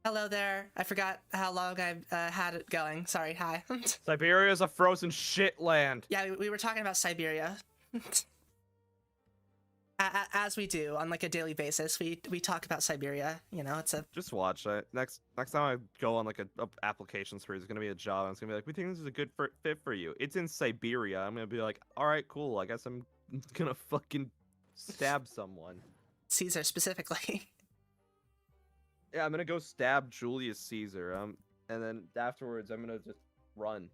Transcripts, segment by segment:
Hello there. I forgot how long I've had it going. Sorry. Hi. Siberia is a frozen shit land. Yeah, we were talking about Siberia. As we do on like a daily basis, we talk about Siberia. You know, it's a Just watch it. Next time I go on like a application spree, it's gonna be a job. And it's gonna be like, we think this is a good fit for you. It's in Siberia. I'm gonna be like, all right, cool. I guess I'm gonna fucking stab someone. Caesar specifically. Yeah, I'm gonna go stab Julius Caesar. And then afterwards, I'm gonna just run.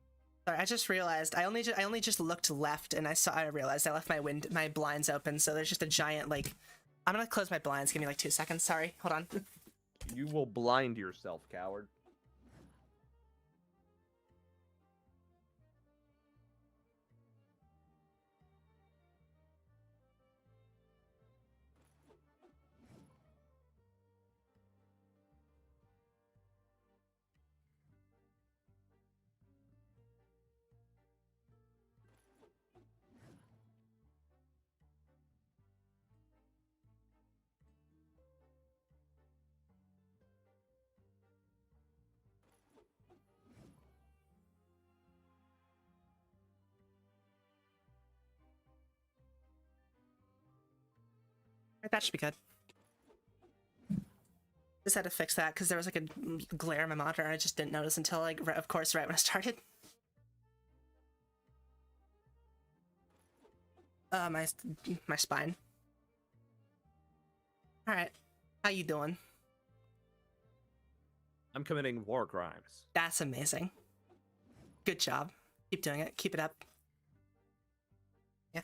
Sorry, I just realized I only just looked left and I realized I left my blinds open, so there's just a giant like. I'm gonna close my blinds. Give me like 2 seconds. Sorry, hold on. You will blind yourself, coward. That should be good. Just had to fix that because there was like a glare on my monitor and I just didn't notice until like of course right when I started. My spine. All right, how you doing? I'm committing war crimes. That's amazing. Good job. Keep doing it. Keep it up. Yeah.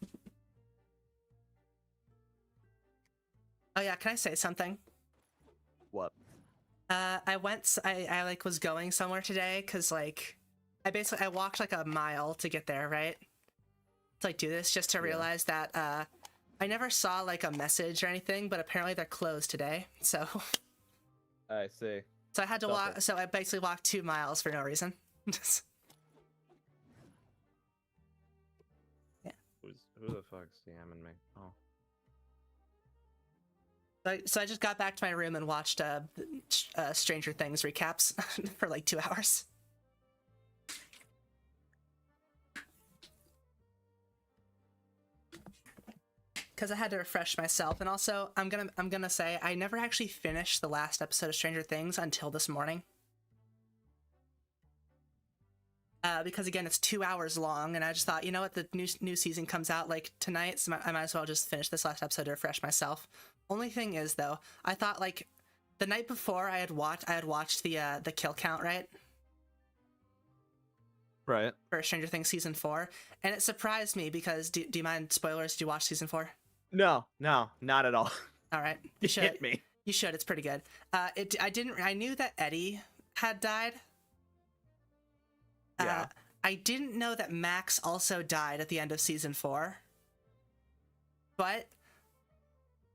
Oh yeah, can I say something? What? I like was going somewhere today because like I walked like a mile to get there, right? To like do this just to realize that I never saw like a message or anything, but apparently they're closed today. So I see. So I had to walk. So I basically walked 2 miles for no reason. Yeah. Who the fuck's DMing me? Oh. So I just got back to my room and watched Stranger Things recaps for like 2 hours. Because I had to refresh myself, and also I'm gonna say I never actually finished the last episode of Stranger Things until this morning. Because again, it's 2 hours long, and I just thought, you know what, the new season comes out like tonight, so I might as well just finish this last episode to refresh myself. Only thing is, though, I thought like the night before I had watched the kill count, right? Right. For Stranger Things season 4, and it surprised me because do you mind spoilers? Did you watch season 4? No, not at all. All right, you should. Hit me. You should. It's pretty good. I knew that Eddie had died. Yeah. I didn't know that Max also died at the end of season 4. But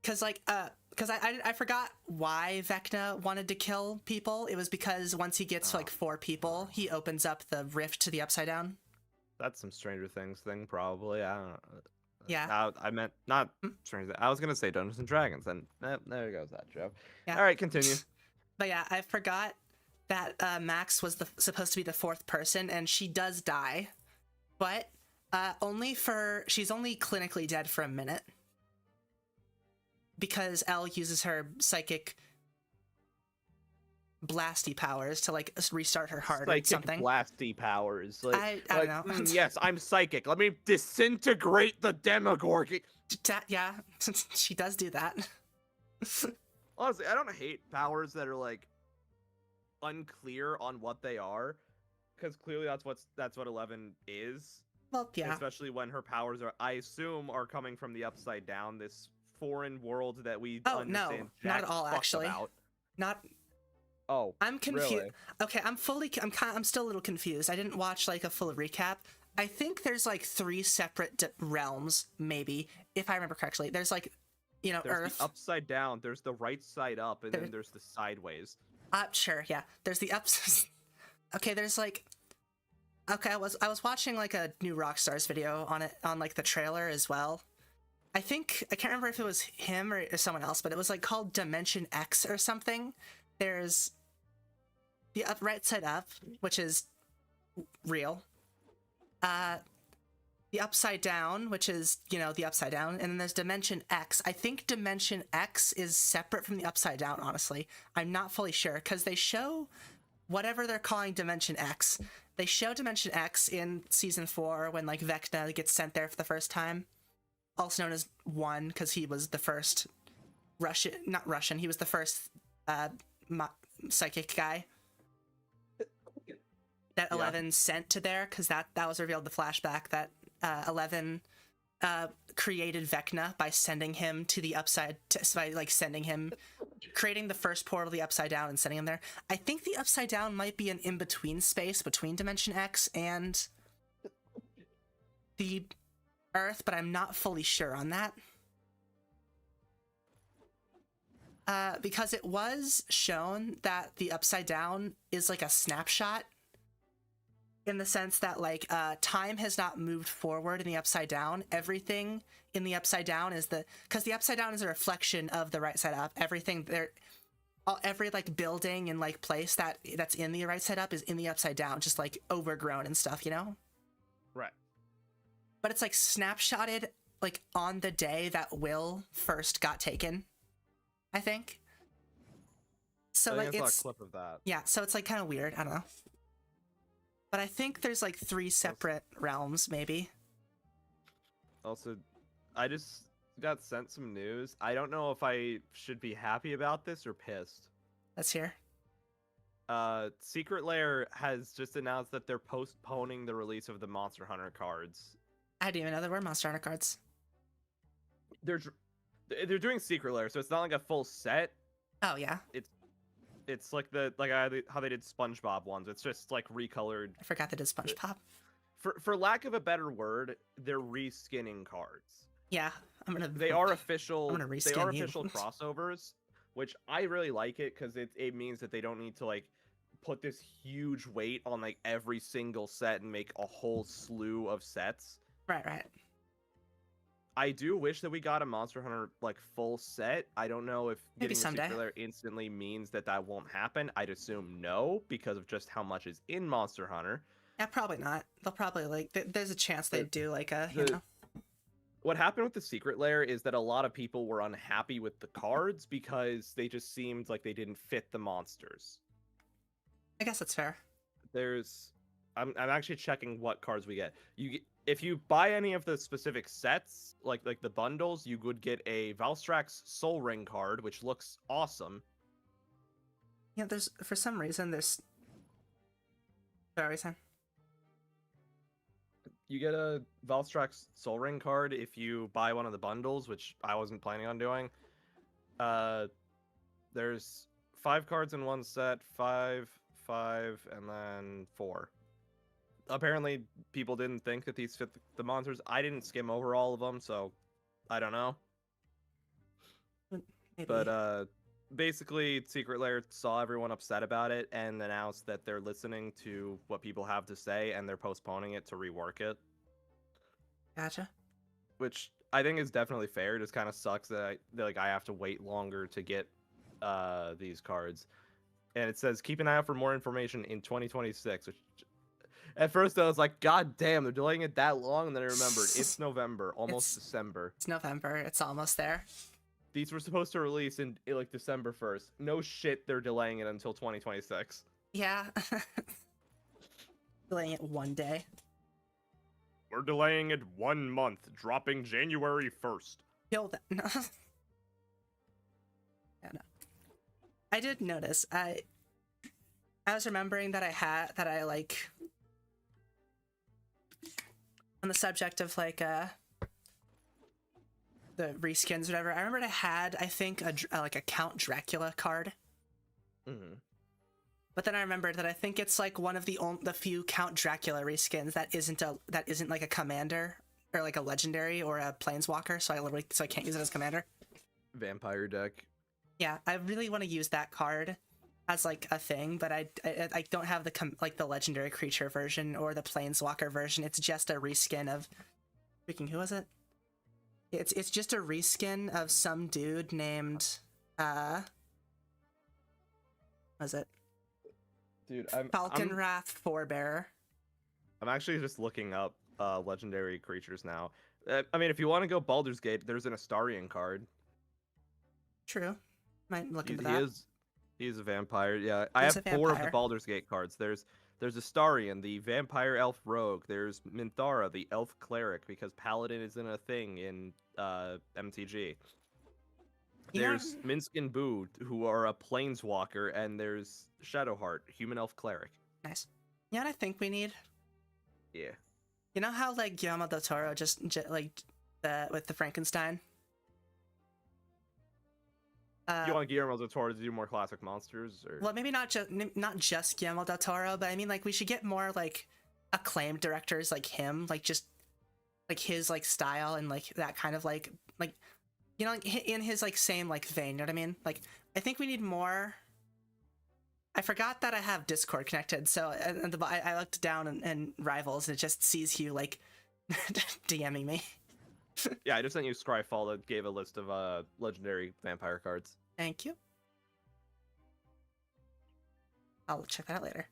because I forgot why Vecna wanted to kill people. It was because once he gets like 4 people, he opens up the rift to the Upside Down. That's some Stranger Things thing, probably. I don't know. Yeah. I meant not Stranger Things. I was gonna say Dungeons and Dragons, and there goes that joke. Yeah. All right, continue. But yeah, I forgot that Max was supposed to be the 4th person, and she does die, but she's only clinically dead for a minute because Elle uses her psychic blasty powers to like restart her heart Psychic or something. Blasty powers. Like, I don't know. Yes, I'm psychic. Let me disintegrate the Demogorgon. Yeah, she does do that. Honestly, I don't hate powers that are like unclear on what they are, because clearly that's what 11 is. Well, yeah. Especially when her powers are, I assume, are coming from the Upside Down, this foreign world that we understand. No, not at all. Actually, about. Not. Oh, I'm confused. Really? Okay, I'm still a little confused. I didn't watch like a full recap. I think there's like 3 separate realms, maybe, if I remember correctly. There's like, there's Earth. The Upside Down. There's the right side up, and then there's the sideways. Sure, yeah. There's the ups. Okay, there's like. Okay, I was watching like a new Rockstar's video on it on like the trailer as well. I can't remember if it was him or someone else, but it was like called Dimension X or something. There's the right side up, which is real. The upside down, which is, you know, the upside down, and then there's Dimension X. I think Dimension X is separate from the upside down, honestly. I'm not fully sure, because they show whatever they're calling Dimension X. They show Dimension X in Season 4 when, like, Vecna gets sent there for the first time. Also known as 1, because he was the first he was the first psychic guy that 11 sent to there, because that was revealed in the flashback that 11 created Vecna by sending him to the creating the first portal to the upside down and sending him there. I think the upside down might be an in-between space between Dimension X and the Earth, but I'm not fully sure on that. Because it was shown that the upside down is like a snapshot, in the sense that, like, time has not moved forward in the upside down. Everything in the upside down is because the upside down is a reflection of the right side up. Everything there, every like building and like place that's in the right side up is in the upside down, just like overgrown and stuff, you know? Right. But it's like snapshotted like on the day that Will first got taken, I think. So like it's a clip of that. Yeah, so it's like kind of weird. I don't know. But I think there's like 3 separate realms, maybe. Also, I just got sent some news. I don't know if I should be happy about this or pissed. Let's hear. Secret Lair has just announced that they're postponing the release of the Monster Hunter cards. I didn't even know there were Monster Hunter cards. They're doing Secret Lair, so it's not like a full set. Oh yeah. It's like how they did SpongeBob ones. It's just like recolored. I forgot they did SpongeBob. For lack of a better word, they're reskinning cards. Yeah, They are official. I'm gonna reskin they are you. official crossovers, which I really like it because it means that they don't need to like put this huge weight on like every single set and make a whole slew of sets. Right. I do wish that we got a Monster Hunter like full set. I don't know if Maybe getting the someday. Secret Lair instantly means that won't happen. I'd assume no, because of just how much is in Monster Hunter. Yeah, probably not. They'll probably like there's a chance they'd do like a What happened with the Secret Lair is that a lot of people were unhappy with the cards because they just seemed like they didn't fit the monsters. I guess that's fair. I'm actually checking what cards we get. If you buy any of the specific sets, like the bundles, you would get a Valstrax Soul Ring card, which looks awesome. Yeah, for some reason there's. Sorry, Sam. You get a Valstrax Soul Ring card if you buy one of the bundles, which I wasn't planning on doing. There's 5 cards in one set, 5, and then 4. Apparently, people didn't think that these fit the monsters. I didn't skim over all of them, so I don't know. Maybe. But basically, Secret Lair saw everyone upset about it and announced that they're listening to what people have to say and they're postponing it to rework it. Gotcha. Which I think is definitely fair. It just kind of sucks that I have to wait longer to get these cards. And it says keep an eye out for more information in 2026, which at first I was like, God damn, they're delaying it that long, and then I remembered it's November, almost December. It's November, it's almost there. These were supposed to release in like December 1st. No shit, they're delaying it until 2026. Yeah. Delaying it one day. We're delaying it 1 month, dropping January 1st. Kill that. No. Yeah, no. I did notice. I was remembering that I like on the subject of like the reskins or whatever. I remembered I had, I think, a Count Dracula card. Mm-hmm. But then I remembered that I think it's like one of the few Count Dracula reskins that isn't like a commander or like a legendary or a planeswalker, so I can't use it as commander. Vampire deck. Yeah, I really want to use that card as like a thing, but I don't have the legendary creature version or the planeswalker version. It's just a reskin of freaking who was it? It's just a reskin of some dude named was it? Dude, Falcon Wrath Forebearer. I'm actually just looking up legendary creatures now. I mean, if you want to go Baldur's Gate, there's an Astarion card. True. Might look into He that. is a vampire. Yeah, I He's have a 4 of the vampire. Baldur's Gate cards. There's Astarion, the vampire elf rogue. There's Minthara, the elf cleric, because paladin isn't a thing in MTG. There's Minsk and Boo, who are a planeswalker, and there's Shadowheart, human elf cleric. Nice. You know what I think we need? Yeah. You know how like Guillermo del Toro just like with the Frankenstein? You want Guillermo del Toro to do more classic monsters? Or... Well, maybe not just Guillermo del Toro, but I mean like we should get more like acclaimed directors like him, like just like his like style and like that kind of like you know, like, in his like same like vein. You know what I mean? Like I think we need more. I forgot that I have Discord connected, so I looked down and Rivals, and it just sees you like DMing me. Yeah, I just sent you Scryfall that gave a list of legendary vampire cards. Thank you. I'll check that out later.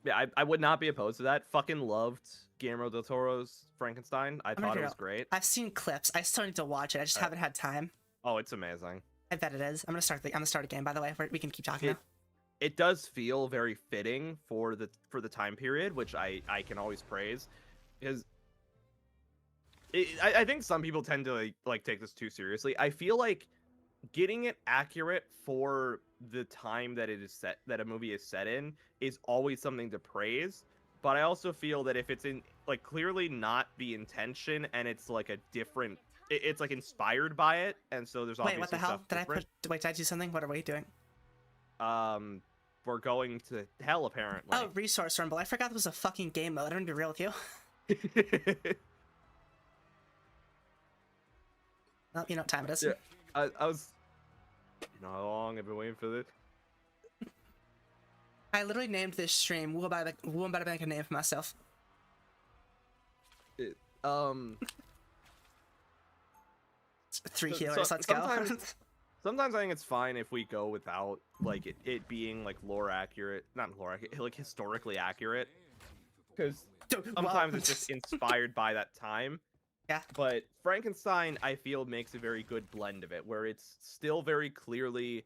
Yeah, I would not be opposed to that. Fucking loved Guillermo del Toro's Frankenstein. I thought it was great. I've seen clips. I still need to watch it. I just haven't had time. Oh, it's amazing. I bet it is. I'm gonna start a game. By the way, we can keep talking now. It does feel very fitting for the time period, which I can always praise, because I think some people tend to like take this too seriously. I feel like getting it accurate for the time that a movie is set in is always something to praise. But I also feel that if it's in like clearly not the intention and it's like a different, it's like inspired by it, and so there's obviously what the hell? Did I do something? What are we doing? We're going to hell apparently. Oh, Resource Rumble. I forgot there was a fucking game mode. I'm gonna be real with you. Well, you know what time it is. Yeah, I was. You know how long I've been waiting for this. I literally named this stream Wooimbouttamakeanameformyselfere. Myself. Three healers. Let's go. Sometimes I think it's fine if we go without like it being like lore accurate, not lore accurate, like historically accurate, because sometimes it's just inspired by that time. Yeah. But Frankenstein, I feel, makes a very good blend of it, where it's still very clearly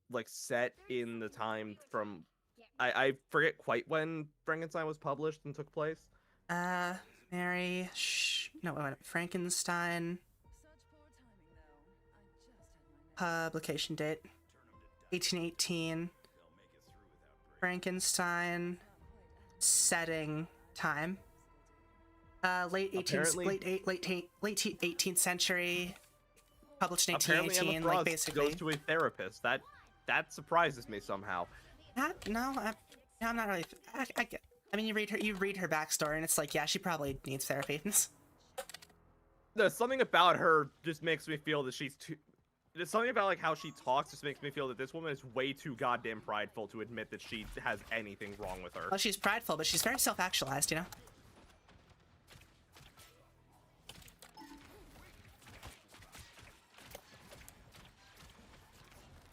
like set in the time from. I forget quite when Frankenstein was published and took place. Frankenstein. Publication date 1818. Frankenstein. Setting time. Late 18th century. Published in 1818. Like basically goes to a therapist. That surprises me somehow. I'm not really. I mean, you read her backstory, and it's like, yeah, she probably needs therapy. There's something about her just makes me feel that she's too. There's something about like how she talks just makes me feel that this woman is way too goddamn prideful to admit that she has anything wrong with her. Well, she's prideful, but she's very self-actualized, you know.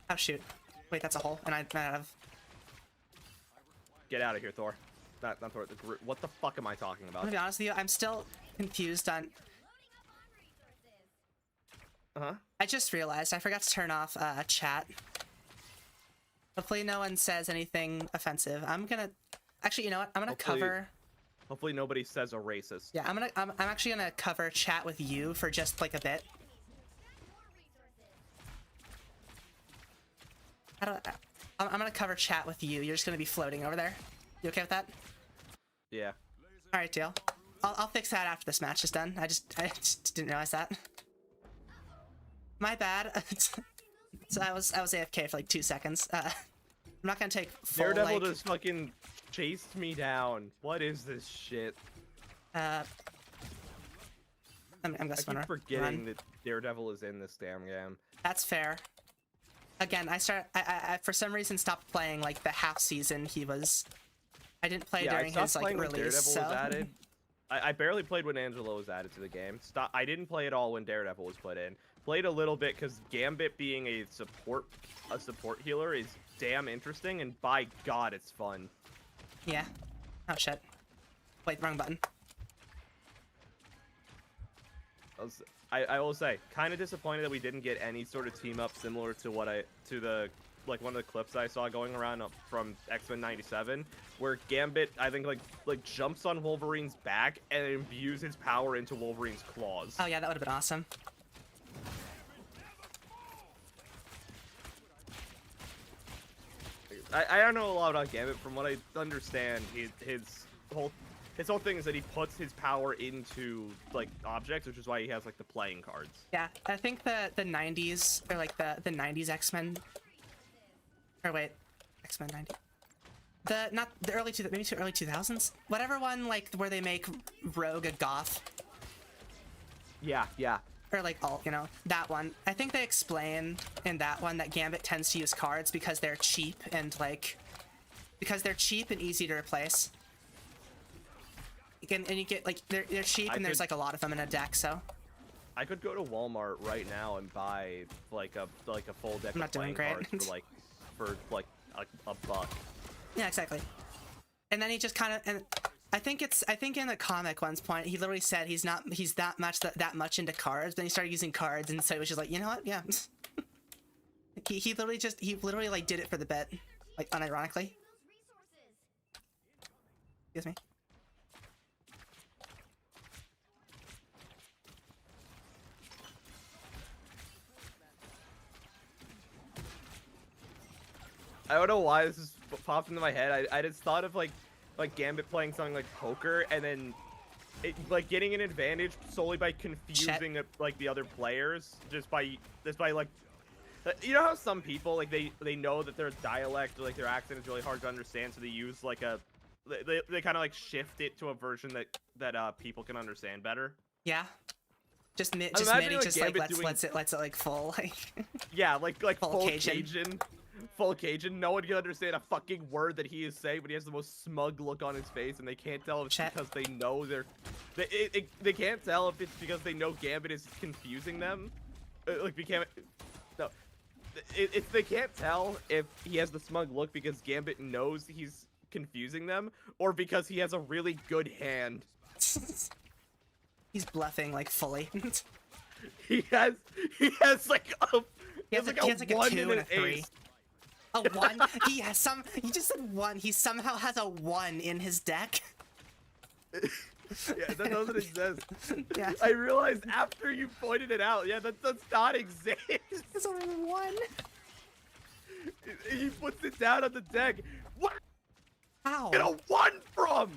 Oh shoot! Wait, that's a hole, and I ran out of. Get out of here, Thor. Not Thor. What the fuck am I talking about? I'm gonna be honest with you. I'm still confused on. I just realized I forgot to turn off chat. Hopefully no one says anything offensive. I'm gonna actually, you know what? I'm gonna cover. Hopefully nobody says a racist. Yeah, I'm actually gonna cover chat with you for just like a bit. I'm gonna cover chat with you. You're just gonna be floating over there. You okay with that? Yeah. All right, deal. I'll fix that after this match is done. I just didn't realize that. My bad. So I was AFK for like 2 seconds. I'm not gonna take full, Daredevil just fucking chased me down. What is this shit? I'm gonna keep forgetting that Daredevil is in this damn game. That's fair. Again, I for some reason stopped playing like the half season he was. I didn't play during his like release. Daredevil so. was added. I barely played when Angelo was added to the game. I didn't play at all when Daredevil was put in. Played a little bit because Gambit being a support healer is damn interesting, and by God, it's fun. Yeah. Oh shit. Wait, wrong button. I will say, kind of disappointed that we didn't get any sort of team up similar to one of the clips I saw going around from X-Men '97, where Gambit I think like jumps on Wolverine's back and imbues his power into Wolverine's claws. Oh yeah, that would have been awesome. I don't know a lot about Gambit. From what I understand, his whole thing is that he puts his power into like objects, which is why he has like the playing cards. Yeah, I think the 90s or like the 90s X-Men. Or wait, X-Men 90. Not the early maybe early 2000s. Whatever one like where they make Rogue a goth. Yeah. Or like all, you know, that one. I think they explain in that one that Gambit tends to use cards because they're cheap and easy to replace. And you get like they're cheap and there's like a lot of them in a deck, so. I could go to Walmart right now and buy like a full deck of playing cards for like a buck. Yeah, exactly. And then he just kind of, and I think in the comic one's point he literally said he's that much into cards, but then he started using cards, and so he was just like, you know what, yeah. he literally like did it for the bit, like unironically. Excuse me. I don't know why this is popped into my head. I just thought of like Gambit playing something like poker and then like getting an advantage solely by confusing like the other players just by like, you know how some people like they know that their dialect or like their accent is really hard to understand, so they use like they kind of like shift it to a version that people can understand better. Yeah. Just Mitty like just like lets it like full like. Yeah, like full Cajun. Cajun. Full Cajun. No one can understand a fucking word that he is saying, but he has the most smug look on his face, and they can't tell if it's because they know they can't tell if it's because they know Gambit is confusing them. They can't tell if he has the smug look because Gambit knows he's confusing them, or because he has a really good hand. He's bluffing like fully. he has like a a 1 2 and a 3. ace. A 1? He just said 1. He somehow has a 1 in his deck. Yeah, that doesn't exist. Yeah. I realized after you pointed it out. Yeah, that does not exist. There's only 1. He puts it down on the deck. What? How? Get a 1 from?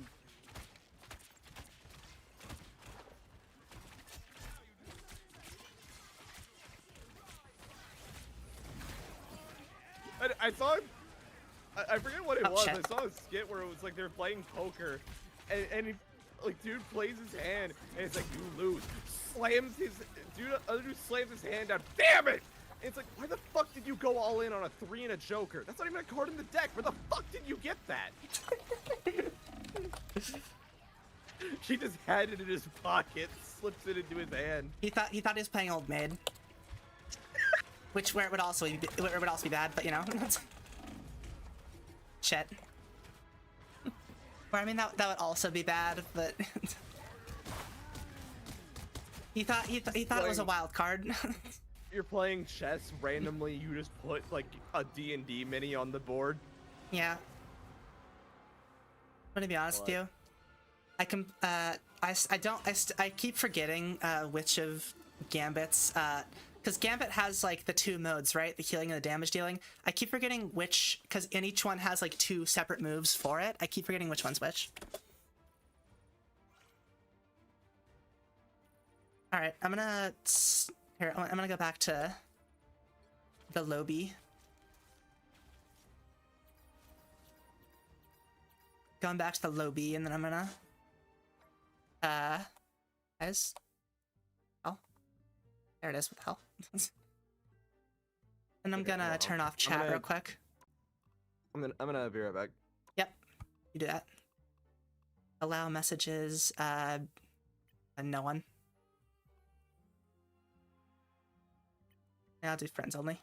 I saw. I forget what it was. Shit. I saw a skit where it was like they were playing poker, and he, like, dude plays his hand, and it's like, you lose. Other dude slams his hand down. Damn it! And it's like, why the fuck did you go all in on a 3 and a Joker? That's not even a card in the deck. Where the fuck did you get that? He just had it in his pocket, slips it into his hand. He thought he was playing Old Maid. Where it would also be bad, but you know. Shit. Or I mean that would also be bad, but he thought it was a wild card. You're playing chess randomly, you just put like a D&D mini on the board. Yeah. I'm gonna be honest with you. I keep forgetting which of Gambit's because Gambit has like the 2 modes, right? The healing and the damage dealing. I keep forgetting which, because in each one has like 2 separate moves for it. I keep forgetting which one's which. All right, I'm gonna go back to the lobby. Going back to the lobby, and then I'm gonna guys. Oh, there it is. What the hell? And I'm gonna turn off chat real quick. I'm gonna be right back. Yep, you do that. Allow messages. And no one. Yeah, I'll do friends only.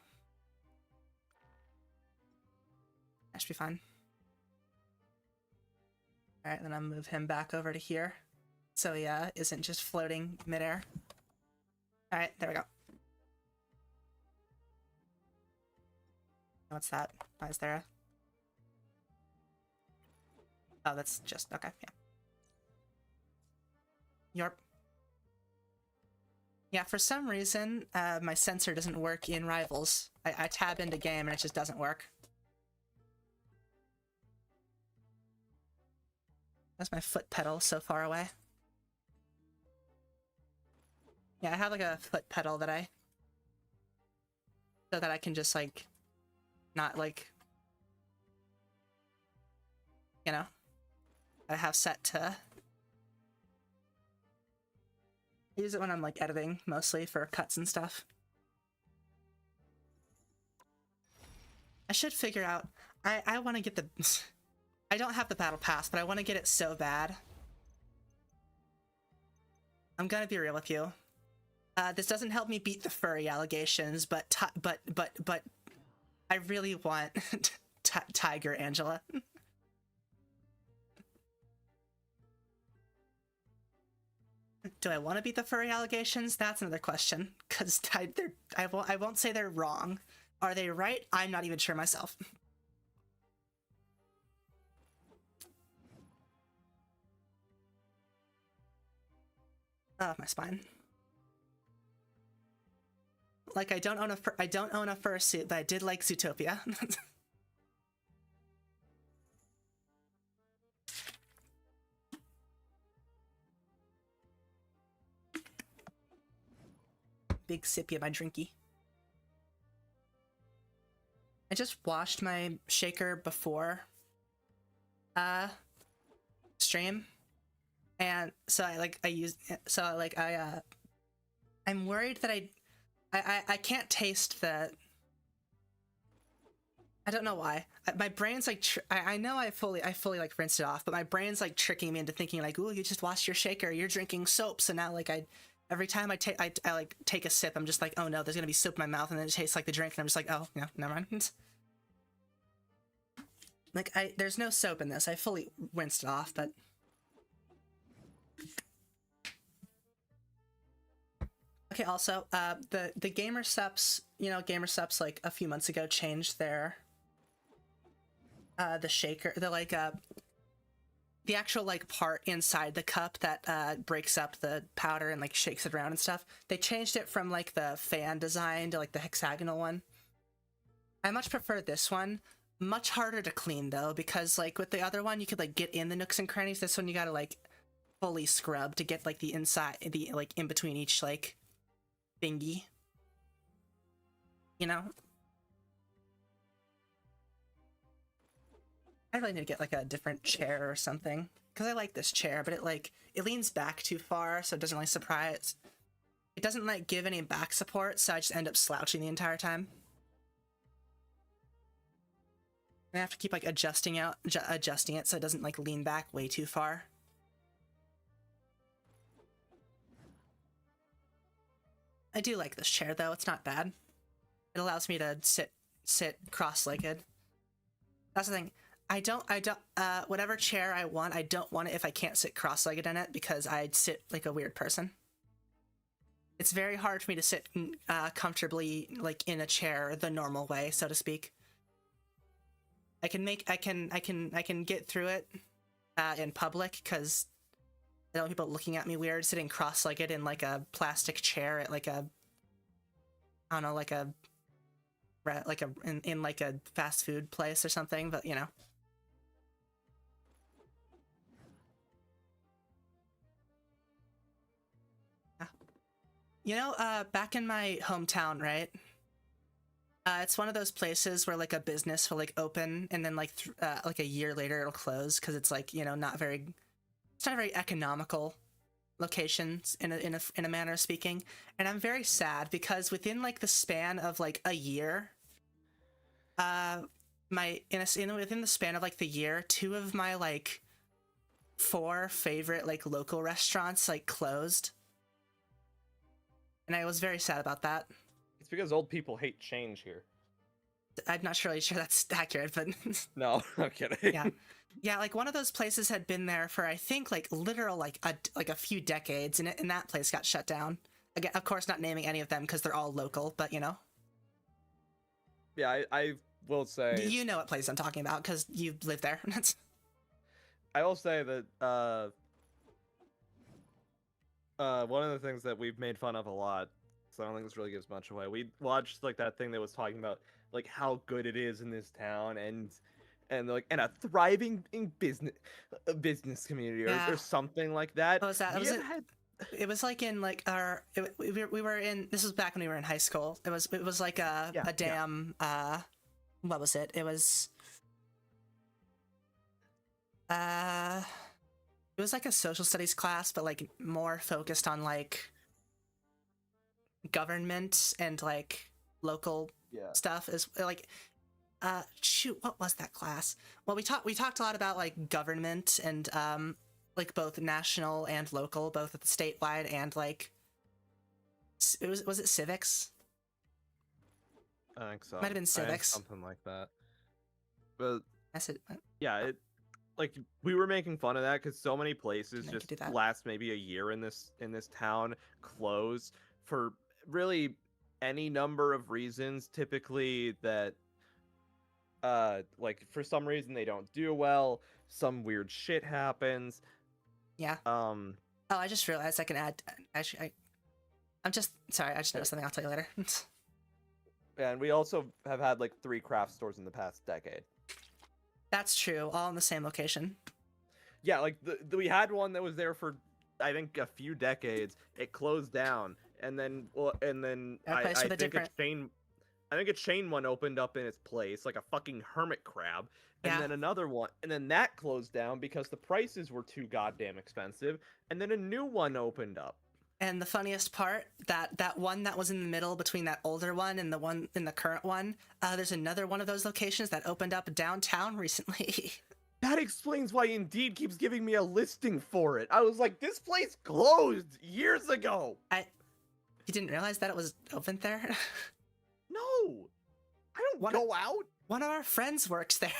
That should be fine. All right, then I'll move him back over to here, so he isn't just floating midair. All right, there we go. What's that? Why is there a... Oh, that's just... okay, yeah. Yarp. Yeah, for some reason, my sensor doesn't work in Rivals. I tab into game and it just doesn't work. That's my foot pedal so far away. Yeah, I have like a foot pedal that so that I can just like not like, you know, I have set to use it when I'm like editing, mostly for cuts and stuff. I should figure out, I want to get the I don't have the battle pass, but I want to get it so bad. I'm gonna be real with you. This doesn't help me beat the furry allegations, but I really want Tiger Angela. Do I want to beat the furry allegations? That's another question. Because I won't say they're wrong. Are they right? I'm not even sure myself. Oh, my spine. Like I don't own a fursuit, but I did like Zootopia. Big sippy of my drinky. I just washed my shaker before stream, and so I'm worried that I can't taste the... I don't know why. My brain's like I know I fully like rinsed it off, but my brain's like tricking me into thinking like, ooh, you just washed your shaker, you're drinking soap, so now like every time I like take a sip, I'm just like, oh no, there's gonna be soap in my mouth, and then it tastes like the drink, and I'm just like, oh no, never mind. Like there's no soap in this. I fully rinsed it off, but okay. Also, the Gamer Sups, Gamer Sups like a few months ago changed their the shaker, the actual like part inside the cup that breaks up the powder and like shakes it around and stuff. They changed it from like the fan design to like the hexagonal one. I much prefer this one. Much harder to clean though, because like with the other one you could like get in the nooks and crannies. This one you gotta like fully scrub to get like the inside, the like in between each like thingy. I really need to get like a different chair or something, because I like this chair, but it leans back too far, so it doesn't really surprise. It doesn't like give any back support, so I just end up slouching the entire time. I have to keep like adjusting it so it doesn't like lean back way too far. I do like this chair though, it's not bad. It allows me to sit cross-legged. That's the thing. I don't whatever chair I want, I don't want it if I can't sit cross-legged in it, because I'd sit like a weird person. It's very hard for me to sit comfortably like in a chair the normal way, so to speak. I can get through it in public, because I don't want people looking at me weird sitting cross-legged in like a plastic chair at like a, I don't know, like a in like a fast food place or something, but yeah. Back in my hometown, right? It's one of those places where like a business will like open and then like a year later it'll close, because it's like, it's not a very economical locations in a manner of speaking. And I'm very sad because within like the span of like a year, within the span of like the year, 2 of my like 4 favorite like local restaurants like closed. And I was very sad about that. It's because old people hate change here. I'm not really sure that's accurate, but No, I'm kidding. yeah. Yeah, like one of those places had been there for I think like literal like a few decades, and that place got shut down. Again, of course, not naming any of them because they're all local, but you know. Yeah, I will say. You know what place I'm talking about because you live there. I will say that one of the things that we've made fun of a lot, so I don't think this really gives much away. We watched like that thing that was talking about like how good it is in this town and like and a thriving business community or something like that. What was that? It was like in like we were in, this was back when we were in high school. It was like a damn what was it? It was like a social studies class, but like more focused on like government and like local stuff. Is like shoot, what was that class? Well, we talked a lot about like government and like both national and local, both at the statewide and like was it civics? I think so. Might have been civics, something like that. But that's it. Yeah, it like we were making fun of that because so many places just last maybe a year in this town close for really any number of reasons. Typically that like for some reason they don't do well, some weird shit happens. Yeah. Oh, I just realized I can add. Actually, I'm just sorry. I just noticed something. I'll tell you later. And we also have had like 3 craft stores in the past decade. That's true. All in the same location. Yeah, like we had one that was there for I think a few decades. It closed down, and then I think a chain one opened up in its place, like a fucking hermit crab. And then another one, and then that closed down because the prices were too goddamn expensive. And then a new one opened up. And the funniest part, that one that was in the middle between that older one and the one in the current one, there's another one of those locations that opened up downtown recently. That explains why Indeed keeps giving me a listing for it. I was like, this place closed years ago. You didn't realize that it was open there? No, I don't go out. One of our friends works there.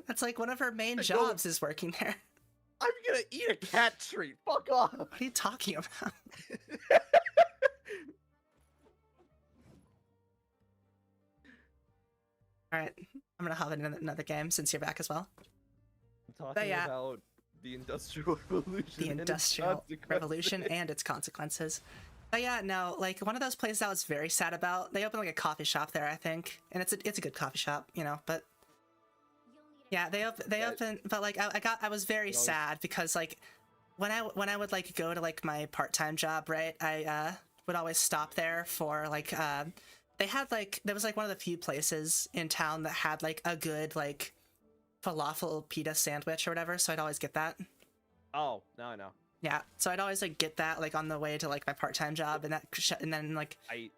That's like one of her main jobs is working there. I'm gonna eat a cat treat. Fuck off. What are you talking about? Alright, I'm gonna hop in another game since you're back as well. I'm talking about the Industrial Revolution. The Industrial Revolution and its consequences. But yeah, no, like one of those places I was very sad about. They opened like a coffee shop there, I think, and it's a good coffee shop, you know. But yeah, they opened, but like I was very sad because like when I would like go to like my part-time job, right? I would always stop there for like they had like there was like one of the few places in town that had like a good like falafel pita sandwich or whatever, so I'd always get that. Oh, now I know. Yeah, so I'd always like get that like on the way to like my part-time job, and then like they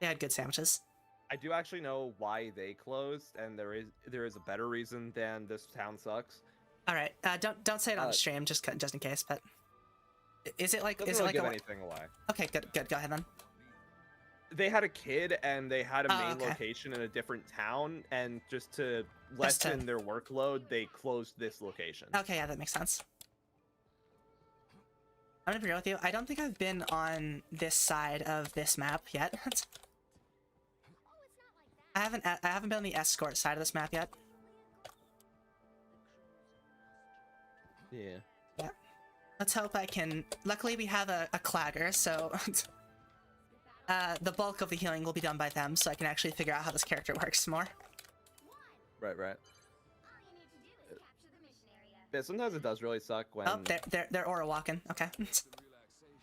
had good sandwiches. I do actually know why they closed, and there is a better reason than this town sucks. All right, don't say it on the stream, just in case. But is it like give anything away? Okay, good. Go ahead then. They had a kid, and they had a main location in a different town, and just to lessen their workload, they closed this location. Okay, yeah, that makes sense. I'm gonna be real with you. I don't think I've been on this side of this map yet. I haven't been on the escort side of this map yet. Yeah. Yeah. Let's hope I can. Luckily, we have a clagger, so the bulk of the healing will be done by them, so I can actually figure out how this character works more. Right. Yeah, sometimes it does really suck when. Oh, they're aura walking. Okay.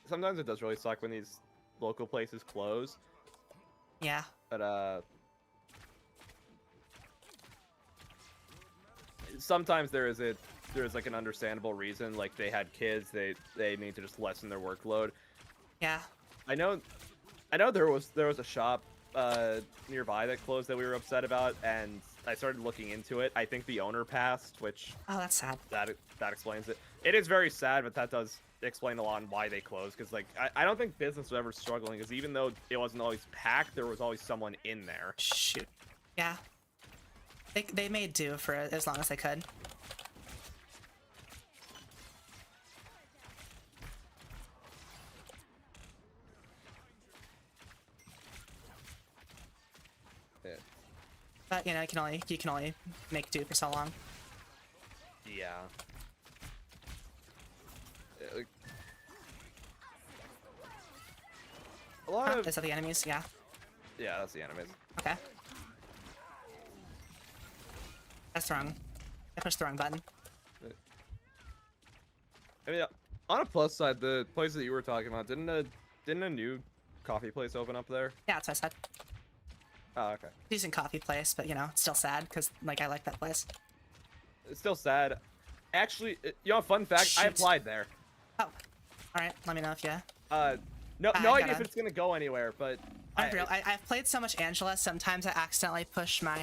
Sometimes it does really suck when these local places close. Yeah. But sometimes there is like an understandable reason, like they had kids, they need to just lessen their workload. Yeah. I know there was a shop nearby that closed that we were upset about, and I started looking into it. I think the owner passed, which that's sad. That explains it. It is very sad, but that does explain a lot on why they closed, because like I don't think business was ever struggling, because even though it wasn't always packed, there was always someone in there. Shoot. Yeah. They made do for as long as they could. Yeah. But you know, you can only make do for so long. Yeah. Like, a lot of... Is that the enemies? Yeah. Yeah, that's the enemies. Okay. That's wrong. I pushed the wrong button. I mean, on a plus side, the place that you were talking about, didn't a new coffee place open up there? Yeah, that's what I said. Oh, okay. Decent coffee place, but you know, it's still sad because like I like that place. It's still sad. Actually, you know, fun fact, I Shoot. applied there. Oh, all right. Let me know if you. No idea if it's gonna go anywhere, but I've played so much Angela. Sometimes I accidentally push my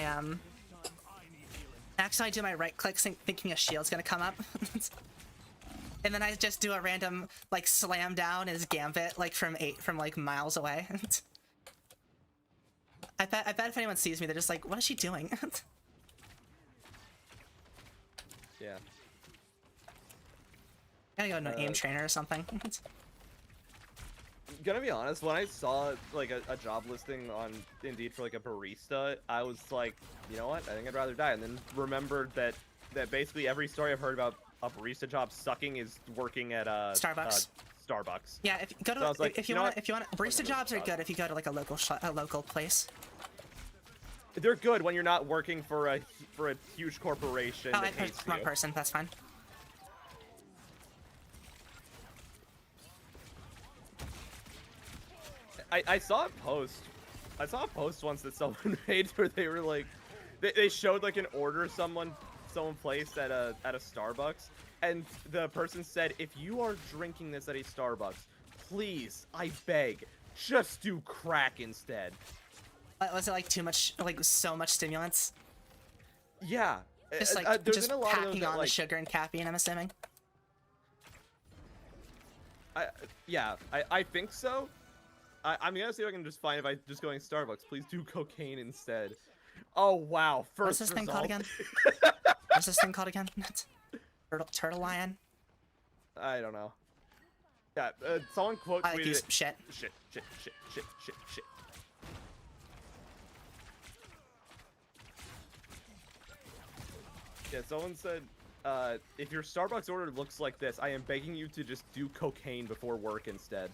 accidentally do my right click, thinking a shield's gonna come up, and then I just do a random like slam down as Gambit like from like miles away. I bet if anyone sees me, they're just like, "What is she doing?" yeah. Gotta go to an aim trainer or something. Gonna be honest, when I saw like a job listing on Indeed for like a barista, I was like, you know what? I think I'd rather die. And then remembered that basically every story I've heard about a barista job sucking is working at Starbucks. Starbucks. Yeah, if you go to So I was like, if you want barista jobs are good if you go to like a local place. They're good when you're not working for a huge corporation. Oh, that I hates picked wrong you. person. That's fine. I saw a post. I saw a post once that someone made where they were like, they showed like an order someone placed at a Starbucks, and the person said, if you are drinking this at a Starbucks, please, I beg, just do crack instead. Was it like too much, like so much stimulants? Yeah. Just like there's just been a lot of those packing that, on the like, sugar and caffeine, I'm assuming. I think so. I'm gonna see if I can just find if I just going Starbucks. Please do cocaine instead. Oh wow! What's this thing called again? What's this thing called again? Turtle lion. I don't know. Yeah, someone quote I like tweeted these it. shit. Shit. Yeah, someone said, if your Starbucks order looks like this, I am begging you to just do cocaine before work instead.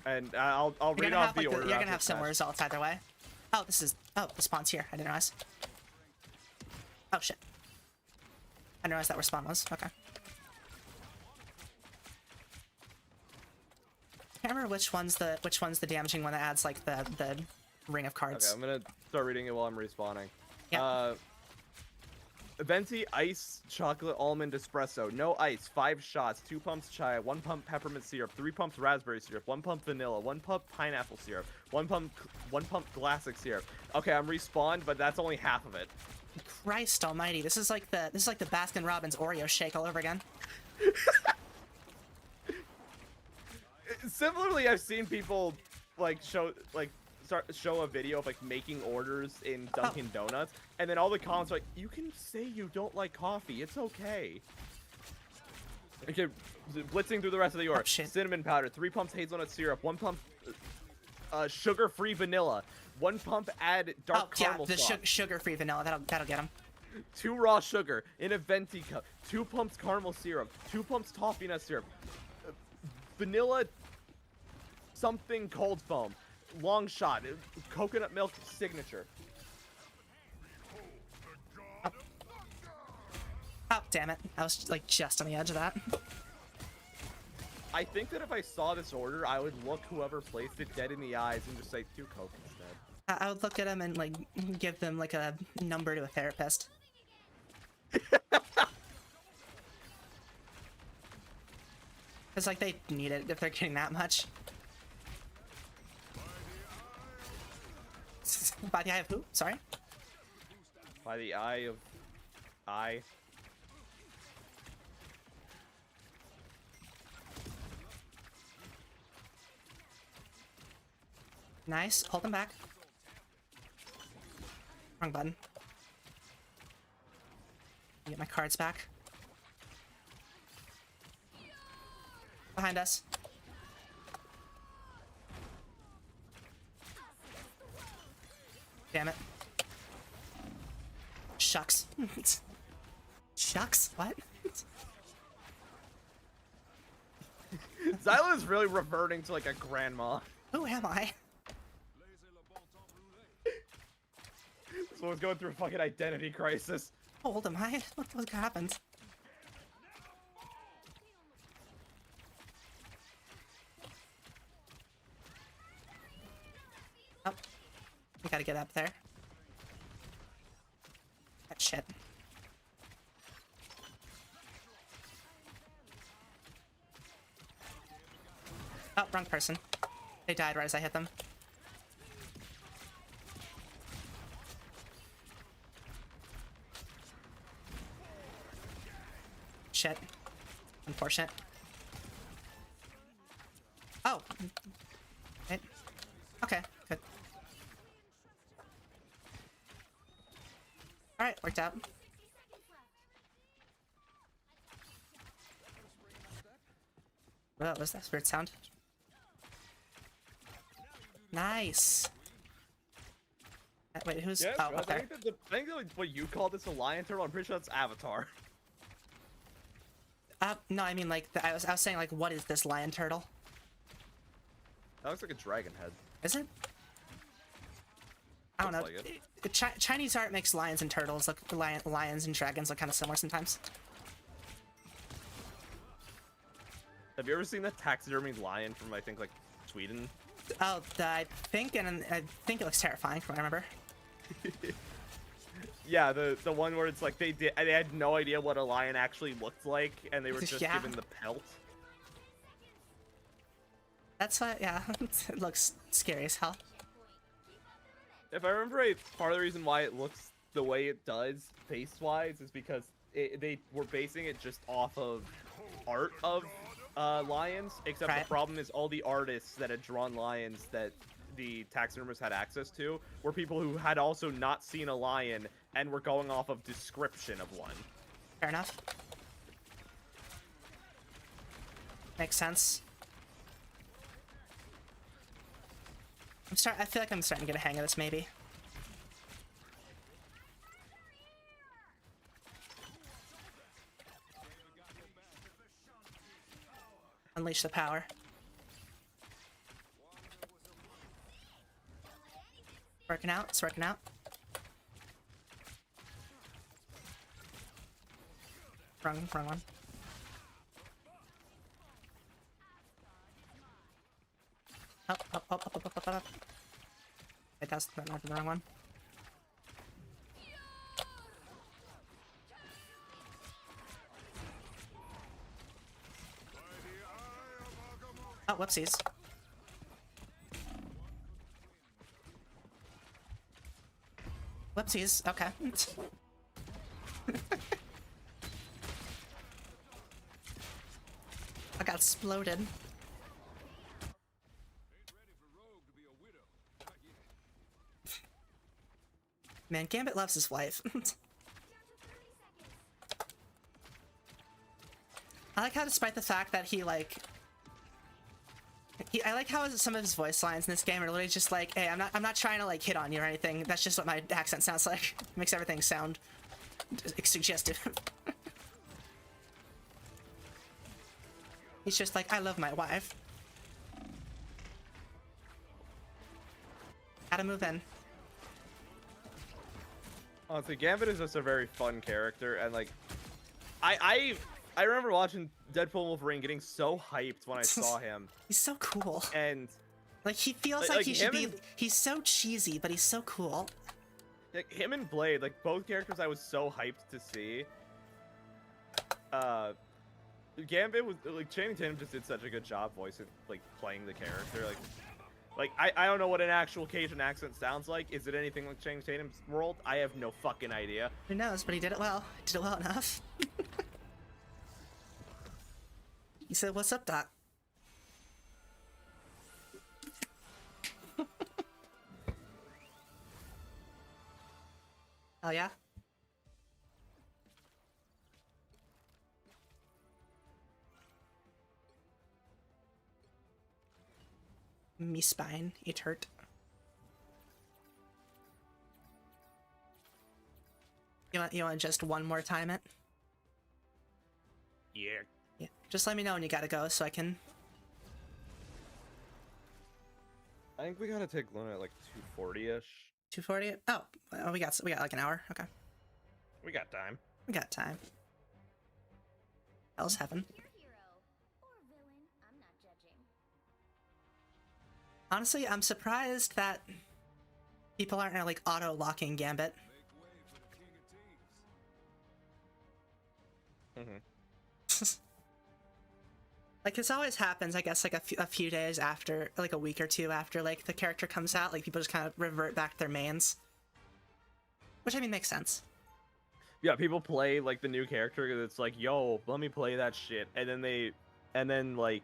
And I'll read off the order. You're gonna have similar results either way. Oh, the spawn's here. I didn't realize. Oh shit. I didn't realize that where spawn was. Okay. Can't remember which one's the damaging one that adds like the ring of cards. Okay, I'm gonna start reading it while I'm respawning. Yeah. Venti ice chocolate almond espresso, no ice, 5 shots, 2 pumps chai, 1 pump peppermint syrup, 3 pumps raspberry syrup, 1 pump vanilla, 1 pump pineapple syrup, 1 pump classic syrup. Okay, I'm respawned, but that's only half of it. Christ almighty, this is like the Baskin Robbins Oreo shake all over again. Similarly, I've seen people like show a video of like making orders in Dunkin' Donuts, and then all the comments are like, you can say you don't like coffee, it's okay. Okay, blitzing through the rest of the order. Oh, shit. Cinnamon powder, 3 pumps hazelnut syrup, 1 pump sugar-free vanilla, 1 pump add dark caramel the sauce. sugar-free vanilla, that'll get him. 2 raw sugar in a venti cup, 2 pumps caramel syrup, 2 pumps toffee nut syrup, vanilla something cold foam, long shot, coconut milk signature. Oh, damn it. I was like just on the edge of that. I think that if I saw this order, I would look whoever placed it dead in the eyes and just say 2 Coke instead. I would look at them and like give them like a number to a therapist. It's like they need it if they're getting that much. By the eye of who? Sorry? By the eye of... Nice. Hold them back. Wrong button. Get my cards back. Behind us. Damn it. Shucks. Shucks? What? Xyla's really reverting to like a grandma. Who am I? Someone's going through a fucking identity crisis. How old am I? What happened? Oh. We gotta get up there. That shit. Oh, wrong person. They died right as I hit them. Shit. Unfortunate. Oh. Right. Okay, good. Alright, worked out. What was that weird sound? Nice. Wait, who's... Yeah, oh, up there. I think that what you call this a lion turtle, I'm pretty sure that's Avatar. No, I mean, like, I was saying, like, what is this lion turtle? That looks like a dragon head. Is it? I don't know. Looks like Chinese art makes lions and turtles look... lions and dragons look kind of similar sometimes. Have you ever seen the taxidermied lion from, I think, like, Sweden? Oh, I think it looks terrifying from what I remember. Yeah, the one where it's like they had no idea what a lion actually looked like, and they were just Yeah. given the pelt. That's what, yeah, it looks scary as hell. If I remember right, part of the reason why it looks the way it does, face-wise, is because they were basing it just off of art of lions, except Right. the problem is all the artists that had drawn lions that the taxidermists had access to were people who had also not seen a lion and were going off of description of one. Fair enough. Makes sense. I feel like I'm starting to get a hang of this, maybe. Unleash the power. Working out, it's working out. Wrong one. Up. That's not the wrong one. Oh, whoopsies. Whoopsies, okay. I got exploded. Man, Gambit loves his wife. I like how, despite the fact that he, like... I like how some of his voice lines in this game are literally just like, hey, I'm not trying to, like, hit on you or anything. That's just what my accent sounds like. Makes everything sound suggestive. He's just like, I love my wife. Gotta move in. Honestly, Gambit is just a very fun character, and like, I remember watching Deadpool and Wolverine getting so hyped when I saw him. He's so cool. And like, he feels like he should be. He's so cheesy, but he's so cool. Like him and Blade, like both characters, I was so hyped to see. Gambit was like Channing Tatum just did such a good job voicing, like playing the character, Like, I don't know what an actual Cajun accent sounds like. Is it anything like Channing Tatum's world? I have no fucking idea. Who knows, but he did it well. He did it well enough. He said, what's up, Doc? Hell yeah. Me spine, it hurt. You want just one more time it? Yeah. Yeah. Just let me know when you gotta go so I can. I think we gotta take Luna at like 2:40ish. 2:40. Oh, we got like an hour. Okay. We got time. We got time. Hell's heaven. Honestly, I'm surprised that people aren't like auto-locking Gambit. Like this always happens, I guess, like a few days after, like a week or two after, like the character comes out, like people just kind of revert back to their mains, which I mean makes sense. Yeah, people play like the new character because it's like, yo, let me play that shit, and then like,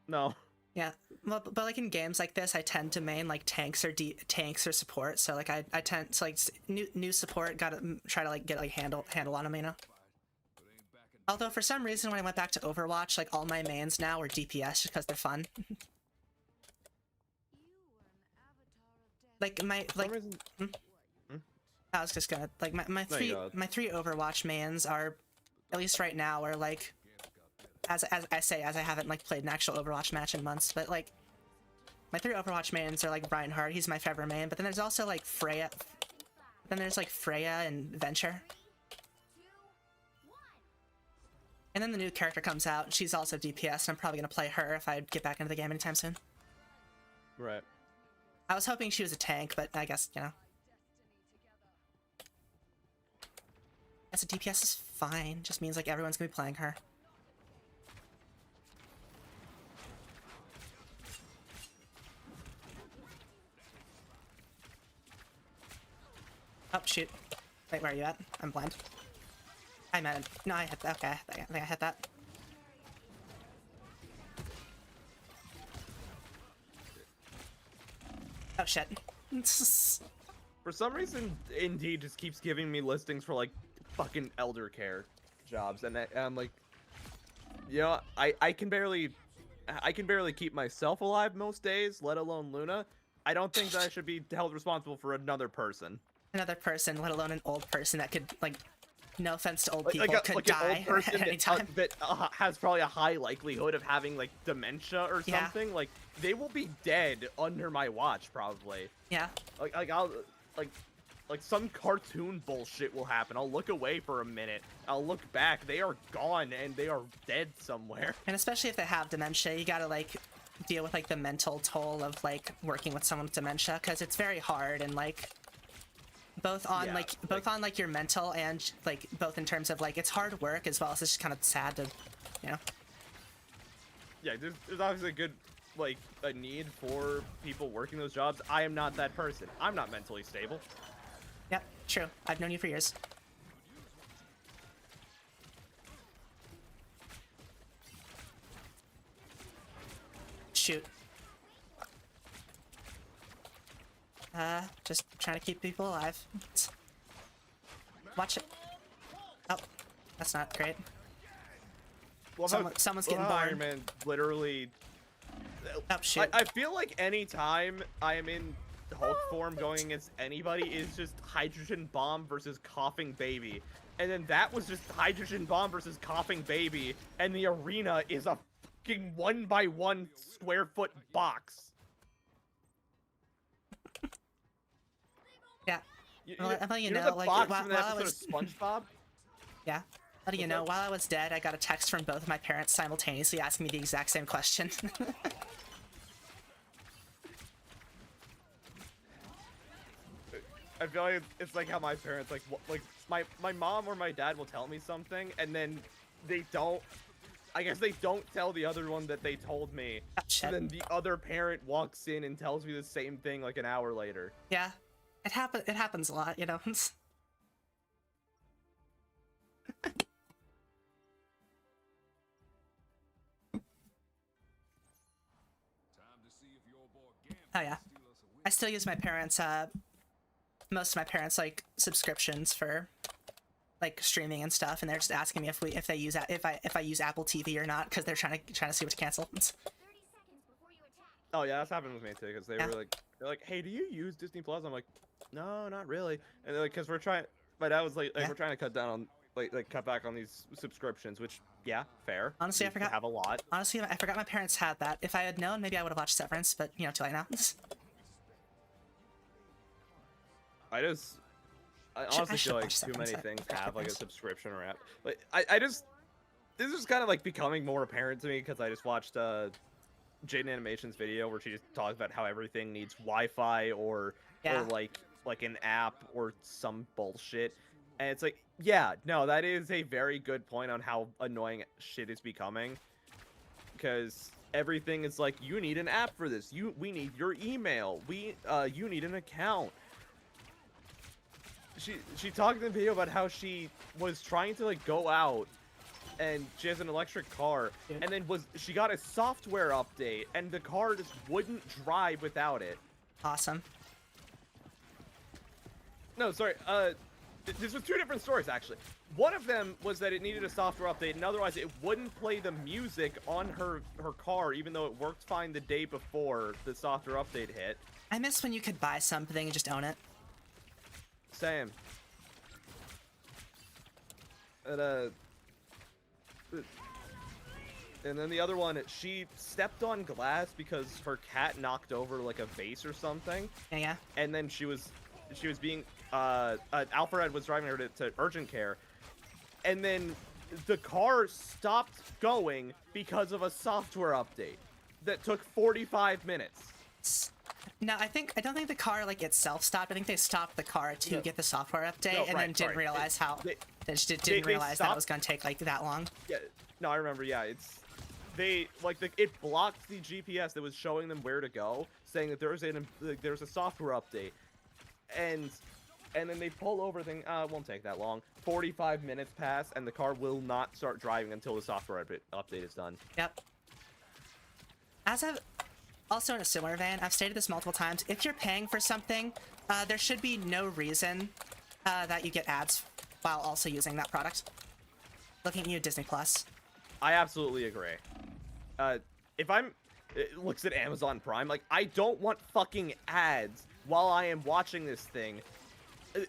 no. Yeah, well, but like in games like this, I tend to main like tanks or support. So like I tend to like new support, gotta try to like get like handle on them, you know. Although for some reason when I went back to Overwatch, like all my mains now are DPS just because they're fun. Like my like. I was just gonna like my three Overwatch mains are, at least right now, are like. As I haven't like played an actual Overwatch match in months, but like my 3 Overwatch mains are like Reinhardt, he's my favorite main, but then there's also like Freya. Then there's like Freya and Venture. And then the new character comes out, and she's also DPS, and I'm probably gonna play her if I get back into the game anytime soon. Right. I was hoping she was a tank, but I guess, you know. As a DPS is fine, just means like everyone's gonna be playing her. Oh, shoot. Wait, where are you at? I'm blind. I meant it. No, I hit that. Okay, I think I hit that. Oh, shit. For some reason, Indeed just keeps giving me listings for, like, fucking elder care jobs, and I'm like, you know, I can barely keep myself alive most days, let alone Luna. I don't think that I should be held responsible for another person. Another person, let alone an old person that could, like, no offense to old people, could like die an old person at any time. that has probably a high likelihood of having like dementia or something. Like they will be dead under my watch probably. Yeah. Like some cartoon bullshit will happen. I'll look away for a minute. I'll look back. They are gone and they are dead somewhere. And especially if they have dementia, you gotta like deal with like the mental toll of like working with someone with dementia, because it's very hard, and like both on like your mental and like both in terms of like it's hard work as well as it's just kind of sad to, you know. Yeah, there's obviously a good like a need for people working those jobs. I am not that person. I'm not mentally stable. Yep, true. I've known you for years. Shoot. Just trying to keep people alive. Watch it. Oh, that's not great. Well, Someone's getting barred. Iron Man literally. Oh, shit. I feel like any time I am in Hulk form going against anybody is just hydrogen bomb versus coughing baby, and then that was just hydrogen bomb versus coughing baby, and the arena is a fucking 1x1 square foot box. Yeah. Well, I'm letting you know, know, like, while I was SpongeBob. Yeah. Letting you know, while I was dead, I got a text from both of my parents simultaneously asking me the exact same question. I feel like it's like how my parents like my mom or my dad will tell me something and then they don't. I guess they don't tell the other one that they told me. Oh, shit. And then the other parent walks in and tells me the same thing like an hour later. Yeah. It happens a lot, you know. Oh yeah, I still use my parents' most of my parents like subscriptions for like streaming and stuff, and they're just asking me if I use Apple TV or not, because they're trying to see what to cancel. Oh yeah, that's happened with me too, because they're like, hey, do you use Disney Plus? I'm like, no, not really. And they're like, because we're trying. My dad was like, we're trying to cut down on like cut back on these subscriptions, which yeah, fair. Honestly, I forgot. Have a lot. Honestly, I forgot my parents had that. If I had known, maybe I would have watched Severance, but you know, too late now. I honestly feel like too many things have like a subscription or app. Like this is kind of like becoming more apparent to me, because I just watched Jaden Animation's video where she just talks about how everything needs Wi-Fi or like an app or some bullshit. And it's like, yeah, no, that is a very good point on how annoying shit is becoming. Because everything is like, you need an app for this. We need your email. You need an account. She talked in the video about how she was trying to like go out, and she has an electric car, and then she got a software update, and the car just wouldn't drive without it. Awesome. No, sorry. This was two different stories, actually. One of them was that it needed a software update, and otherwise it wouldn't play the music on her car, even though it worked fine the day before the software update hit. I miss when you could buy something and just own it. Same. And then the other one, she stepped on glass because her cat knocked over like a vase or something. Yeah. And then she was being Alfred was driving her to urgent care, and then the car stopped going because of a software update that took 45 minutes. No, I don't think the car like itself stopped. I think they stopped the car to get the software update, and then didn't realize didn't realize that it was going to take like that long. Yeah, no, I remember. Yeah, it blocked the GPS that was showing them where to go, saying that there's a software update, and then they pull over, thinking, it won't take that long. 45 minutes pass, and the car will not start driving until the software update is done. Yep. Also in a similar vein, I've stated this multiple times, if you're paying for something, there should be no reason that you get ads while also using that product. Looking at you, Disney Plus. I absolutely agree. It looks at Amazon Prime, like, I don't want fucking ads while I am watching this thing.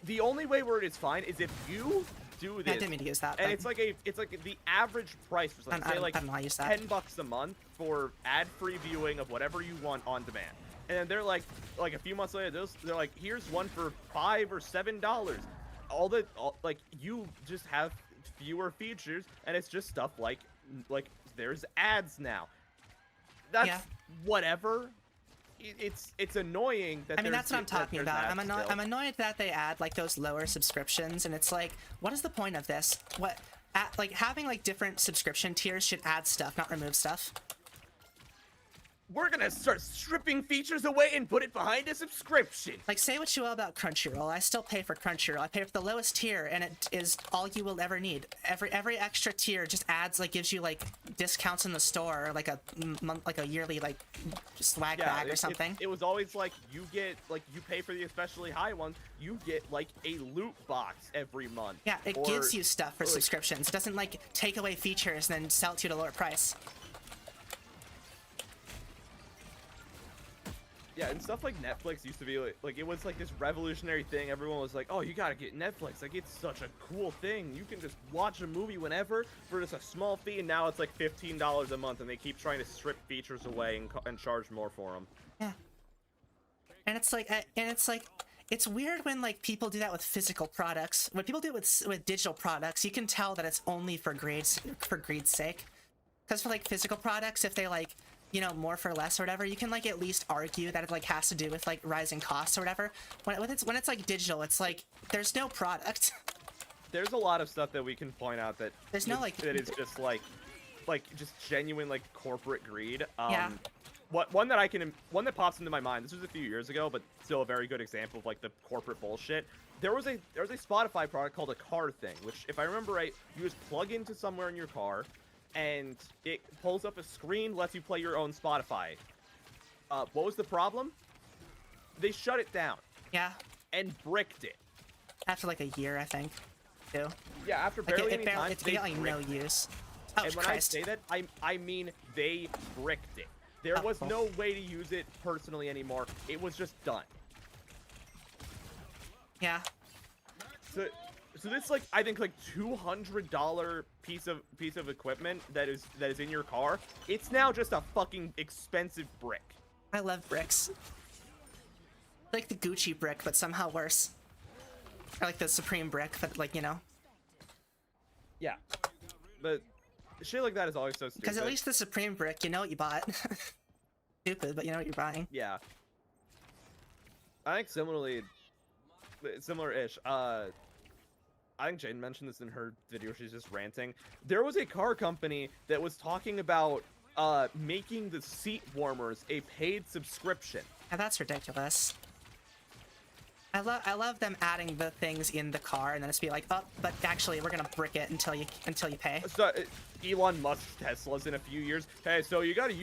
The only way where it is fine is if you do this. I didn't mean to use that. And it's like the average price for something, say like $10 a month for ad-free viewing of whatever you want on demand. And then they're like a few months later, they're like, here's one for $5 or $7. Like you just have fewer features, and it's just stuff like there's ads now. That's whatever. It's annoying that that's what I'm talking about. I'm annoyed that they add like those lower subscriptions, and it's like, what is the point of this? Like having like different subscription tiers should add stuff, not remove stuff. We're gonna start stripping features away and put it behind a subscription. Like, say what you will about Crunchyroll, I still pay for Crunchyroll. I pay for the lowest tier, and it is all you will ever need. Every extra tier just adds, like, gives you like discounts in the store, or like a yearly like swag bag or something. It was always like you pay for the especially high ones, you get like a loot box every month. Yeah, it gives you stuff for subscriptions. It doesn't like take away features and then sell it to you at a lower price. Yeah, and stuff like Netflix used to be like it was like this revolutionary thing. Everyone was like, oh, you gotta get Netflix. Like, it's such a cool thing. You can just watch a movie whenever for just a small fee, and now it's like $15 a month, and they keep trying to strip features away and charge more for them. Yeah. And it's like, it's weird when like people do that with physical products. When people do it with digital products, you can tell that it's only for greed's sake. Because for like physical products, if they like, you know, more for less or whatever, you can like at least argue that it like has to do with like rising costs or whatever. When it's like digital, it's like there's no product. There's a lot of stuff that we can point out that there's no like that is just like just genuine like corporate greed. Yeah. One that pops into my mind. This was a few years ago, but still a very good example of like the corporate bullshit. There was a Spotify product called a car thing, which if I remember right, you just plug into somewhere in your car, and it pulls up a screen, lets you play your own Spotify. What was the problem? They shut it down. Yeah. and bricked it. After like a year, I think. Too. Yeah, after Like barely any time, it's they got like no bricked it. use. Oh, And when Christ. I say that, I mean they bricked it. There was cool. no way to use it personally anymore. It was just done. Yeah. So this like I think like $200 piece of equipment that is in your car. It's now just a fucking expensive brick. I love bricks. Like the Gucci brick, but somehow worse. Or like the Supreme brick, but like, you know. Yeah. But shit like that is always so stupid. Because at least the Supreme brick, you know what you bought. Stupid, but you know what you're buying. Yeah. I think similar-ish. I think Jane mentioned this in her video. She's just ranting. There was a car company that was talking about making the seat warmers a paid subscription. Yeah, that's ridiculous. I love them adding the things in the car and then it's be like, oh, but actually we're gonna brick it until you pay. So Elon Musk's Tesla's in a few years. Hey, so you gotta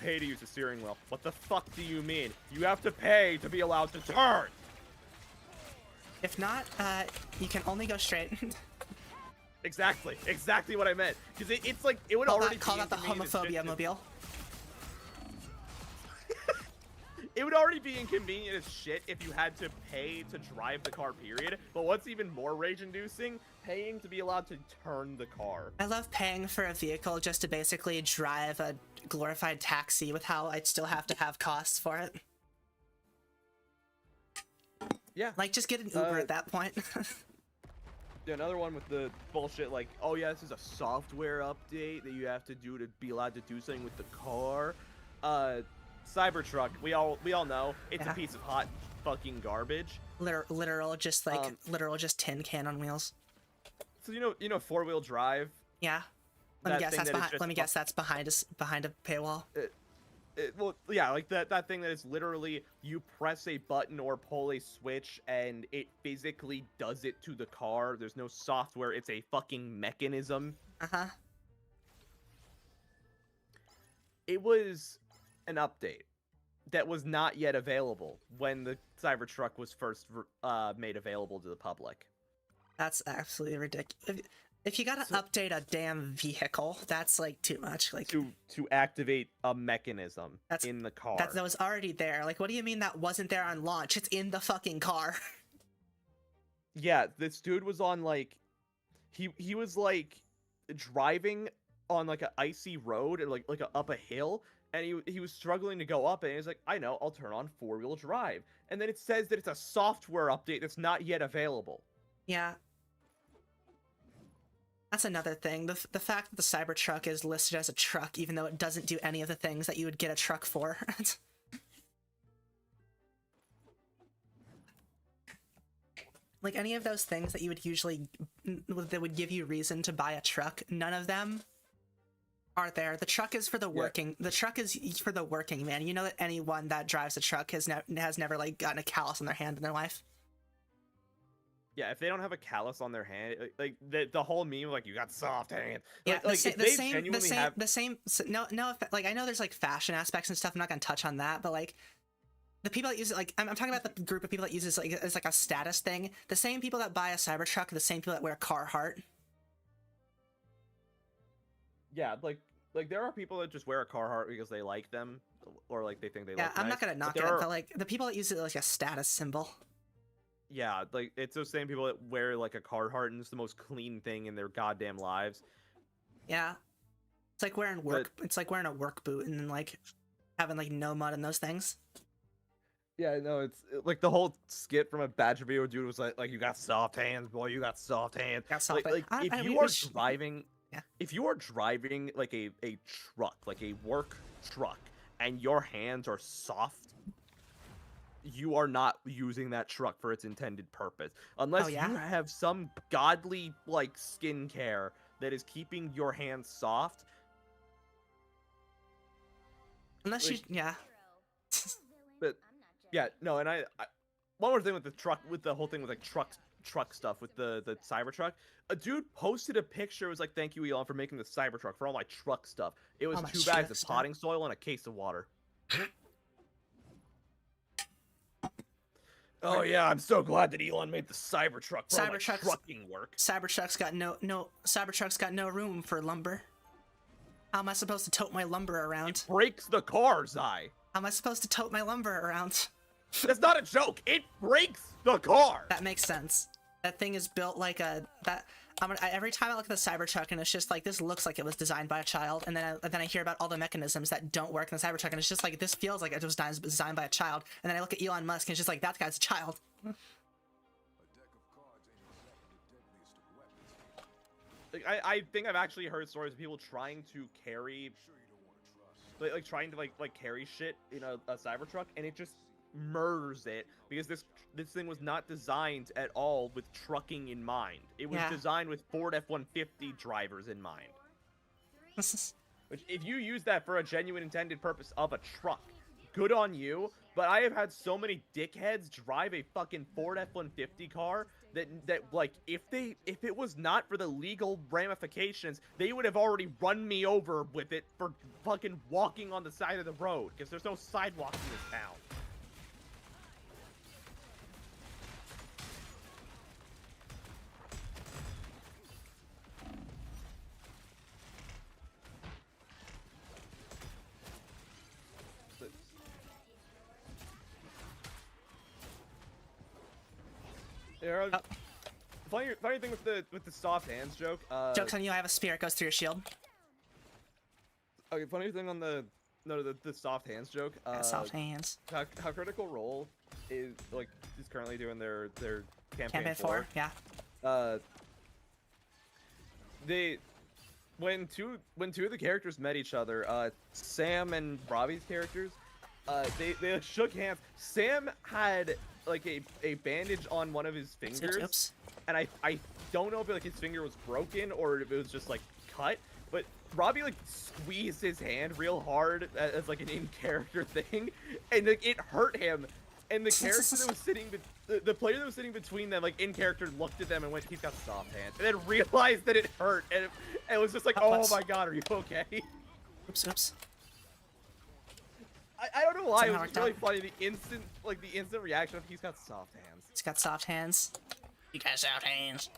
pay to use the steering wheel. What the fuck do you mean? You have to pay to be allowed to turn. If not, you can only go straight. Exactly what I meant. Because it's like it would already call be that the homophobia mobile. It would already be inconvenient as shit if you had to pay to drive the car, period. But what's even more rage-inducing? Paying to be allowed to turn the car. I love paying for a vehicle just to basically drive a glorified taxi with how I'd still have to have costs for it. Yeah. Like, just get an Uber at that point. Yeah, another one with the bullshit like, oh yeah, this is a software update that you have to do to be allowed to do something with the car. Cybertruck, we all know it's a piece of hot fucking garbage. Literal, just like literal, just tin can on wheels. So you know, 4-wheel drive. Yeah. Let me guess that's behind a paywall. Well, yeah, like that thing that is literally you press a button or pull a switch and it physically does it to the car. There's no software. It's a fucking mechanism. Uh-huh. It was an update that was not yet available when the Cybertruck was first made available to the public. That's absolutely ridiculous. If you gotta update a damn vehicle, that's like too much. Like to activate a mechanism in the car. That was already there. Like, what do you mean that wasn't there on launch? It's in the fucking car. Yeah, this dude was on like, he was like driving on like an icy road and like up a hill, and he was struggling to go up, and he's like, I know, I'll turn on 4-wheel drive, and then it says that it's a software update that's not yet available. Yeah. That's another thing. The fact that the Cybertruck is listed as a truck, even though it doesn't do any of the things that you would get a truck for. Like, any of those things that you would usually... that would give you reason to buy a truck, none of them are there. The truck is for the working... The truck is for the working man. You know that anyone that drives a truck has never, like, gotten a callus on their hand in their life. Yeah, if they don't have a callus on their hand, like the whole meme, like, you got soft hands. Yeah, like the same. No, like, I know there's like fashion aspects and stuff. I'm not gonna touch on that, but like the people that use it, like I'm talking about the group of people that use it as like a status thing. The same people that buy a Cybertruck are the same people that wear Carhartt. Yeah, like there are people that just wear a Carhartt because they like them, or like they think they. Yeah, look I'm nice, not gonna knock it, but like the people that use it like a status symbol. Yeah, like, it's those same people that wear, like, a Carhartt, and it's the most clean thing in their goddamn lives. Yeah. It's like wearing it's like wearing a work boot and then, like, having, like, no mud in those things. Yeah, no, it's, like, the whole skit from a Badger video dude was like, you got soft hands, boy, you got soft hands. If you are driving, like, a truck, like, a work truck, and your hands are soft, you are not using that truck for its intended purpose. Unless you have some godly, like, skincare that is keeping your hands soft. Unless like, yeah. But, yeah, no, and I one more thing with the truck, with the whole thing with, like, truck stuff, with the Cybertruck. A dude posted a picture, it was like, thank you, Elon, for making the Cybertruck, for all my truck stuff. It was 2 bags of potting soil and a case of water. Oh yeah, I'm so glad that Elon made the Cybertruck for all my Cybertruck's- trucking work. Cybertruck's got no room for lumber. How am I supposed to tote my lumber around? Breaks the car, Xy. How am I supposed to tote my lumber around? That's not a joke. It breaks the car. That makes sense. That thing is built like a every time I look at the Cybertruck and it's just like, this looks like it was designed by a child, and then I hear about all the mechanisms that don't work in the Cybertruck, and it's just like, this feels like it was designed by a child. And then I look at Elon Musk and it's just like, that guy's a child. Like, I think I've actually heard stories of people trying to carry, like trying to like carry shit in a Cybertruck, and it just murders it because this thing was not designed at all with trucking in mind. It was designed with Ford F-150 drivers in mind. Which, if you use that for a genuine intended purpose of a truck, good on you. But I have had so many dickheads drive a fucking Ford F-150 car that like, if it was not for the legal ramifications, they would have already run me over with it for fucking walking on the side of the road, because there's no sidewalks in this town. Yeah, funny thing with the soft hands joke. Joke's on you, I have a spear, it goes through your shield. Okay, funny thing on the soft hands joke. Soft hands. How Critical Role is currently doing their campaign 4, yeah. When two of the characters met each other, Sam and Robbie's characters, they shook hands. Sam had like a bandage on one of his fingers. Oops. And I don't know if his finger was broken or if it was just like cut, but Robbie like squeezed his hand real hard as like an in-character thing, and like, it hurt him. And the character that was sitting, the player that was sitting between them, like in character, looked at them and went, "He's got soft hands," and then realized that it hurt, and it was just like, "Oh my god, are you okay?" Oops. I don't know why, it was just really funny. The instant reaction of, "He's got soft hands." He's got soft hands. You got soft hands.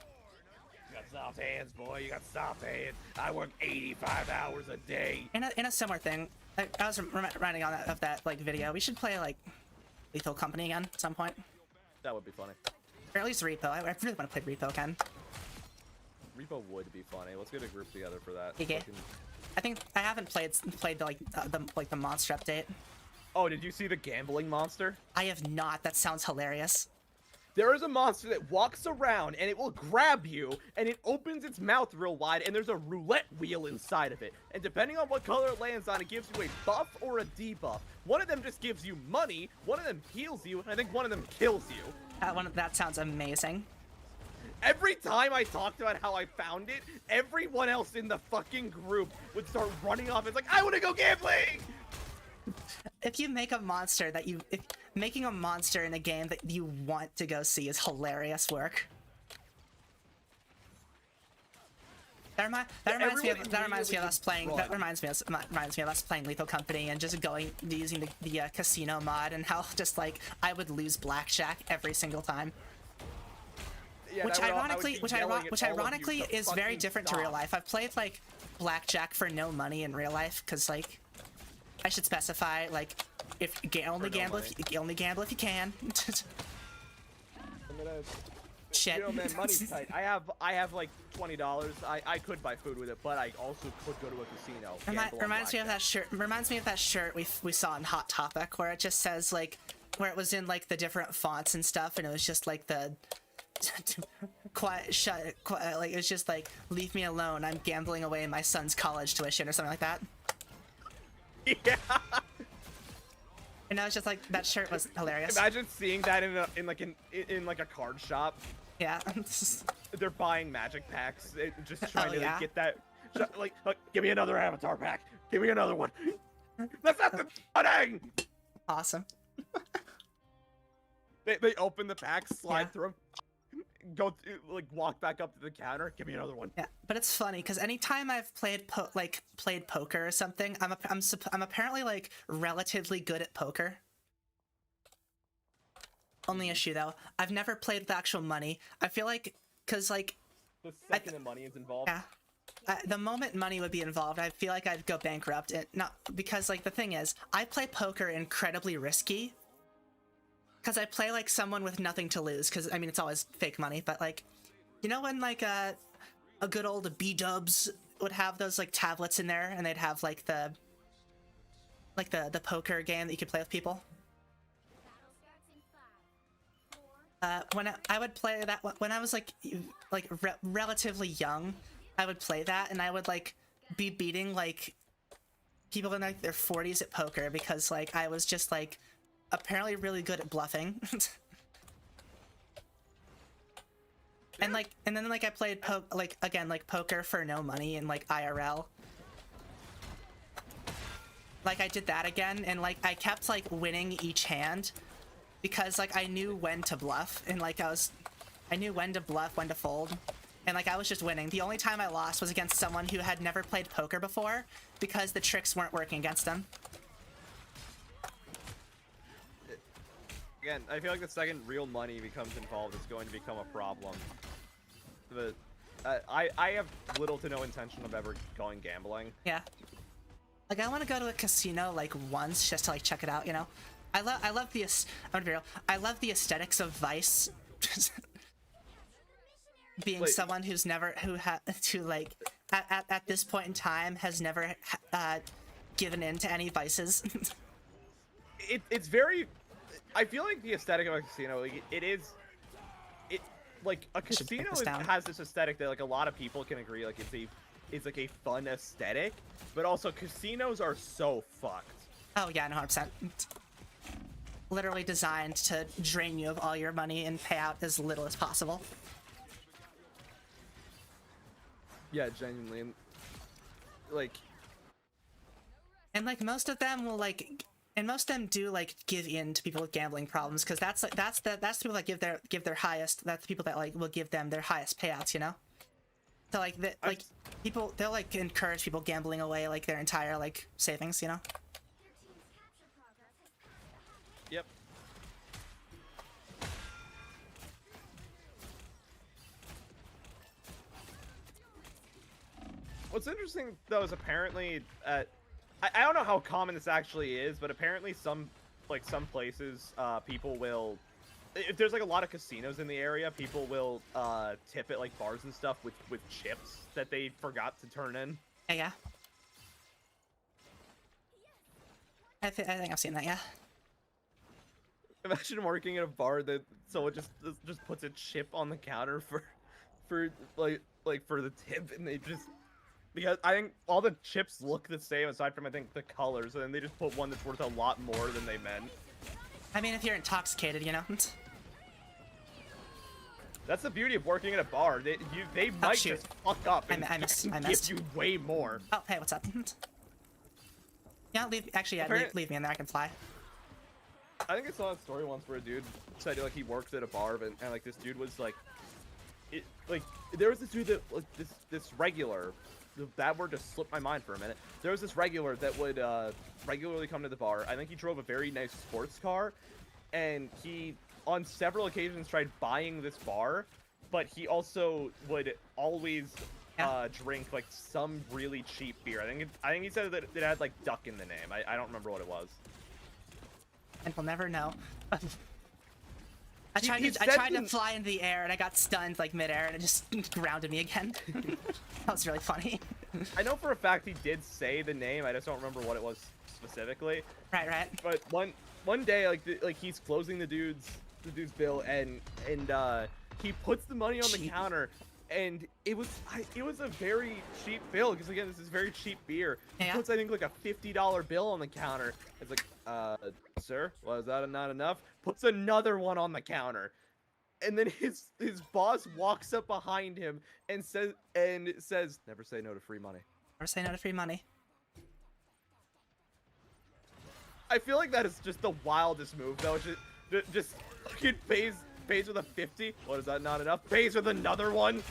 You got soft hands, boy. You got soft hands. I work 85 hours a day. In a similar thing, I was reminding on that like video. We should play like Lethal Company again at some point. That would be funny. Or at least Repo. I really want to play Repo again. Repo would be funny. Let's get a group together for that. Okay. I think I haven't played the monster update. Oh, did you see the gambling monster? I have not. That sounds hilarious. There is a monster that walks around and it will grab you and it opens its mouth real wide and there's a roulette wheel inside of it. And depending on what color it lands on, it gives you a buff or a debuff. One of them just gives you money, one of them heals you, and I think one of them kills you. That sounds amazing. Every time I talked about how I found it, everyone else in the fucking group would start running off. It's like, I want to go gambling! If you make a monster making a monster in a game that you want to go see is hilarious work. That reminds me of us playing Lethal Company and just using the casino mod, and how just like I would lose blackjack every single time. Yeah, which ironically is very different to real life. I've played like blackjack for no money in real life, because like I should specify, like, only gamble if you can. Shit. You know, man, money's tight. I have like $20. I could buy food with it, but I also could go to a casino. Reminds me of that shirt. Reminds me of that shirt we saw in Hot Topic, where it just says like, where it was in like the different fonts and stuff, and it was just like the quiet, like it was just like, leave me alone. I'm gambling away my son's college tuition or something like that. Yeah. And I was just like, that shirt was hilarious. Imagine seeing that in a card shop. Yeah. They're buying magic packs, just trying to get that. Like, give me another avatar pack. Give me another one. That's not the thing. Awesome. They open the pack, slide through them, go walk back up to the counter. Give me another one. Yeah, but it's funny because anytime I've played poker or something, I'm apparently like relatively good at poker. only issue though. I've never played with actual money. I feel like, cause like, The second the money is involved. yeah, the moment money would be involved, I feel like I'd go bankrupt. Not because like the thing is, I play poker incredibly risky. Cause I play like someone with nothing to lose. Cause I mean it's always fake money, but like, you know when like a good old B-dubs would have those like tablets in there, and they'd have like the poker game that you could play with people. When I would play that when I was like relatively young, I would play that, and I would like be beating like people in like their 40s at poker because like I was just like apparently really good at bluffing. And like and then like I played poker for no money and like IRL. Like I did that again, and like I kept like winning each hand because like I knew when to bluff, and like I knew when to bluff, when to fold, and like I was just winning. The only time I lost was against someone who had never played poker before because the tricks weren't working against them. Again, I feel like the second real money becomes involved, it's going to become a problem. But I have little to no intention of ever going gambling. Yeah. Like I want to go to a casino like once just to like check it out, you know. I love the I'm gonna be real. I love the aesthetics of Vice. Being Like, someone who's never like at this point in time has never given in to any vices. It's very. I feel like the aesthetic of a casino, like like a casino has this aesthetic that like a lot of people can agree like it's like a fun aesthetic, but also casinos are so fucked. Oh yeah, 100%. Literally designed to drain you of all your money and pay out as little as possible. Yeah, genuinely, and like most of them will like. And most of them do like give in to people with gambling problems because that's the people that give their highest. That's the people that like will give them their highest payouts, you know. So like people they'll like encourage people gambling away like their entire like savings, you know. Yep. What's interesting though is apparently I don't know how common this actually is, but apparently some places, people will, if there's like a lot of casinos in the area, people will tip at like bars and stuff with chips that they forgot to turn in. Yeah. I think I've seen that. Yeah. Imagine working at a bar that someone just puts a chip on the counter for the tip, and they just. Because I think all the chips look the same aside from, I think, the colors, and then they just put one that's worth a lot more than they meant. I mean, if you're intoxicated, you know? That's the beauty of working at a bar. They might just fuck up and I missed. give you way more. Oh, hey, what's up? Yeah, leave me in there, I can fly. I think I saw a story once where a dude said, like, he works at a bar, and like, this dude was, like... there was this dude that, like, this regular... That word just slipped my mind for a minute. There was this regular that would regularly come to the bar. I think he drove a very nice sports car, and he, on several occasions, tried buying this bar, but he also would always drink like some really cheap beer. I think he said that it had like duck in the name. I don't remember what it was. And we'll never know. I tried to fly in the air and I got stunned like midair and it just grounded me again. That was really funny. I know for a fact he did say the name. I just don't remember what it was specifically. Right. But one day, like he's closing the dude's bill, and he puts the money on the counter, and it was a very cheap bill because again this is very cheap beer. He puts I think like a $50 bill on the counter. It's like, sir, was that not enough? Puts another one on the counter, and then his boss walks up behind him and says, "Never say no to free money." Never say no to free money. I feel like that is just the wildest move, though. Just fucking pays with a 50. What is that? Not enough. Pays with another one.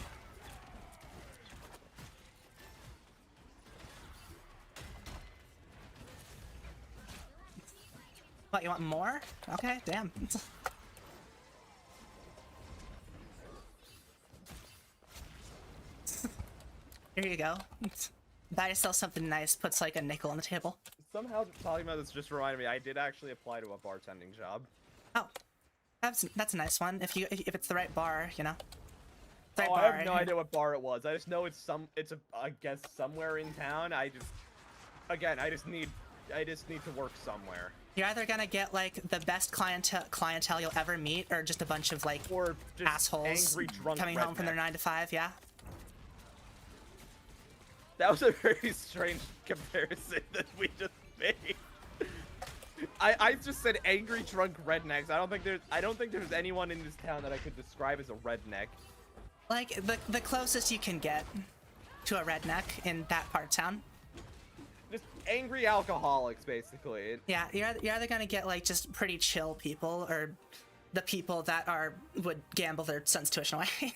What, you want more? Okay, damn. There you go. Buy yourself something nice. Puts like a nickel on the table. Somehow talking about this just reminded me, I did actually apply to a bartending job. Oh, that's a nice one. If it's the right bar, you know. The right Oh, bar, I have no idea what bar it was. I just know it's I guess somewhere in town. I just need to work somewhere. You're either gonna get like the best clientele you'll ever meet, or just a bunch of like or just assholes angry drunk coming home from their rednecks. 9 to 5. Yeah. That was a very strange comparison that we just made. I just said angry drunk rednecks. I don't think there's anyone in this town that I could describe as a redneck. Like the closest you can get to a redneck in that part of town. Just angry alcoholics, basically. Yeah, you're either gonna get like just pretty chill people, or the people that would gamble their son's tuition away.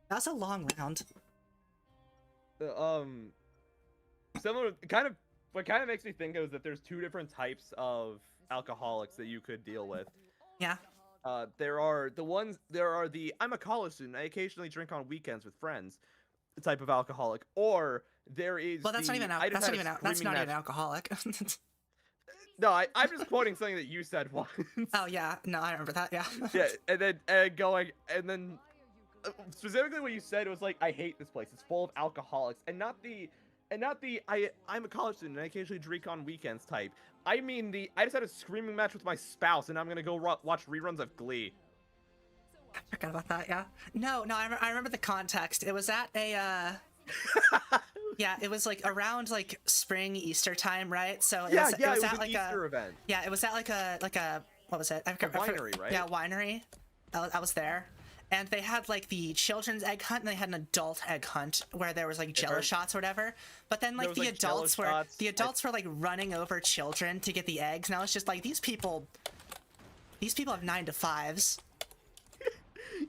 That was a long round. Similar, what kind of makes me think is that there's two different types of alcoholics that you could deal with. Yeah. There are the I'm a college student, I occasionally drink on weekends with friends type of alcoholic, or there is Well, that's not even an alcoholic. No, I'm just quoting something that you said once. Oh yeah, no, I remember that. Yeah. Yeah, and then specifically what you said was like, I hate this place. It's full of alcoholics, and not the I'm a college student and I occasionally drink on weekends type. I mean I just had a screaming match with my spouse and I'm gonna go watch reruns of Glee. I forgot about that. Yeah. No, I remember the context. It was at a yeah, it was like around like spring Easter time, right? So it was at an like Easter event. Yeah, it was at like a what was it? Winery, right? Yeah, winery. I was there. And they had like the children's egg hunt, and they had an adult egg hunt where there was like Jello shots or whatever. But then like the adults were like running over children to get the eggs, and I was just like, these people have 9 to 5s.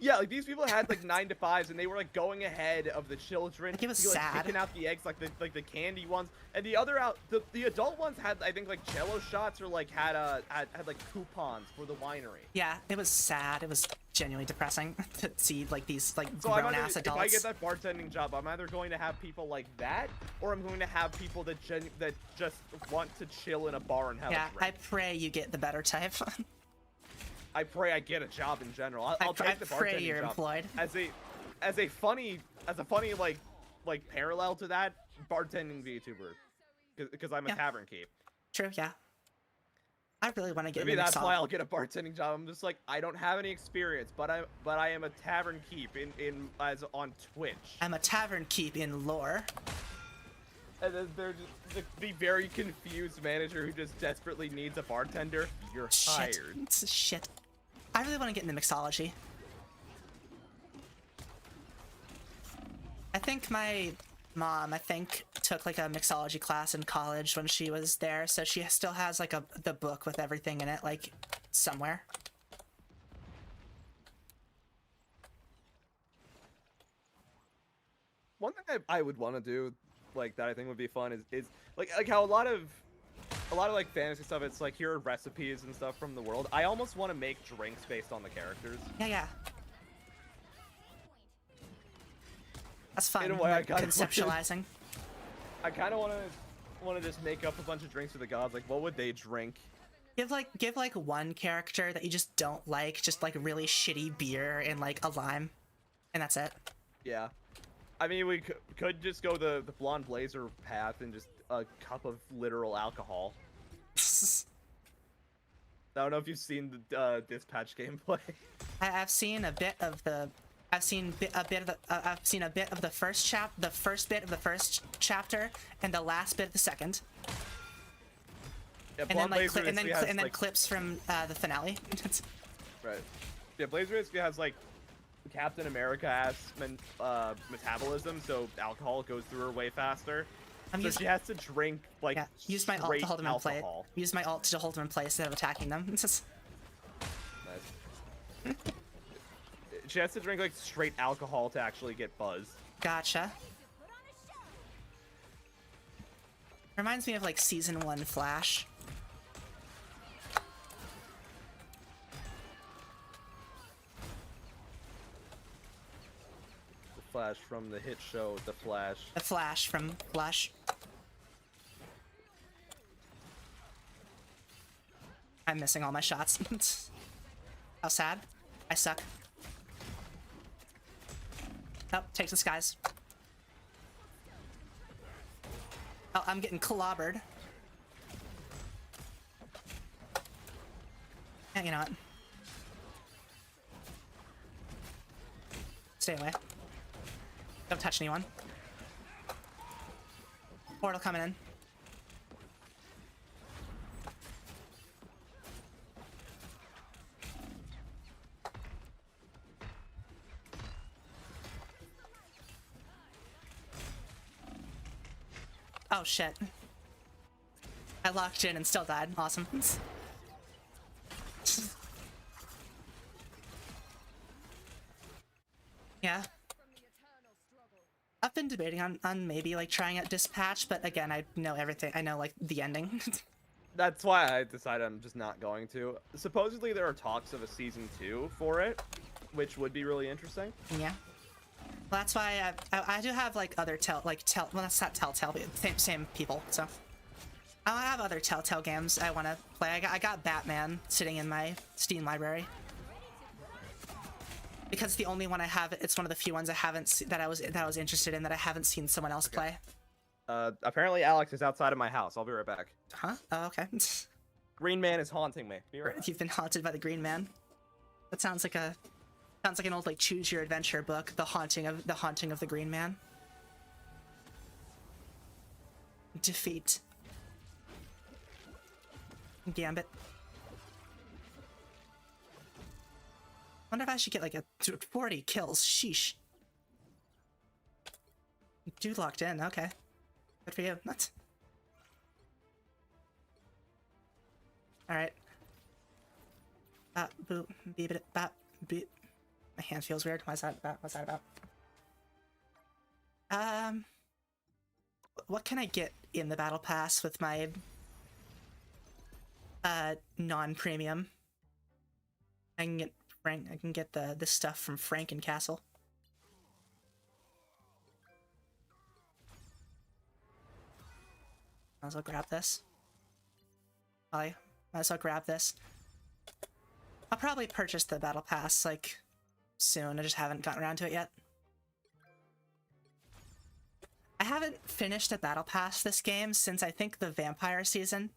Yeah, like these people had like 9 to 5s, and they were like going ahead of the children. Like, it was like, sad. Picking out the eggs, like the candy ones, and the adult ones had, I think, like Jello shots, or like had like coupons for the winery. Yeah, it was sad. It was genuinely depressing to see like these like grown ass adults. If I get that bartending job, I'm either going to have people like that, or I'm going to have people that just want to chill in a bar and have a drink. I pray you get the better type. I pray I get a job in general. I'll take the bartending pray you're job. employed. As a funny like parallel to that, bartending VTuber, because I'm a tavern keep. True, yeah. I really want to get. Maybe that's why I'll get a bartending job. I'm just like, I don't have any experience, but I am a tavern keep as on Twitch. I'm a tavern keep in lore. And then there's the very confused manager who just desperately needs a bartender. You're hired. Shit. I really want to get into mixology. I think my mom, took like a mixology class in college when she was there, so she still has like the book with everything in it, like somewhere. One thing I would want to do, like that I think would be fun, is like how a lot of like fantasy stuff, it's like, here are recipes and stuff from the world. I almost want to make drinks based on the characters. Yeah. That's fun. In a way, I kind conceptualizing. I kind of want to just make up a bunch of drinks for the gods. Like, what would they drink? Give like one character that you just don't like, just like really shitty beer and like a lime, and that's it. Yeah. I mean, we could just go the blonde blazer path and just a cup of literal alcohol. I don't know if you've seen the Dispatch gameplay. I've seen a bit of the. I've seen a bit of the first bit of the first chapter, and the last bit of the second. Yeah, and then clips from the finale. Right. Yeah, Blazer basically has like Captain America-ass metabolism, so alcohol goes through her way faster. So she has to drink like use my alt to hold them in place. alcohol. Use my alt to hold them in place instead of attacking them. Nice. She has to drink like straight alcohol to actually get buzzed. Gotcha. Reminds me of like season 1 Flash. Flash from the hit show The Flash. The Flash from Flash. I'm missing all my shots. How sad. I suck. Oh, takes the skies. Oh, I'm getting clobbered. Yeah, you know what? Stay away. Don't touch anyone. Portal coming in. Oh shit. I locked in and still died. Awesome. Yeah. I've been debating on maybe like trying out Dispatch, but again, I know everything. I know like the ending. That's why I decided I'm just not going to. Supposedly there are talks of a season 2 for it, which would be really interesting. Yeah. Well, that's why I do have like other well, that's not Telltale, but same people. So I have other Telltale games I want to play. I got Batman sitting in my Steam library because it's the only one I have. It's one of the few ones I haven't that I was interested in that I haven't seen someone else play. Apparently Alex is outside of my house. I'll be right back. Huh? Oh, okay. Green Man is haunting me. Be right back. You've been haunted by the Green Man. That sounds like an old like choose your adventure book. The haunting of the Green Man. Defeat. Gambit. Wonder if I should get like a 40 kills. Sheesh. Dude locked in. Okay. Good for you. Nuts. All right. Boop. Beep it. Bop. Beep. My hand feels weird. What's that about? What's that about? What can I get in the battle pass with my non-premium? I can get the stuff from Frankencastle. Might as well grab this. Might as well grab this. I'll probably purchase the battle pass like soon. I just haven't gotten around to it yet. I haven't finished a battle pass this game since I think the vampire season,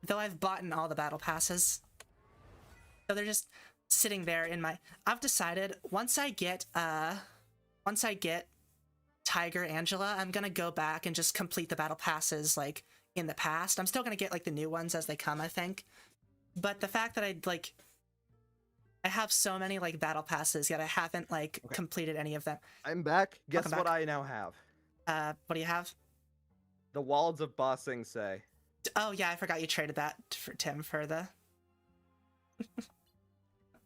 though I've bought in all the battle passes. So they're just sitting there in my... I've decided once I get Tiger Angela, I'm gonna go back and just complete the battle passes like in the past. I'm still gonna get like the new ones as they come, I think. But the fact that I have so many like battle passes, yet I haven't like completed any of them. I'm back. Guess Welcome what back. I now have? What do you have? The Walls of Ba Sing Se. Oh yeah, I forgot you traded that for Tim for the...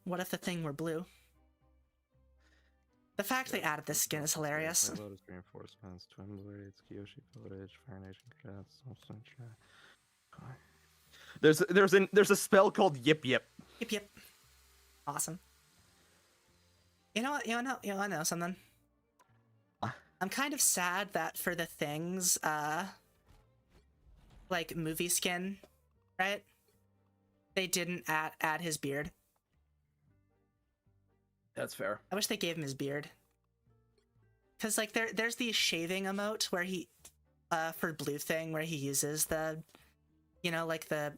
What if the thing were blue? The fact they added this skin is hilarious. Lotus reinforcements, twin blades, Kyoshi footage, Fire Nation cats, there's a spell called Yip Yip. Yip yip. Awesome. You know what? You know something. I'm kind of sad that for the things, like movie skin, right? They didn't add his beard. That's fair. I wish they gave him his beard. Cause like there's the shaving emote where he, for blue thing where he uses the, you know, like the,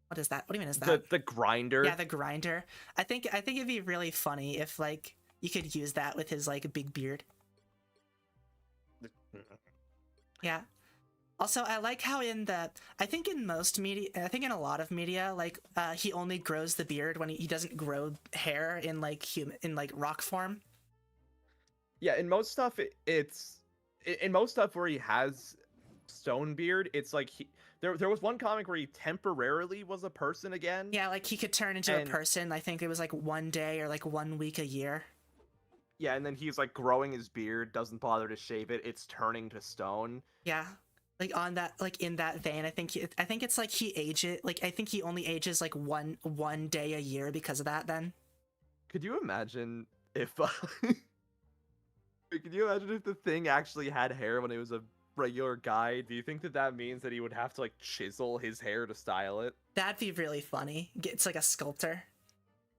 what is that? What do you mean is that? The grinder. Yeah, the grinder. I think it'd be really funny if like you could use that with his like big beard. Yeah. Also, I like how I think in most media, I think in a lot of media, like he only grows the beard when he doesn't grow hair in like rock form. Yeah, in most stuff in most stuff where he has stone beard, it's like there was one comic where he temporarily was a person again. Yeah, like he could turn into a person. I think it was like one day or like 1 week a year. Yeah, and then he's like growing his beard, doesn't bother to shave it. It's turning to stone. Yeah. Like on that, like in that vein, I think it's like he ages, like I think he only ages like one day a year because of that. Then could you imagine if Can you imagine if the thing actually had hair when it was a regular guy? Do you think that that means that he would have to like chisel his hair to style it? That'd be really funny. It's like a sculptor.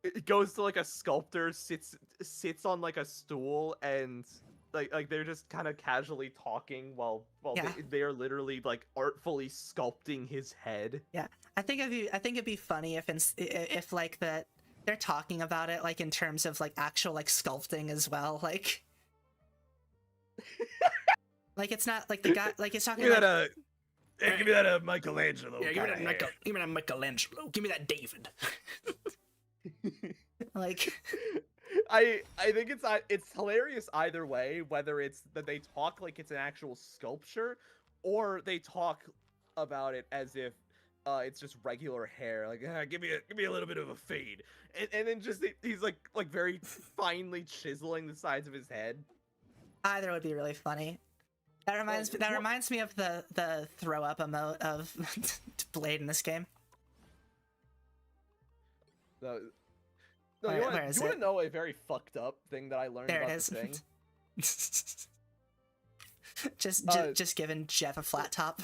It goes to like a sculptor, sits on like a stool, and like they're just kind of casually talking while Yeah. they are literally like artfully sculpting his head. Yeah, I think it'd be funny if like that they're talking about it like in terms of like actual like sculpting as well, like like it's not like the guy like it's talking Give me like, that hey, give me that Michelangelo. yeah, give me kinda hair. give me that Michelangelo, give me that David. Like, I think it's hilarious either way, whether it's that they talk like it's an actual sculpture, or they talk about it as if it's just regular hair. Like, give me a little bit of a fade, and then just he's like very finely chiseling the sides of his head. either would be really funny. That reminds me of the throw up emote of Blade in this game. No, Where you want is to it? know a very fucked up thing that I learned There about it is. the thing? just giving Jeff a flat top.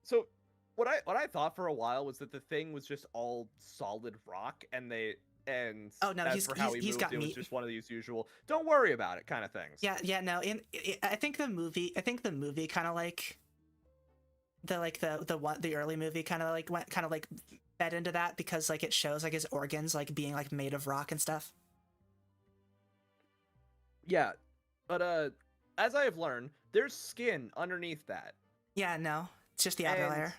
So what I thought for a while was that the thing was just all solid rock, and Oh, no, as for how he he's moved, got it was meat. just one of these usual "don't worry about it" kind of things. Yeah, no. I think the movie kind of like the early movie kind of like went kind of like fed into that because like it shows like his organs like being like made of rock and stuff. Yeah, but as I have learned, there's skin underneath that. Yeah, no, it's just the outer And layer.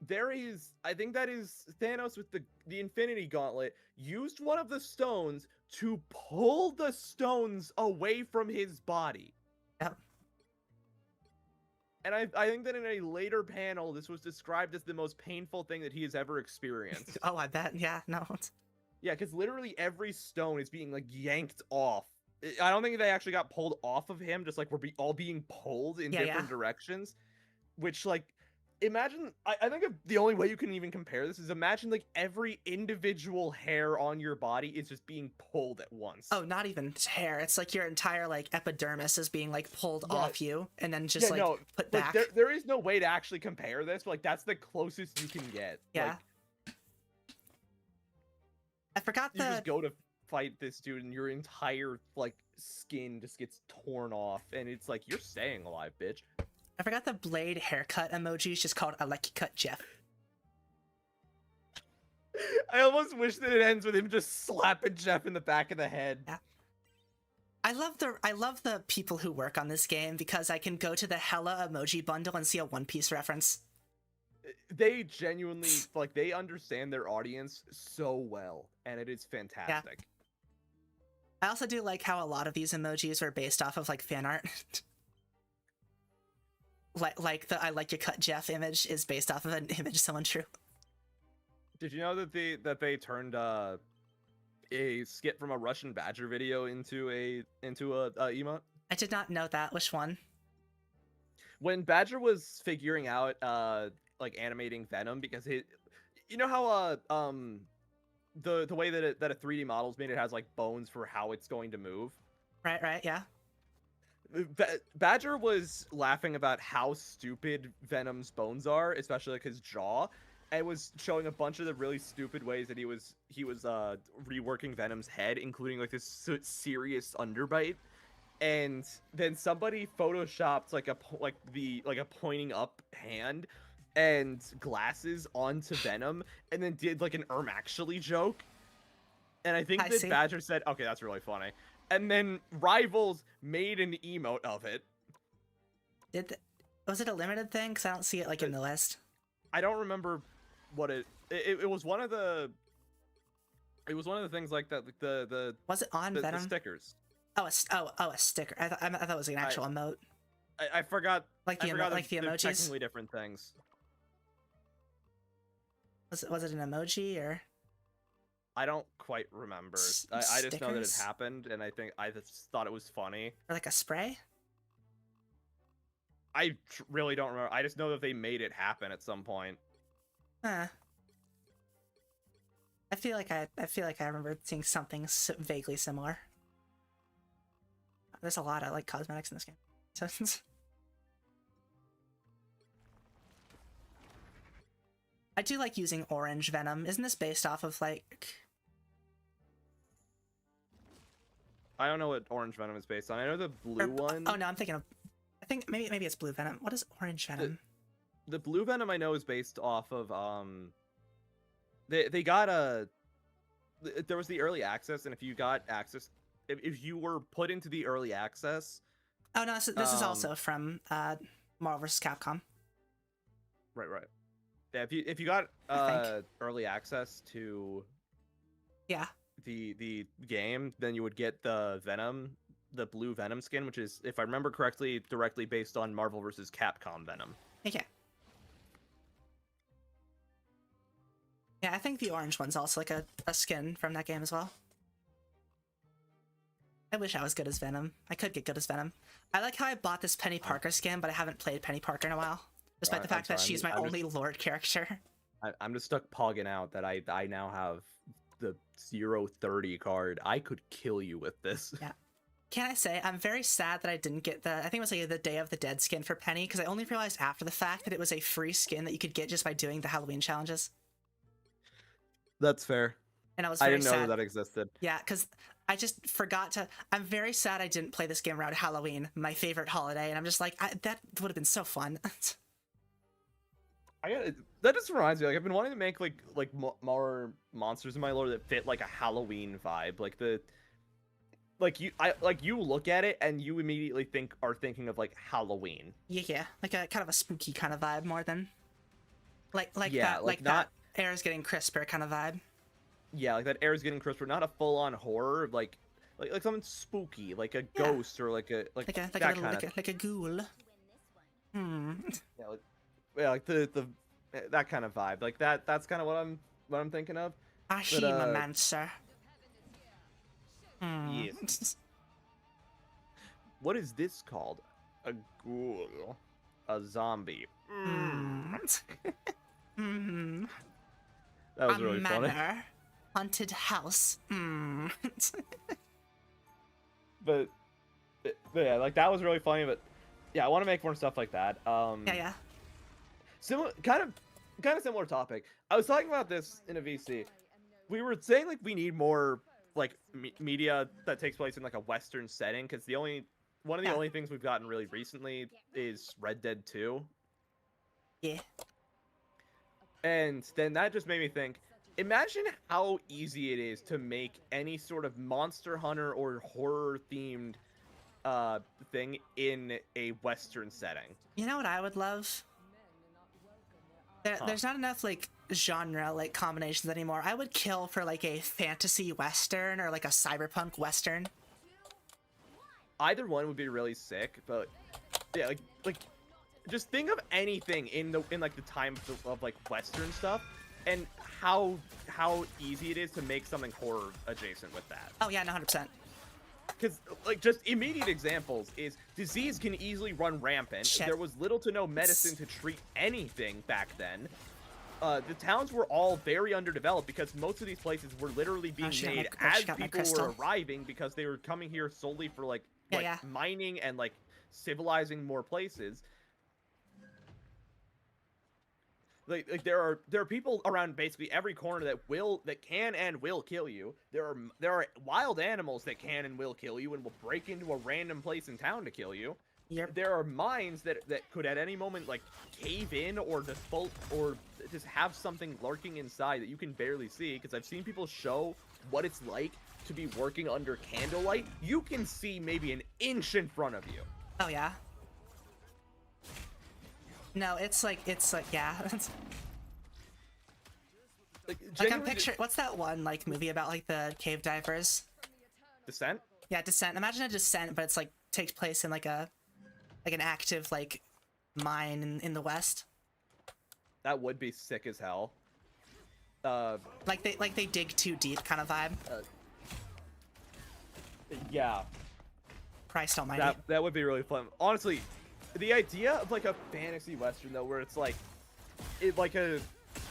there is, I think that is Thanos with the Infinity Gauntlet used one of the stones to pull the stones away from his body. Yep. And I think that in a later panel, this was described as the most painful thing that he has ever experienced. Oh, I bet. Yeah, no. Yeah, because literally every stone is being like yanked off. I don't think they actually got pulled off of him, just like we're all being pulled in different directions. Which, like, imagine, I think the only way you can even compare this is imagine like every individual hair on your body is just being pulled at once. Oh, not even hair. It's like your entire like epidermis is being like pulled off you and then just put back. There is no way to actually compare this, but like that's the closest you can get. Yeah. Like, I forgot you just go to fight this dude and your entire like skin just gets torn off, and it's like, you're staying alive, bitch. I forgot the Blade haircut emoji is just called I like you cut Jeff. I almost wish that it ends with him just slapping Jeff in the back of the head. Yeah. I love the people who work on this game because I can go to the Hella emoji bundle and see a One Piece reference. They genuinely like they understand their audience so well, and it is fantastic. Yeah. I also do like how a lot of these emojis are based off of like fan art. like the I like you cut Jeff image is based off of an image someone drew. Did you know that they turned a skit from a Russian Badger video into a emote? I did not know that. Which one? When Badger was figuring out like animating Venom, because you know how the way that a 3D model's made, it has like bones for how it's going to move. Right, yeah. Badger was laughing about how stupid Venom's bones are, especially like his jaw. And was showing a bunch of the really stupid ways that he was reworking Venom's head, including like this serious underbite. And then somebody photoshopped like a pointing up hand and glasses onto Venom, and then did like an actually joke. And I think that Badger said, "Okay, that's really funny." And then Rivals made an emote of it. Was it a limited thing? Because I don't see it like in the list. I don't remember what it was. One of the things like that. Like the was it on Venom? The stickers. Oh, a sticker. I thought it was an actual emote. I forgot. Like the emojis. Technically different things. Was it an emoji or? I don't quite remember. I just know that it happened, and I think I just thought it was funny. Or like a spray? I really don't remember. I just know that they made it happen at some point. Huh. I feel like I remember seeing something vaguely similar. there's a lot of like cosmetics in this game. So I do like using orange venom. Isn't this based off of like? I don't know what orange venom is based on. I know the blue one. Oh no, I'm thinking of. I think maybe it's blue venom. What is orange venom? The blue venom I know is based off of They got a. There was the early access, and if you got access, if you were put into the early access. Oh no, this is also from Marvel vs. Capcom. Right. Yeah, if you got early access to. Yeah. The game, then you would get the blue Venom skin, which is, if I remember correctly, directly based on Marvel vs. Capcom Venom. Okay. Yeah, I think the orange one's also like a skin from that game as well. I wish I was good as Venom. I could get good as Venom. I like how I bought this Penny Parker skin, but I haven't played Penny Parker in a while, despite the fact that she's my only Lord character. I'm just stuck pogging out that I now have the 030 card. I could kill you with this. Yeah. Can I say, I'm very sad that I didn't get I think it was like the Day of the Dead skin for Penny, because I only realized after the fact that it was a free skin that you could get just by doing the Halloween challenges. That's fair. And I was very didn't sad. know that existed. Yeah, because I just forgot to. I'm very sad I didn't play this game around Halloween, my favorite holiday, and I'm just like, that would have been so fun. That just reminds me, like, I've been wanting to make like more monsters in my lore that fit like a Halloween vibe, like you look at it and you immediately are thinking of like Halloween. Yeah, like a kind of a spooky kind of vibe more than like yeah, that, like that air is getting crisper kind of vibe. Yeah, like that air is getting crisper, not a full on horror, like something spooky, like a ghost or like a ghoul. Yeah, like the that kind of vibe, like that's kind of what I'm thinking of. A Hemomancer. Yes. What is this called? A ghoul. A zombie. That was really funny. Haunted house. But yeah, like that was really funny. But yeah, I want to make more stuff like that. Yeah. Similar, kind of similar topic. I was talking about this in a VC. We were saying like we need more like media that takes place in like a Western setting, because one of the only things we've gotten really recently is Red Dead 2. Yeah. And then that just made me think, imagine how easy it is to make any sort of Monster Hunter or horror themed thing in a Western setting. You know what I would love? There's not enough like genre like combinations anymore. I would kill for like a fantasy Western or like a cyberpunk Western. Either one would be really sick, but yeah, like just think of anything in like the time of like Western stuff, and how easy it is to make something horror adjacent with that. Oh yeah, 100%. Because like just immediate examples is disease can easily run rampant. Shit. There was little to no medicine to treat anything back then. The towns were all very underdeveloped because most of these places were literally being made as people were arriving, because they were coming here solely for like mining and like civilizing more places. Like there are people around basically every corner that can and will kill you. There are wild animals that can and will kill you and will break into a random place in town to kill you. Yep. There are mines that could at any moment like cave in or default or just have something lurking inside that you can barely see, because I've seen people show what it's like to be working under candlelight. You can see maybe an inch in front of you. Oh yeah. No, it's like yeah. Like I'm picturing, what's that one like movie about like the cave divers? Descent? Yeah, Descent. Imagine a Descent, but it's like takes place in like an active like mine in the West. That would be sick as hell. Like they dig too deep kind of vibe. Yeah. Christ almighty. That would be really fun. Honestly, the idea of like a fantasy Western though, where it's like,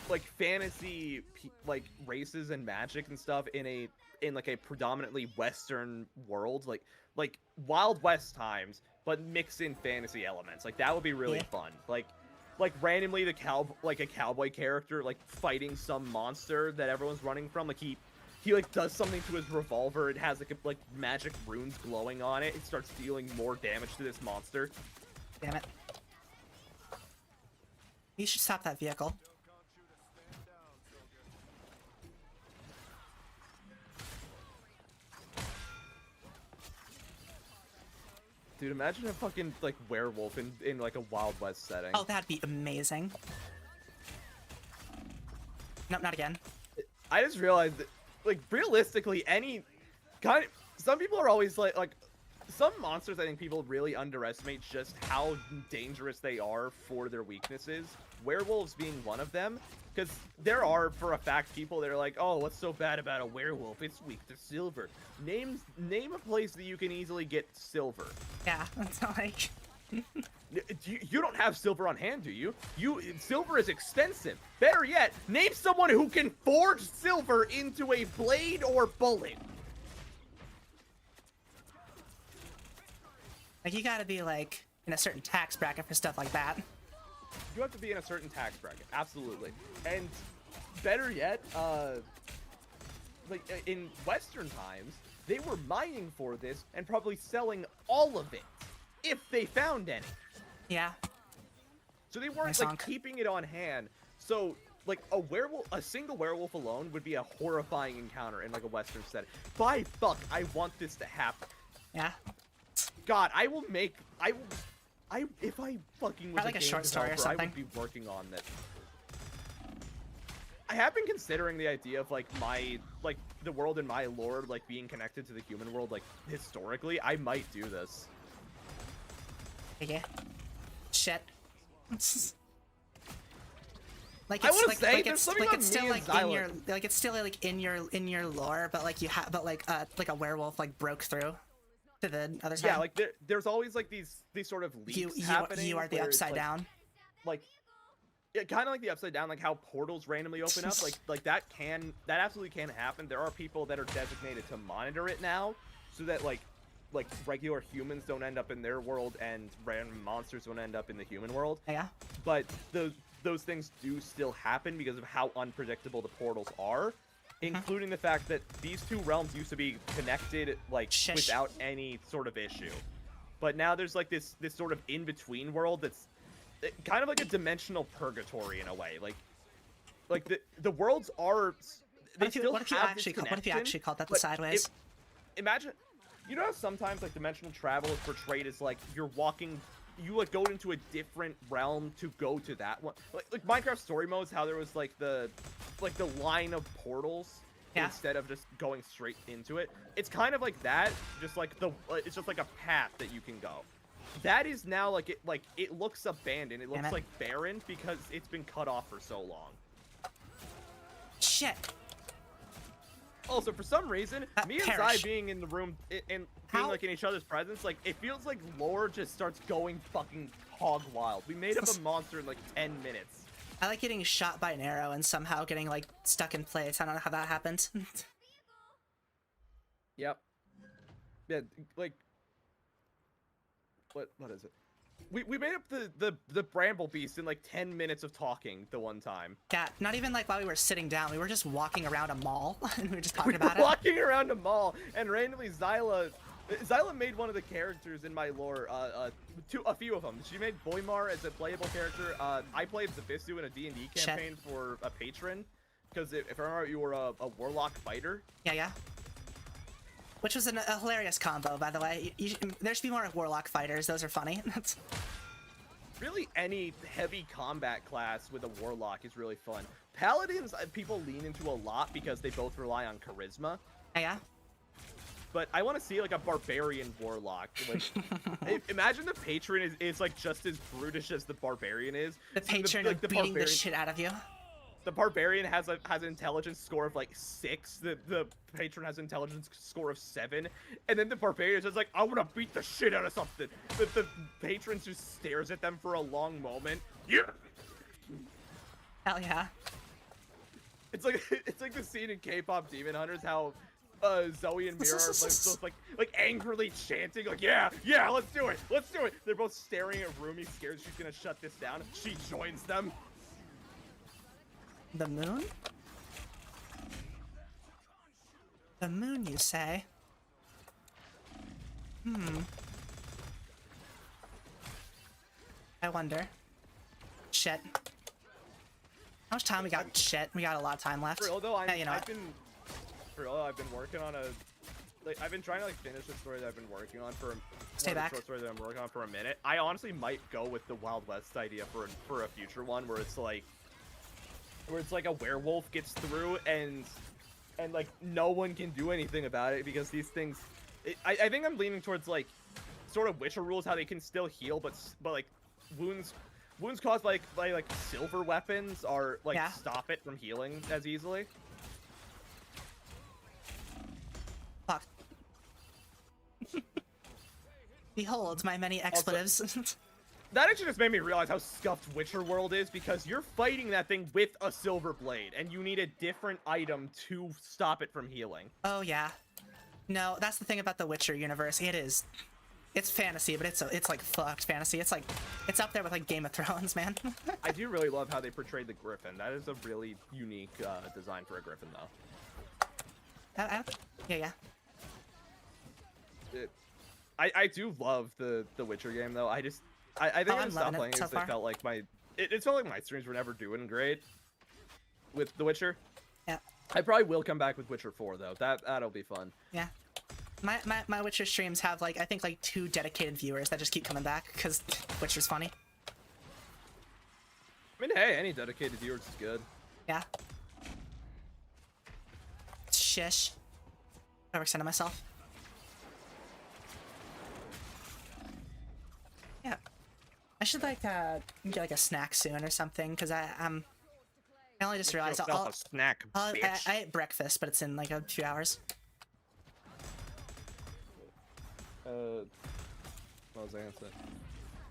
like fantasy like races and magic and stuff in like a predominantly Western world, like Wild West times, but mix in fantasy elements. Like that would be really fun. Like randomly a cowboy character like fighting some monster that everyone's running from. Like he like does something to his revolver. It has like magic runes glowing on it. It starts dealing more damage to this monster. Damn it. You should stop that vehicle. Dude, imagine a fucking like werewolf in like a Wild West setting. Oh, that'd be amazing. Nope, not again. I just realized that, like, realistically, some people are always like some monsters, I think people really underestimate just how dangerous they are for their weaknesses. Werewolves being one of them, because there are, for a fact, people that are like, oh, what's so bad about a werewolf? It's weak to silver. Name a place that you can easily get silver. Yeah, that's not like... You don't have silver on hand, do you? Silver is expensive. Better yet, name someone who can forge silver into a blade or bullet. Like, you gotta be, like, in a certain tax bracket for stuff like that. You have to be in a certain tax bracket, absolutely. And better yet, like, in Western times, they were mining for this and probably selling all of it, if they found any. Yeah. So they weren't, like, keeping it on hand. So, like, a single werewolf alone would be a horrifying encounter in, like, a Western setting. By fuck, I want this to happen. Yeah. God, if I fucking was like a a short story or developer, I something. would be working on this. I have been considering the idea of, like, the world in my lore, like, being connected to the human world, like, historically. I might do this. Yeah. Shit. Like, I it's wanna like, say, like there's it's something like about it's still me like and in your Xyla. like it's still like in your lore, but like like a werewolf like broke through to the other side. Yeah, like there's always like these sort of leaks happening. You are the where it's, upside like, down. Like, yeah, kind of like the upside down, like how portals randomly open up. Like that absolutely can happen. There are people that are designated to monitor it now, so that like regular humans don't end up in their world and random monsters don't end up in the human world. Yeah. But those things do still happen because of how unpredictable the portals are, including the fact that these two realms used to be connected like without any sort of issue. But now there's like this sort of in-between world that's kind of like a dimensional purgatory in a way. Like the worlds are What if you actually called that the sideways? Imagine, you know how sometimes like dimensional travel is portrayed as like you like go into a different realm to go to that one. Like Minecraft story modes, how there was like the line of portals instead of just going straight into it. It's kind of like that, just like it's just like a path that you can go. That is now like it looks abandoned. It looks like barren because it's been cut off for so long. Shit. Also, for some reason, me and Zai being in the room and being like in each other's presence, like it feels like lore just starts going fucking hog wild. We made up a monster in like 10 minutes. I like getting shot by an arrow and somehow getting like stuck in place. I don't know how that happened. Yep. Yeah, like what is it? We made up the bramble beast in like 10 minutes of talking the one time. Yeah, not even like while we were sitting down. We were just walking around a mall and we were just talking about it. Walking around a mall, and randomly Xyla made one of the characters in my lore. A few of them. She made Boymar as a playable character. I played Zabisu in a D&D campaign for a patron, because if I remember, you were a warlock fighter. Yeah. Which was a hilarious combo, by the way. There should be more warlock fighters. Those are funny. Really, any heavy combat class with a warlock is really fun. Paladins, people lean into a lot because they both rely on charisma. Yeah. But I want to see like a barbarian warlock. Like, imagine the patron is like just as brutish as the barbarian is. The patron like beating the shit out of you. The barbarian has an intelligence score of like 6. The patron has an intelligence score of 7, and then the barbarian is just like, I want to beat the shit out of something. The patron just stares at them for a long moment. Yeah. Hell yeah. It's like it's like the scene in K-pop Demon Hunters how Zoe and Mira are both like angrily chanting like yeah let's do it. They're both staring at Rumi, scared she's gonna shut this down. She joins them. The moon? The moon, you say? I wonder. Shit. How much time we got? Shit, we got a lot of time left. For real though, yeah, you know I've been working on I've been trying to like finish a story that I've been working on for Stay back. Short story that I'm working on for a minute. I honestly might go with the Wild West idea for a future one where it's like a werewolf gets through and like no one can do anything about it because these things. I think I'm leaning towards like sort of Witcher rules, how they can still heal, but like wounds caused by like silver weapons are like stop it from healing as easily. Fuck. Behold my many expletives. That actually just made me realize how scuffed Witcher World is, because you're fighting that thing with a silver blade, and you need a different item to stop it from healing. Oh yeah. No, that's the thing about the Witcher universe. It's fantasy, but it's like fucked fantasy. It's up there with like Game of Thrones, man. I do really love how they portrayed the Griffin. That is a really unique design for a Griffin, though. Yeah. I do love the Witcher game, though. I think I just stopped playing because it felt like it felt like my streams were never doing great with The Witcher. Yeah. I probably will come back with Witcher 4 though. That'll be fun. Yeah. My Witcher streams have I think 2 dedicated viewers that just keep coming back because Witcher's funny. I mean, hey, any dedicated viewers is good. Yeah. Shish. Overextended myself. Yeah. I should get a snack soon or something, because I only just realized a snack, bitch. I ate breakfast, but it's in a few hours. What was I gonna say?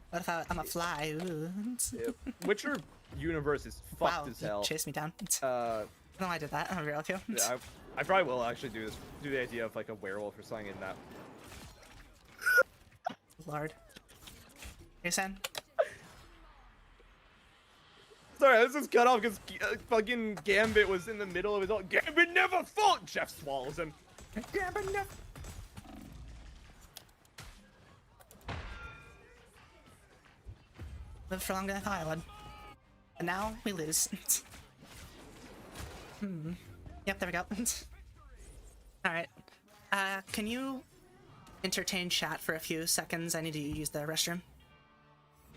What if I'm a fly? Ooh. Yeah. Witcher universe is fucked as hell. Chase me down. No, I did that. I'm real too. Yeah, I probably will actually do the idea of a werewolf or something in that. Lord. You saying? Sorry, this is cut off because fucking Gambit was in the middle of his own. Gambit never fought! Jeff swallows him. Gambit never. Lived for longer than I thought I would. And now we lose. Yep, there we go. Alright. Can you entertain chat for a few seconds? I need to use the restroom.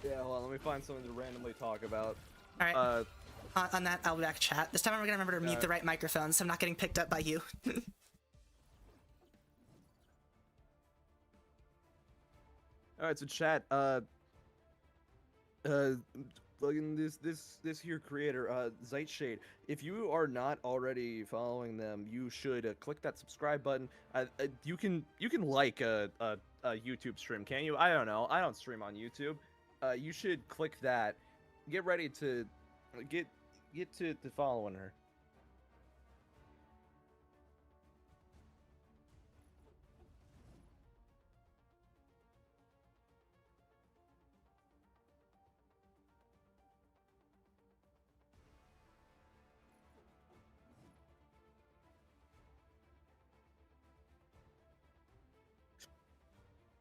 Yeah, hold on, let me find something to randomly talk about. Alright. On that, I'll be back chat. This time I'm gonna remember to mute the right microphone so I'm not getting picked up by you. Alright, so chat, fucking this here creator, Xyghtshade, if you are not already following them, you should click that subscribe button. You can like a YouTube stream, can't you? I don't know. I don't stream on YouTube. You should click that. Get ready to get to following her.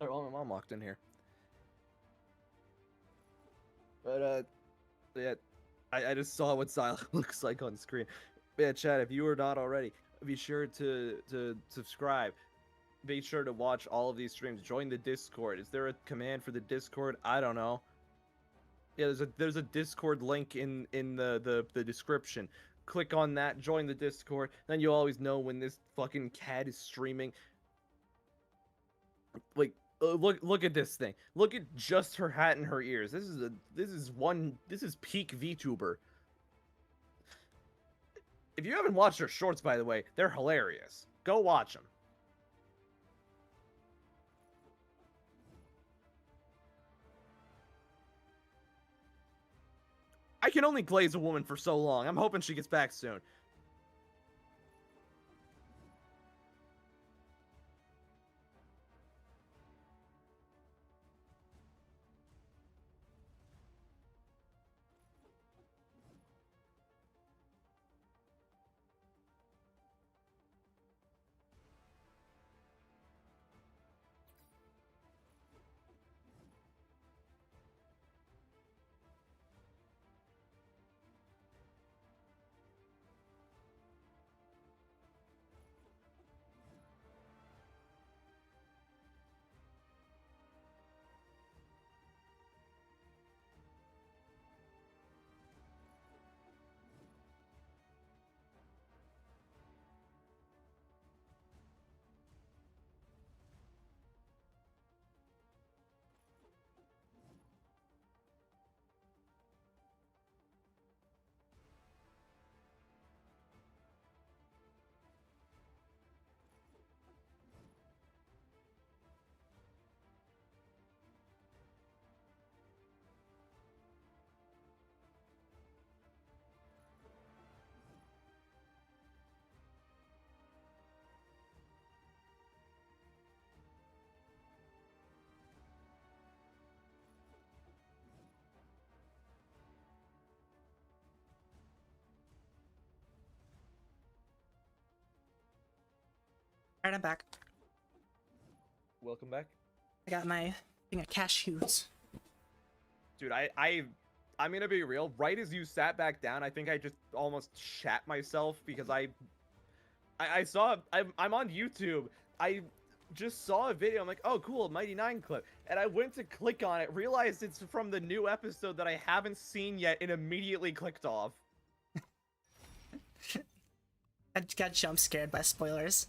Oh, my mom walked in here. But yeah, I just saw what Xyla looks like on screen. Yeah, chat, if you are not already, be sure to subscribe. Be sure to watch all of these streams. Join the Discord. Is there a command for the Discord? I don't know. Yeah, there's a Discord link in the description. Click on that, join the Discord, then you'll always know when this fucking cat is streaming. Like, look at this thing. Look at just her hat and her ears. This is peak VTuber. If you haven't watched her shorts, by the way, they're hilarious. Go watch them. I can only glaze a woman for so long. I'm hoping she gets back soon. Alright, I'm back. Welcome back. I got my thing of cashews. Dude, I'm gonna be real. Right as you sat back down, I think I just almost shat myself because I saw I'm on YouTube. I just saw a video. I'm like, oh cool, Mighty Nine clip, and I went to click on it, realized it's from the new episode that I haven't seen yet, and immediately clicked off. I got jump scared by spoilers.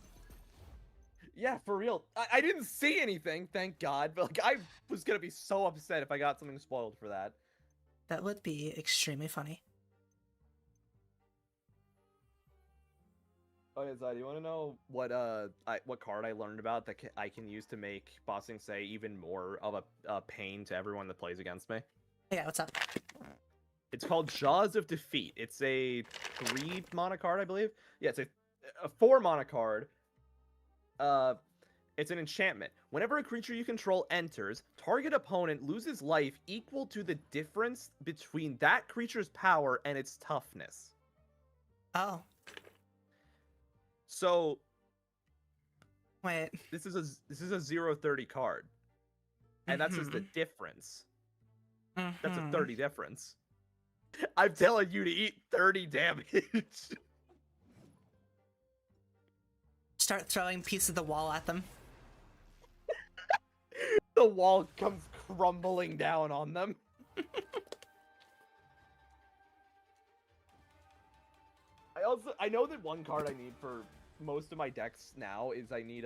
Yeah, for real. I didn't see anything, thank God. But like, I was gonna be so upset if I got something spoiled for that. That would be extremely funny. Okay, Zai, do you want to know what card I learned about that I can use to make bossing say even more of a pain to everyone that plays against me? Yeah, what's up? It's called Jaws of Defeat. It's a 3 mana card, I believe. Yeah, it's a 4 mana card. It's an enchantment. Whenever a creature you control enters, target opponent loses life equal to the difference between that creature's power and its toughness. Oh. So Wait. this is a 0-30 card. And that's just the difference. That's a 30 difference. I'm telling you to eat 30 damage. Start throwing pieces of the wall at them. The wall comes crumbling down on them. I know that one card I need for most of my decks now is I need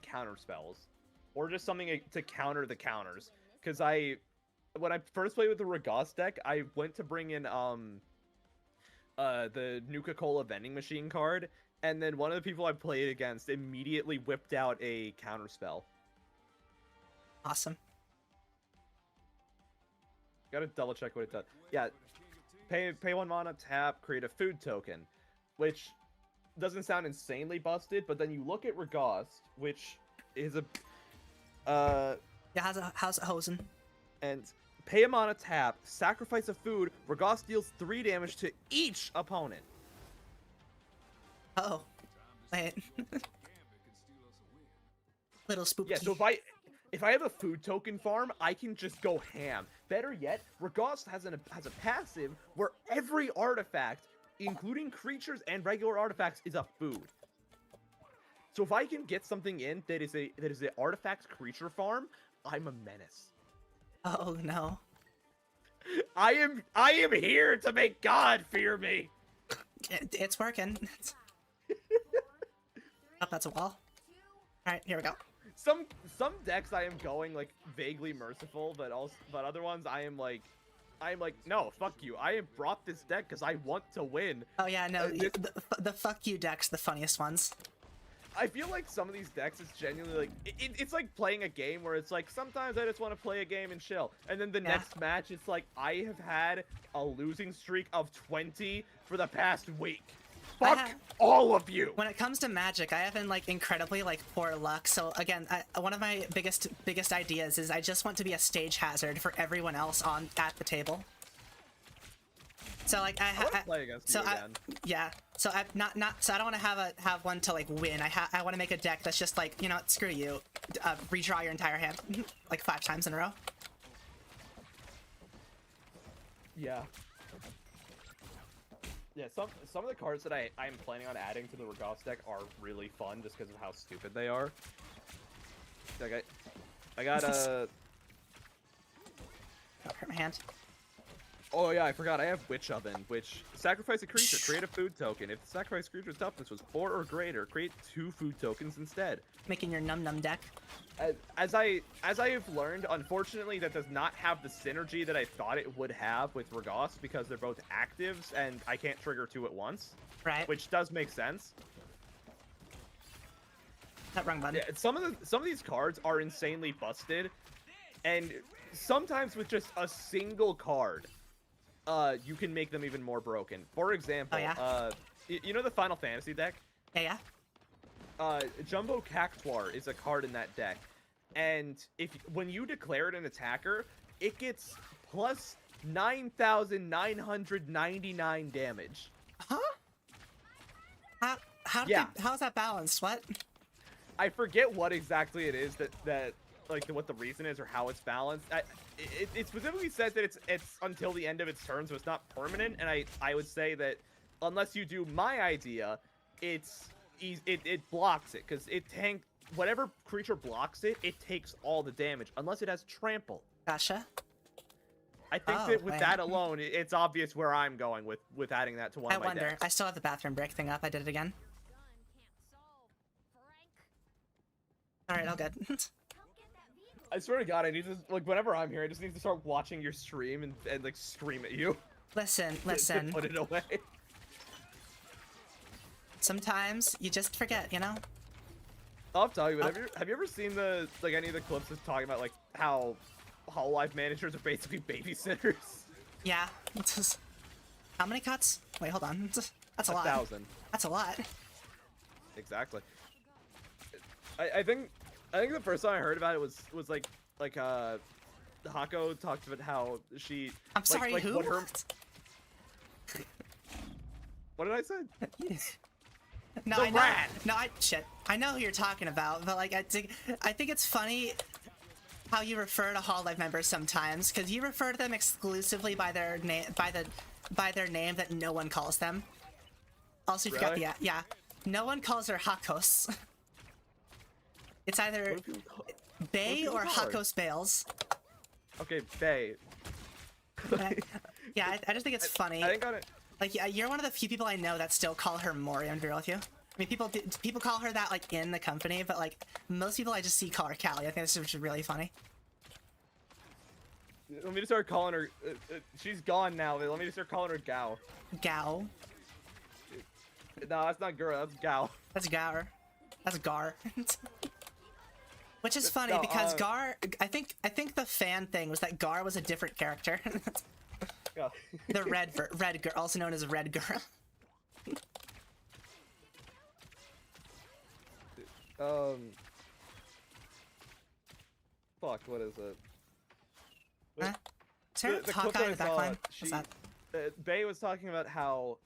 counter spells, or just something to counter the counters. Because when I first played with the Ragos deck, I went to bring in the Nuka-Cola vending machine card, and then one of the people I played against immediately whipped out a counter spell. Awesome. Gotta double check what it does. Yeah, pay 1 mana, tap, create a food token, which doesn't sound insanely busted, but then you look at Ragos, which is a Yeah, how's it hosen? and pay a mana, tap, sacrifice a food. Ragos deals 3 damage to each opponent. Oh, wait. Little spooky. Yeah, so if I have a food token farm, I can just go ham. Better yet, Ragos has a passive where every artifact, including creatures and regular artifacts, is a food. So if I can get something in that is an artifact creature farm, I'm a menace. Oh no. I am here to make God fear me. It's working. Oh, that's a wall. Alright, here we go. Some decks I am going like vaguely merciful, but other ones I am like no, fuck you. I have brought this deck because I want to win. Oh yeah, no, the fuck you decks, the funniest ones. I feel like some of these decks is genuinely like it's like playing a game where it's like sometimes I just want to play a game and chill, and then the next match it's like I have had a losing streak of 20 for the past week. Fuck all of you. When it comes to Magic, I have been like incredibly like poor luck. So again, one of my biggest ideas is I just want to be a stage hazard for everyone else at the table. So like I play against you again. Yeah. So I so I don't want to have one to like win. I want to make a deck that's just like, you know, screw you. Redraw your entire hand like 5 times in a row. Yeah. Yeah, some of the cards that I'm planning on adding to the Ragos deck are really fun just because of how stupid they are. Like I got a hurt my hand. Oh yeah, I forgot. I have Witch Oven, which sacrifice a creature, create a food token. If the sacrifice creature's toughness was 4 or greater, create 2 food tokens instead. Making your num deck. As I have learned, unfortunately, that does not have the synergy that I thought it would have with Ragos because they're both actives and I can't trigger 2 at once. Right. Which does make sense. That wrong button. Yeah, some of these cards are insanely busted, and sometimes with just a single card, you can make them even more broken. For example, you know the Final Fantasy deck? Yeah. Jumbo Cactuar is a card in that deck, and when you declare it an attacker, it gets plus 9,999 damage. Huh? How's that balanced? What? I forget what exactly it is that like what the reason is or how it's balanced. It specifically says that it's until the end of its turn, so it's not permanent. And I would say that unless you do my idea, it blocks it because whatever creature blocks it, it takes all the damage unless it has trample. Gotcha. I think that with that alone, it's obvious where I'm going with adding that to one of my decks. I still have the bathroom break thing up. I did it again. All right, all good. I swear to God, I need to, like, whenever I'm here, I just need to start watching your stream and like, scream at you. Listen. To put it away. Sometimes you just forget, you know? I'll tell you, but have you ever seen any of the clips that's talking about, like, how Hololive managers are basically babysitters? Yeah. How many cuts? Wait, hold on. That's a lot. 1,000. That's a lot. Exactly. I think the first time I heard about it was like Hako talked about how she. I'm sorry, who? What did I say? No, the I know. rat. No, shit. I know who you're talking about, but like I think it's funny how you refer to Hololive members sometimes, because you refer to them exclusively by their name, by their name that no one calls them. Also, you forgot the yeah. No one calls her Hakos. It's either Bay or Hakos Bales. Okay, Bay. Yeah, I just think it's funny. I think on it. Like, yeah, you're one of the few people I know that still call her Mori. I'm real with you. I mean, people call her that like in the company, but like most people I just see call her Callie. I think this is really funny. Let me just start calling her. She's gone now. Let me just start calling her Gao. Gao. No, that's not girl. That's Gao. That's Gaur. That's Gar. Which is funny because Gar. I think the fan thing was that Gar was a different character. Yeah. The red girl, also known as Red Girl. Fuck. What is it? Huh? Sarah, the Hawkeye in the back line. What's that? Bay was talking about how,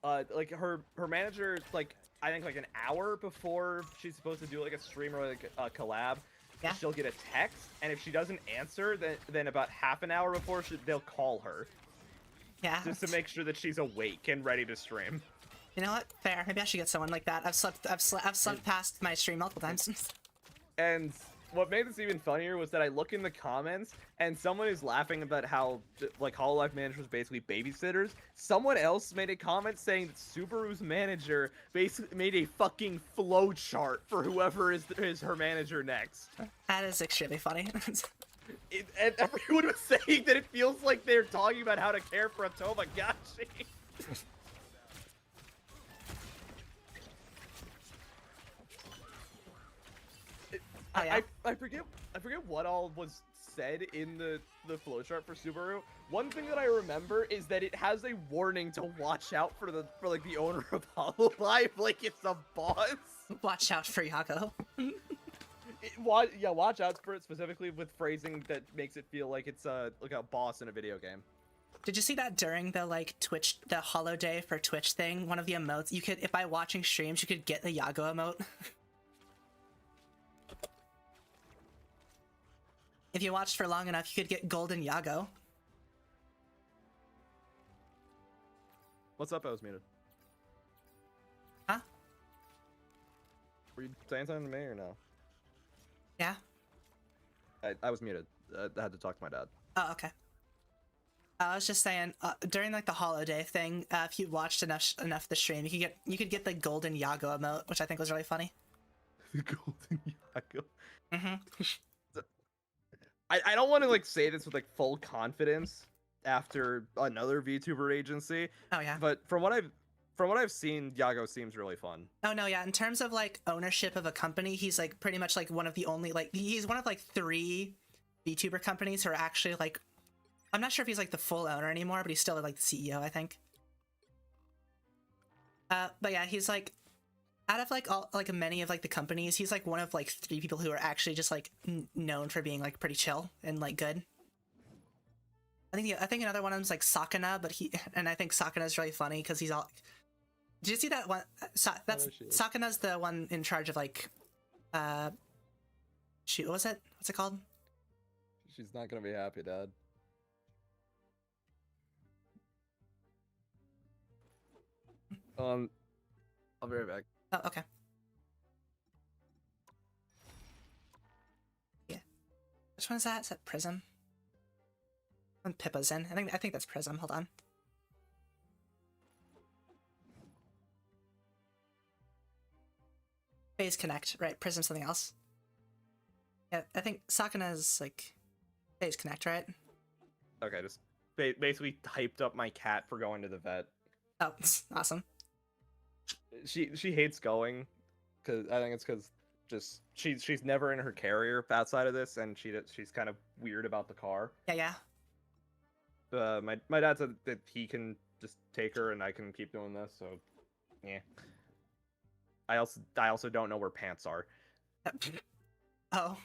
like her manager, like I think like an hour before she's supposed to do like a stream or like a collab, yeah, she'll get a text, and if she doesn't answer, then about half an hour before they'll call her. Yeah. Just to make sure that she's awake and ready to stream. You know what? Fair. Maybe I should get someone like that. I've slept past my stream multiple times. And what made this even funnier was that I look in the comments and someone is laughing about how like Hololive managers basically babysitters. Someone else made a comment saying that Subaru's manager basically made a fucking flow chart for whoever is her manager next. That is extremely funny. And everyone was saying that it feels like they're talking about how to care for a Tamagotchi. Oh, yeah. I forget what all was said in the flowchart for Subaru. One thing that I remember is that it has a warning to watch out for like the owner of Hololive, like it's a boss. Watch out for Yako. Watch out for it specifically with phrasing that makes it feel like it's like a boss in a video game. Did you see that during the like Twitch, the Holo Day for Twitch thing? One of the emotes you could, if by watching streams, you could get the Yago emote. If you watched for long enough, you could get Golden Yago. What's up? I was muted. Huh? Were you saying something to me or no? Yeah. I was muted. I had to talk to my dad. Oh, okay. I was just saying, during like the holiday thing, if you watched enough the stream, you could get the Golden Yago emote, which I think was really funny. The Golden Yago. Mm-hmm. I don't want to like say this with like full confidence after another VTuber agency. Oh yeah. But from what I've seen, Yago seems really fun. Oh no, yeah. In terms of like ownership of a company, he's like pretty much like one of the only he's one of like 3 VTuber companies who are actually like, I'm not sure if he's like the full owner anymore, but he's still like the CEO, I think. But yeah, he's like, out of like all like many of like the companies, he's like one of like 3 people who are actually just like known for being like pretty chill and like good. I think another one of them's like Sakana, but I think Sakana's really funny because he's all Did you see that one? That's there she is. Sakana's the one in charge of like, shoot, what was it? What's it called? She's not gonna be happy, Dad. I'll be right back. Oh, okay. Yeah. Which one is that? Is that Prism? When Pippa's in. I think that's Prism. Hold on. Phase Connect, right? Prism something else. Yeah, I think Sakana's like Phase Connect, right? Okay, just basically hyped up my cat for going to the vet. Oh, awesome. She hates going, cause I think it's because just she's never in her carrier outside of this, and she's kind of weird about the car. Yeah. My dad said that he can just take her and I can keep doing this, so yeah. I also don't know where pants are. Oh.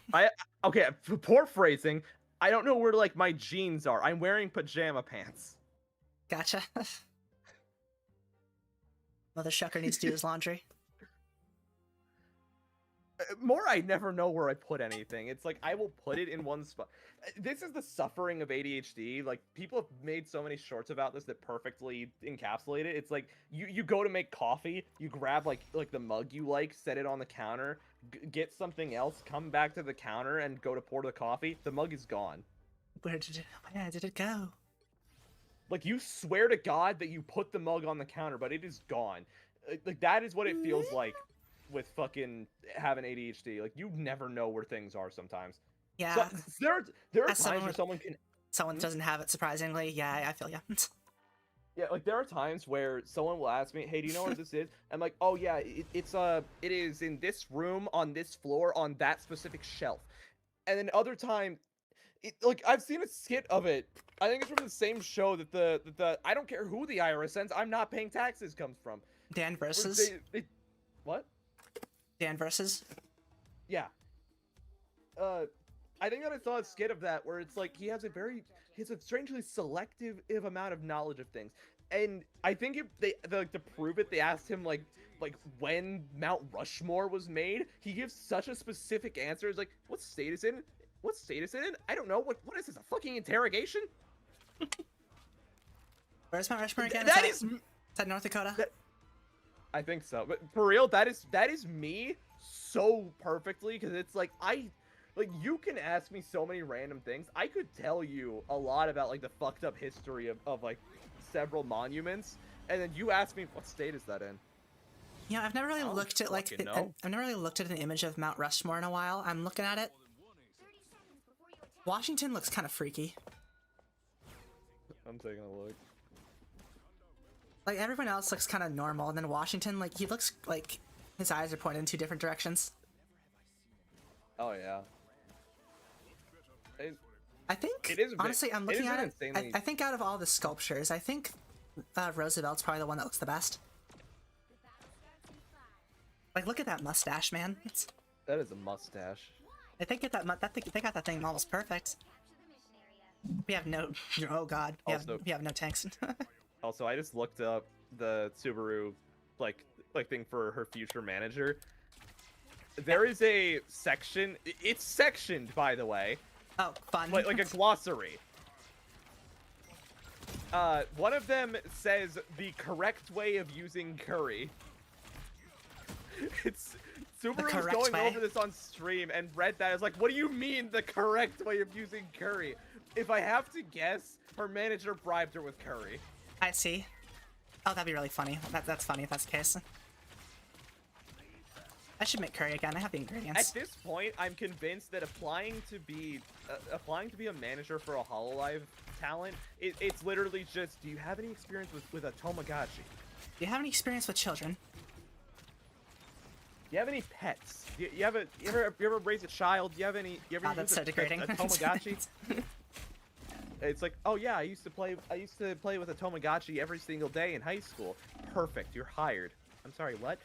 Okay, poor phrasing. I don't know where like my jeans are. I'm wearing pajama pants. Gotcha. Mother Shucker needs to do his laundry. More, I never know where I put anything. It's like I will put it in one spot. This is the suffering of ADHD. Like, people have made so many shorts about this that perfectly encapsulate it. It's like you go to make coffee, you grab like the mug you like, set it on the counter, get something else, come back to the counter and go to pour the coffee. The mug is gone. Where did it go? Like, you swear to God that you put the mug on the counter, but it is gone. Like, that is what it feels like with fucking having ADHD. Like, you never know where things are sometimes. Yeah. So, there are times where someone doesn't have it, surprisingly. Yeah, I feel ya. Yeah, like, there are times where someone will ask me, hey, do you know where this is? I'm like, oh, yeah, it is in this room, on this floor, on that specific shelf. And then other time, like, I've seen a skit of it. I think it's from the same show that the I don't care who the IRS sends, I'm not paying taxes comes from. Dan versus? What? Dan versus? Yeah. I think that I saw a skit of that where it's like he has a strangely selective amount of knowledge of things. And I think to prove it, they asked him like when Mount Rushmore was made. He gives such a specific answer. It's like, what state is it in? What state is it in? I don't know. What is this, a fucking interrogation? Where's Mount Rushmore again? Is that North Dakota? I think so. But for real, that is me so perfectly, because it's like you can ask me so many random things. I could tell you a lot about like the fucked up history of like several monuments, and then you ask me, what state is that in? Yeah, I've never really looked at like I've never really looked at an image of Mount Rushmore in a while. I'm looking at it. Washington looks kind of freaky. I'm taking a look. Like, everyone else looks kind of normal, and then Washington, like, he looks like his eyes are pointed in two different directions. Oh, yeah. I think, honestly, I'm looking at it, I think out of all the sculptures, I think Roosevelt's probably the one that looks the best. Like, look at that mustache, man. That is a mustache. I think they got that thing almost perfect. We have no, oh god, we have no tanks. Also, I just looked up the Subaru like thing for her future manager. There is a section. It's sectioned, by the way. Oh, fun. Like a glossary. One of them says the correct way of using curry. It's Subaru was going over this on stream and read that. I was like, what do you mean the correct way of using curry? If I have to guess, her manager bribed her with curry. I see. Oh, that'd be really funny. That's funny if that's the case. I should make curry again. I have the ingredients. At this point, I'm convinced that applying to be a manager for a Hololive talent, it's literally just, do you have any experience with a Tamagotchi? Do you have any experience with children? Do you have any pets? You ever raise a child? Do you ever that's so degrading. A Tamagotchi? It's like, oh yeah, I used to play with a Tamagotchi every single day in high school. Perfect, you're hired. I'm sorry, what?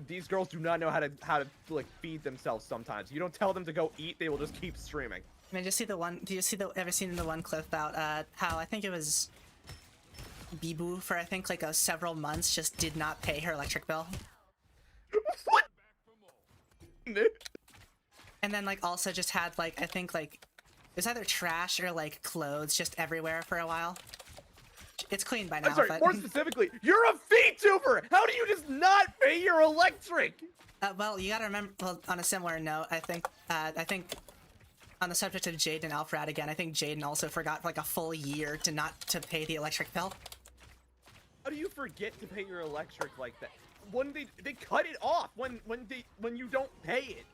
These girls do not know how to like feed themselves sometimes. You don't tell them to go eat, they will just keep streaming. I mean, just see the one. Do you ever seen the one clip about how I think it was Bibu for I think like several months just did not pay her electric bill. What? And then like also just had like I think like it was either trash or like clothes just everywhere for a while. It's clean by now. I'm sorry, but... more specifically, you're a VTuber! How do you just not pay your electric? Well, you gotta remember, well, on a similar note, I think on the subject of Jaden and Alfred again, I think Jaden also forgot for like a full year to pay the electric bill. How do you forget to pay your electric like that? When they cut it off when you don't pay it.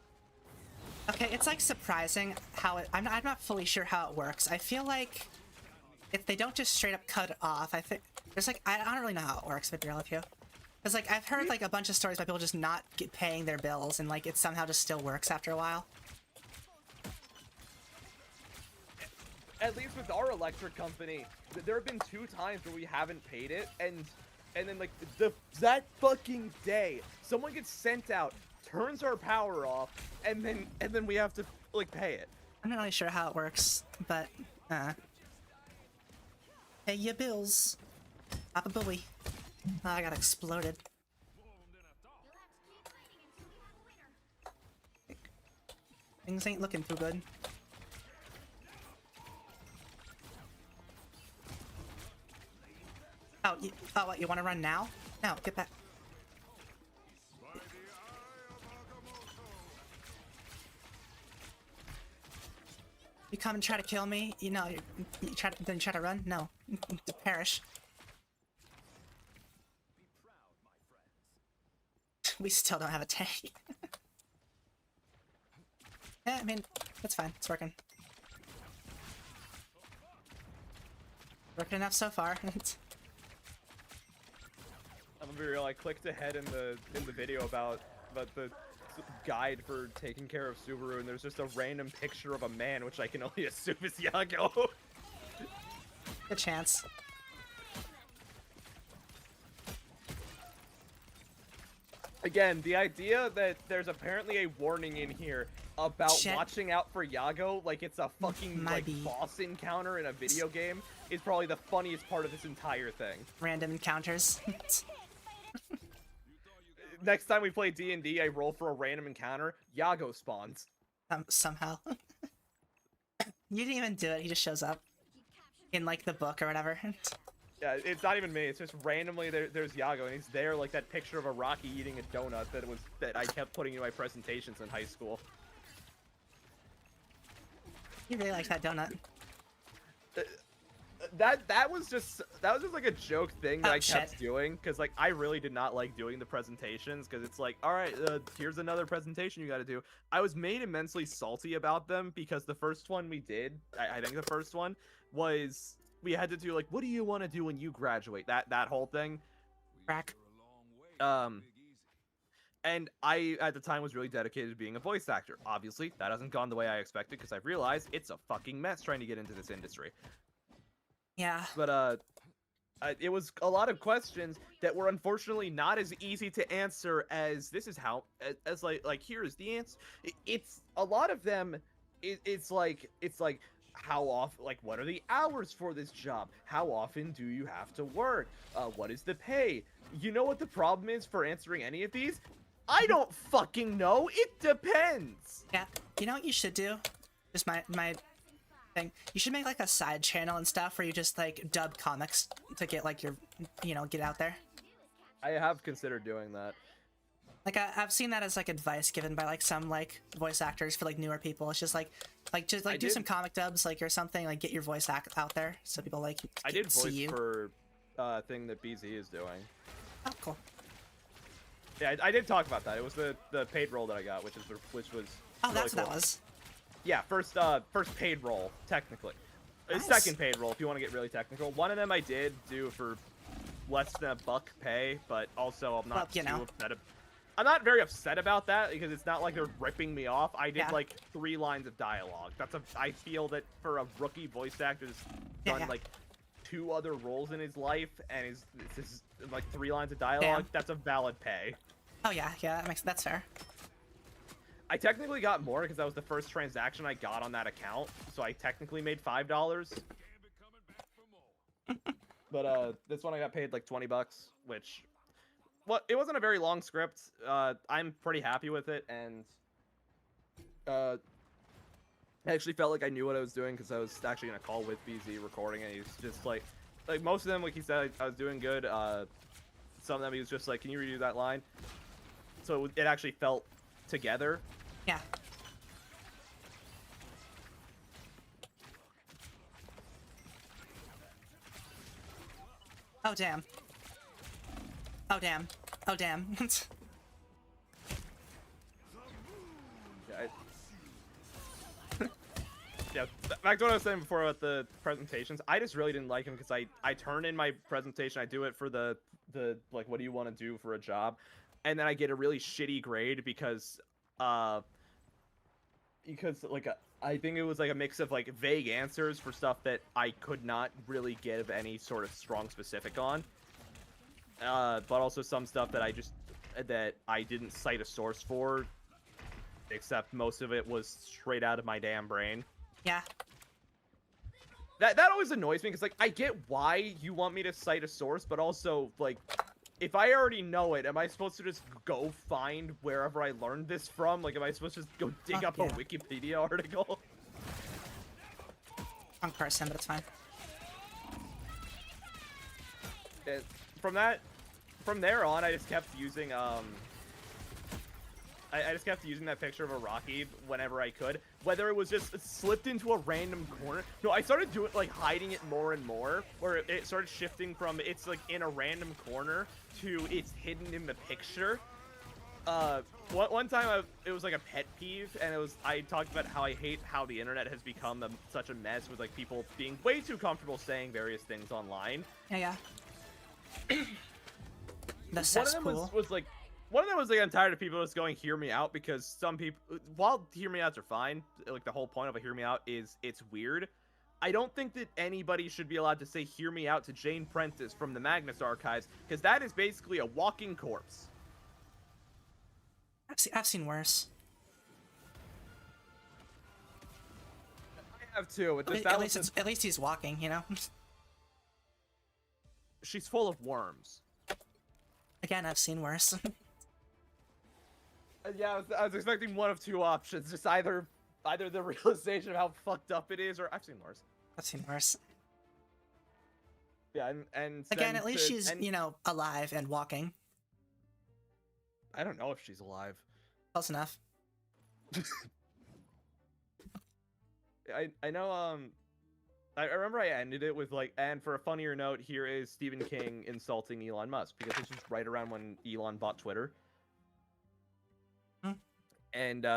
Okay, it's like surprising how I'm not fully sure how it works. I feel like if they don't just straight up cut it off, I think there's like I don't really know how it works, to be real with you. Because like I've heard like a bunch of stories about people just not paying their bills and like it somehow just still works after a while. At least with our electric company, there have been 2 times where we haven't paid it, and then like that fucking day, someone gets sent out, turns our power off, and then we have to like pay it. I'm not really sure how it works, but pay your bills. Papa Bowie. Oh, I got exploded. Things ain't looking too good. Oh, what, you want to run now? No, get back. You come and try to kill me? You know, you try to run? No, to perish. We still don't have a tank. Yeah, I mean, that's fine. It's working. Working enough so far. I'm gonna be real. I clicked ahead in the video about the guide for taking care of Subaru, and there's just a random picture of a man, which I can only assume is Yago. Good chance. Again, the idea that there's apparently a warning in here about watching out for Yago, like it's a fucking boss encounter in a video game, is probably the funniest part of this entire thing. Random encounters. Next time we play D&D, I roll for a random encounter. Yago spawns. Somehow. You didn't even do it. He just shows up in like the book or whatever. Yeah, it's not even me. It's just randomly there's Yago, and he's there like that picture of a Rocky eating a donut that I kept putting in my presentations in high school. You really like that donut. That was just like a joke thing that I kept doing, because like I really did not like doing the presentations, because it's like, all right, here's another presentation you got to do. I was made immensely salty about them because the first one we did, I think the first one was we had to do like, what do you want to do when you graduate? That whole thing. Crack. And I, at the time, was really dedicated to being a voice actor. Obviously, that hasn't gone the way I expected, because I've realized it's a fucking mess trying to get into this industry. Yeah. But, it was a lot of questions that were unfortunately not as easy to answer as this is how, as like here's the answer. It's a lot of them, it's like, how often, like, what are the hours for this job? How often do you have to work? What is the pay? You know what the problem is for answering any of these? I don't fucking know. It depends. Yeah. You know what you should do? Just my thing. You should make like a side channel and stuff where you just like dub comics to get like your, get out there. I have considered doing that. Like I've seen that as like advice given by like some like voice actors for like newer people. It's just like do some comic dubs like or something, like get your voice out there so people like I did see voice you. for thing that BZ is doing. Oh, cool. Yeah, I did talk about that. It was the paid role that I got, which was Oh, really that's cool. what that was. Yeah, first paid role technically. Nice. Second paid role if you want to get really technical. One of them I did do for less than $1 pay, but also I'm not upset. I'm not very upset about that because it's not like they're ripping me off. I did like 3 lines of dialogue. I feel that for a rookie voice actor who's done like 2 other roles in his life and this is like 3 lines of dialogue, that's a valid pay. Oh yeah, that's fair. I technically got more because that was the first transaction I got on that account, so I technically made $5. But this one I got paid like $20, which, well, it wasn't a very long script. I'm pretty happy with it, and I actually felt like I knew what I was doing because I was actually in a call with BZ recording, and he's just like most of them, like he said, I was doing good. Some of them he was just like, "Can you redo that line?" So it actually felt together. Yeah. Oh damn. Oh damn. Oh damn. Yeah, back to what I was saying before about the presentations. I just really didn't like him because I turn in my presentation, I do it for the like, what do you want to do for a job, and then I get a really shitty grade because like I think it was like a mix of like vague answers for stuff that I could not really give any sort of strong specific on, but also some stuff that I didn't cite a source for, except most of it was straight out of my damn brain. Yeah. That always annoys me because, like, I get why you want me to cite a source, but also, like, if I already know it, am I supposed to just go find wherever I learned this from? Like, am I supposed to just go dig up a Wikipedia article? Wrong person, but it's fine. And from there on, I just kept using, I just kept using that picture of a Rocky whenever I could, whether it was just slipped into a random corner. No, I started doing, like, hiding it more and more, where it started shifting from it's, like, in a random corner to it's hidden in the picture. One time it was, like, a pet peeve, and I talked about how I hate how the internet has become such a mess with, like, people being way too comfortable saying various things online. Yeah. That's One of them was like, one of them was like, I'm tired of people just going, hear me out, because some people, while hear me outs are fine, like the whole point of a hear me out is it's weird. I don't think that anybody should be allowed to say hear me out to Jane Prentice from the Magnus archives, because that is basically a walking corpse. I've seen worse. I have too. At least he's walking, you know? She's full of worms. Again, I've seen worse. Yeah, I was expecting one of two options. Just either the realization of how fucked up it is, or I've seen worse. I've seen worse. Yeah, and again, at least she's, you know, alive and walking. I don't know if she's alive. Close enough. I know, I remember I ended it with, like, and for a funnier note, here is Stephen King insulting Elon Musk, because this was right around when Elon bought Twitter. And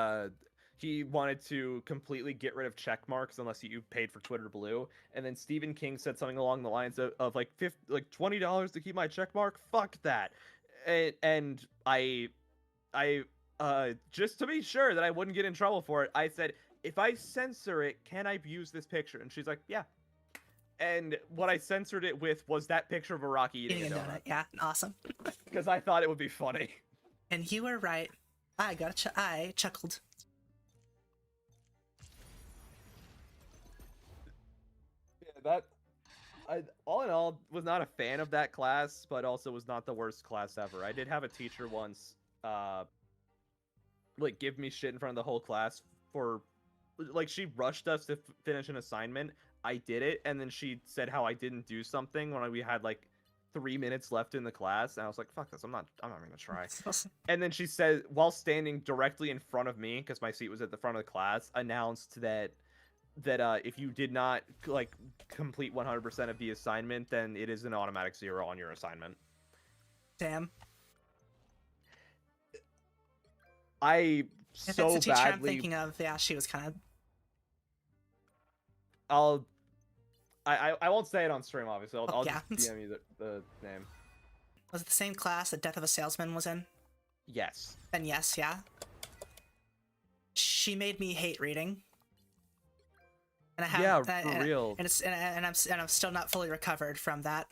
he wanted to completely get rid of check marks unless you paid for Twitter Blue. And then Stephen King said something along the lines of like $20 to keep my check mark. Fuck that. And I just to be sure that I wouldn't get in trouble for it, I said, if I censor it, can I use this picture? And she's like, yeah. And what I censored it with was that picture of a Rocky eating a donut. Yeah, awesome. Because I thought it would be funny. And you were right. I chuckled. Yeah, all in all, was not a fan of that class, but also was not the worst class ever. I did have a teacher once, like, give me shit in front of the whole class for, like, she rushed us to finish an assignment. I did it, and then she said how I didn't do something when we had, like, 3 minutes left in the class, and I was like, fuck this, I'm not gonna try. And then she said, while standing directly in front of me, because my seat was at the front of the class, announced that if you did not, like, complete 100% of the assignment, then it is an automatic 0 on your assignment. Damn. I If so it's the teacher badly... I'm thinking of, yeah, she was kind of... I won't say it on stream, obviously. I'll yeah. just DM you the name. Was it the same class that Death of a Salesman was in? Yes. Then yes, yeah. She made me hate reading. And I have, for real. And I'm still not fully recovered from that.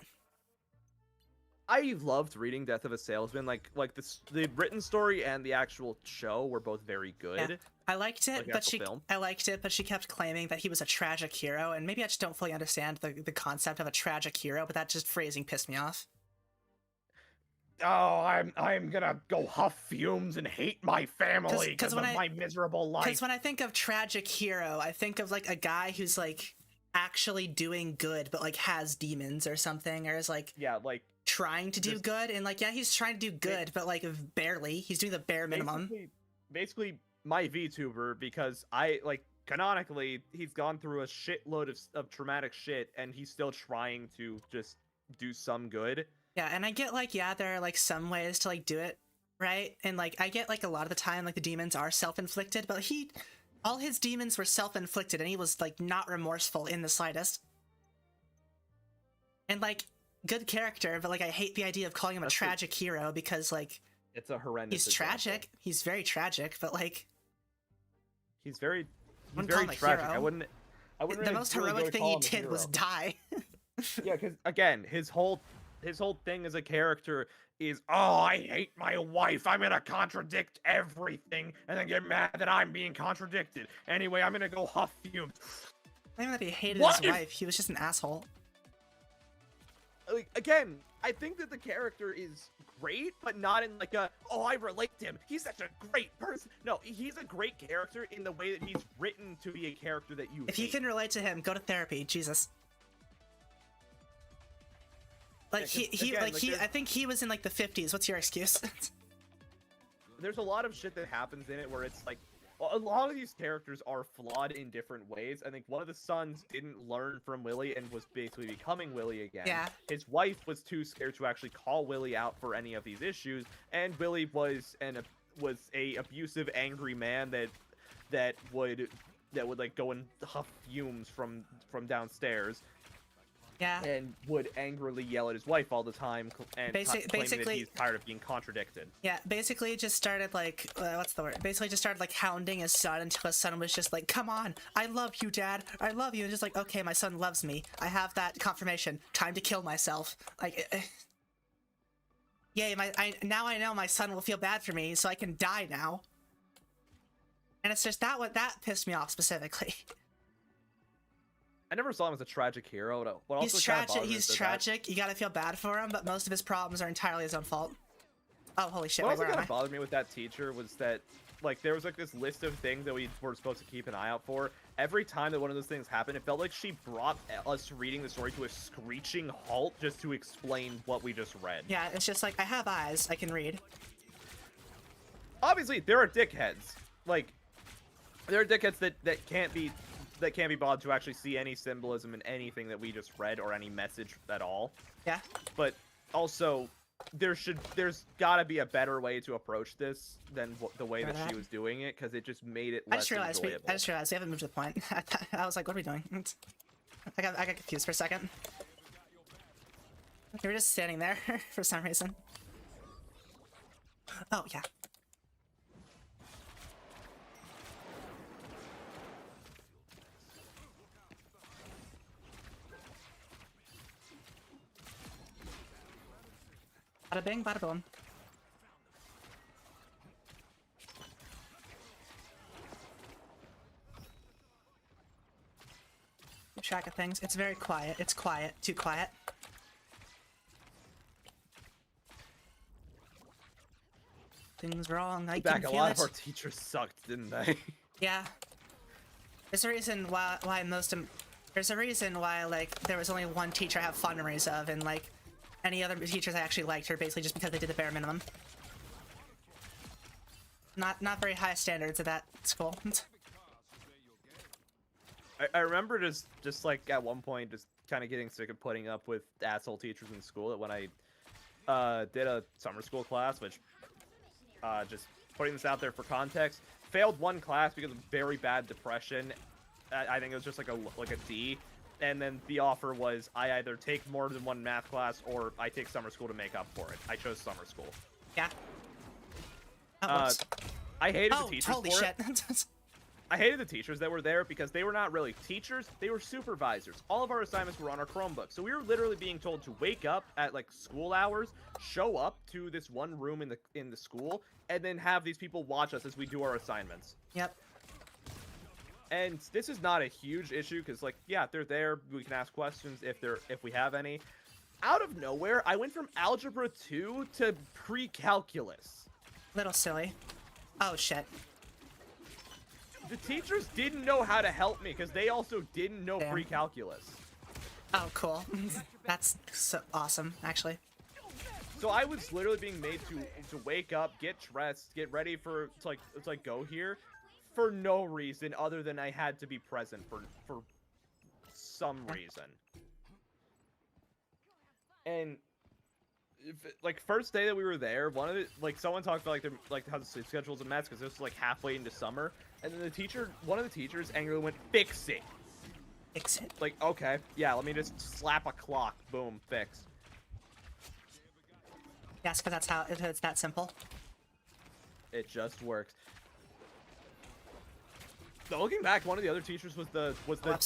I loved reading Death of a Salesman. Like the written story and the actual show were both very good. Yeah. I liked it, Like the but actual film? I liked it, but she kept claiming that he was a tragic hero, and maybe I just don't fully understand the concept of a tragic hero, but that just phrasing pissed me off. Oh, I'm gonna go huff fumes and hate my family because of my miserable life. Because when I think of tragic hero, I think of like a guy who's like actually doing good, but like has demons or something, or is like trying to do good, and like he's trying to do good, but like barely. He's doing the bare minimum. Basically, my VTuber, because canonically he's gone through a shitload of traumatic shit, and he's still trying to just do some good. Yeah, and I get like there are like some ways to like do it right, and like I get like a lot of the time like the demons are self-inflicted, but all his demons were self-inflicted, and he was like not remorseful in the slightest. And like good character, but like I hate the idea of calling him a tragic hero, because like it's a horrendous. He's tragic. He's very tragic, but like he's very tragic. Hero. I wouldn't. The most heroic thing he did was die. Yeah, because again, his whole thing as a character is, oh, I hate my wife. I'm gonna contradict everything, and then get mad that I'm being contradicted. Anyway, I'm gonna go huff fumes. Not even that he hated his wife. He was just an asshole. Like, again, I think that the character is great, but not in like a, oh, I relate to him, he's such a great person. No, he's a great character in the way that he's written to be a character that you If hate. you can relate to him, go to therapy. Jesus. Like I think he was in like the 50s. What's your excuse? There's a lot of shit that happens in it where it's like, a lot of these characters are flawed in different ways. I think one of the sons didn't learn from Willy and was basically becoming Willy again. Yeah. His wife was too scared to actually call Willy out for any of these issues, and Willy was a abusive, angry man that would like go and huff fumes from downstairs. Yeah. And would angrily yell at his wife all the time, and claiming that he's tired of being contradicted. Yeah, basically just started like, what's the word? Basically just started like hounding his son until his son was just like, come on, I love you, Dad, I love you. And just like, okay, my son loves me. I have that confirmation. Time to kill myself. Like, yay, now I know my son will feel bad for me, so I can die now. And it's just that pissed me off specifically. I never saw him as a tragic hero. He's tragic. He's tragic. You gotta feel bad for him, but most of his problems are entirely his own fault. Oh, holy shit! What also kind of bothered me with that teacher was that, like, there was like this list of things that we were supposed to keep an eye out for. Every time that one of those things happened, it felt like she brought us reading the story to a screeching halt just to explain what we just read. Yeah, it's just like, I have eyes, I can read. Obviously, there are dickheads. Like, there are dickheads that can't be bothered to actually see any symbolism in anything that we just read or any message at all. Yeah. But also, there's gotta be a better way to approach this than the way that she was doing it, because it just made it less enjoyable. I just realized we haven't moved to the point. I was like, what are we doing? I got confused for a second. Okay, we're just standing there for some reason. Oh, yeah. Bada bing, bada boom. Keep track of things. It's very quiet. It's quiet. Too quiet. Things wrong. I can feel it. A lot of our teachers sucked, didn't they? Yeah. There's a reason why there's a reason why like there was only one teacher I have fond memories of, and like any other teachers I actually liked are basically just because they did the bare minimum. Not very high standards at that school. I remember just like at one point just kind of getting sick of putting up with asshole teachers in school. That when I did a summer school class, which just putting this out there for context, failed one class because of very bad depression. I think it was just like a D. And then the offer was I either take more than one math class or I take summer school to make up for it. I chose summer school. Yeah. I hated the teachers holy for shit. it. I hated the teachers that were there because they were not really teachers, they were supervisors. All of our assignments were on our Chromebook. So we were literally being told to wake up at like school hours, show up to this one room in the school, and then have these people watch us as we do our assignments. Yep. And this is not a huge issue because, like, yeah, they're there. We can ask questions if we have any. Out of nowhere, I went from Algebra 2 to Pre-Calculus. Little silly. Oh, shit. The teachers didn't know how to help me because they also didn't know Damn. Pre-Calculus. Oh, cool. That's so awesome, actually. So I was literally being made to wake up, get dressed, get ready to go here for no reason other than I had to be present for some reason. And like first day that we were there, one of the someone talked about how the schedule's a mess because this was like halfway into summer, and then one of the teachers angrily went, "Fix it." Fix it. Like, okay, yeah, let me just slap a clock, boom, fix. Yes, because it's that simple. It just works. So looking back, one of the other teachers was the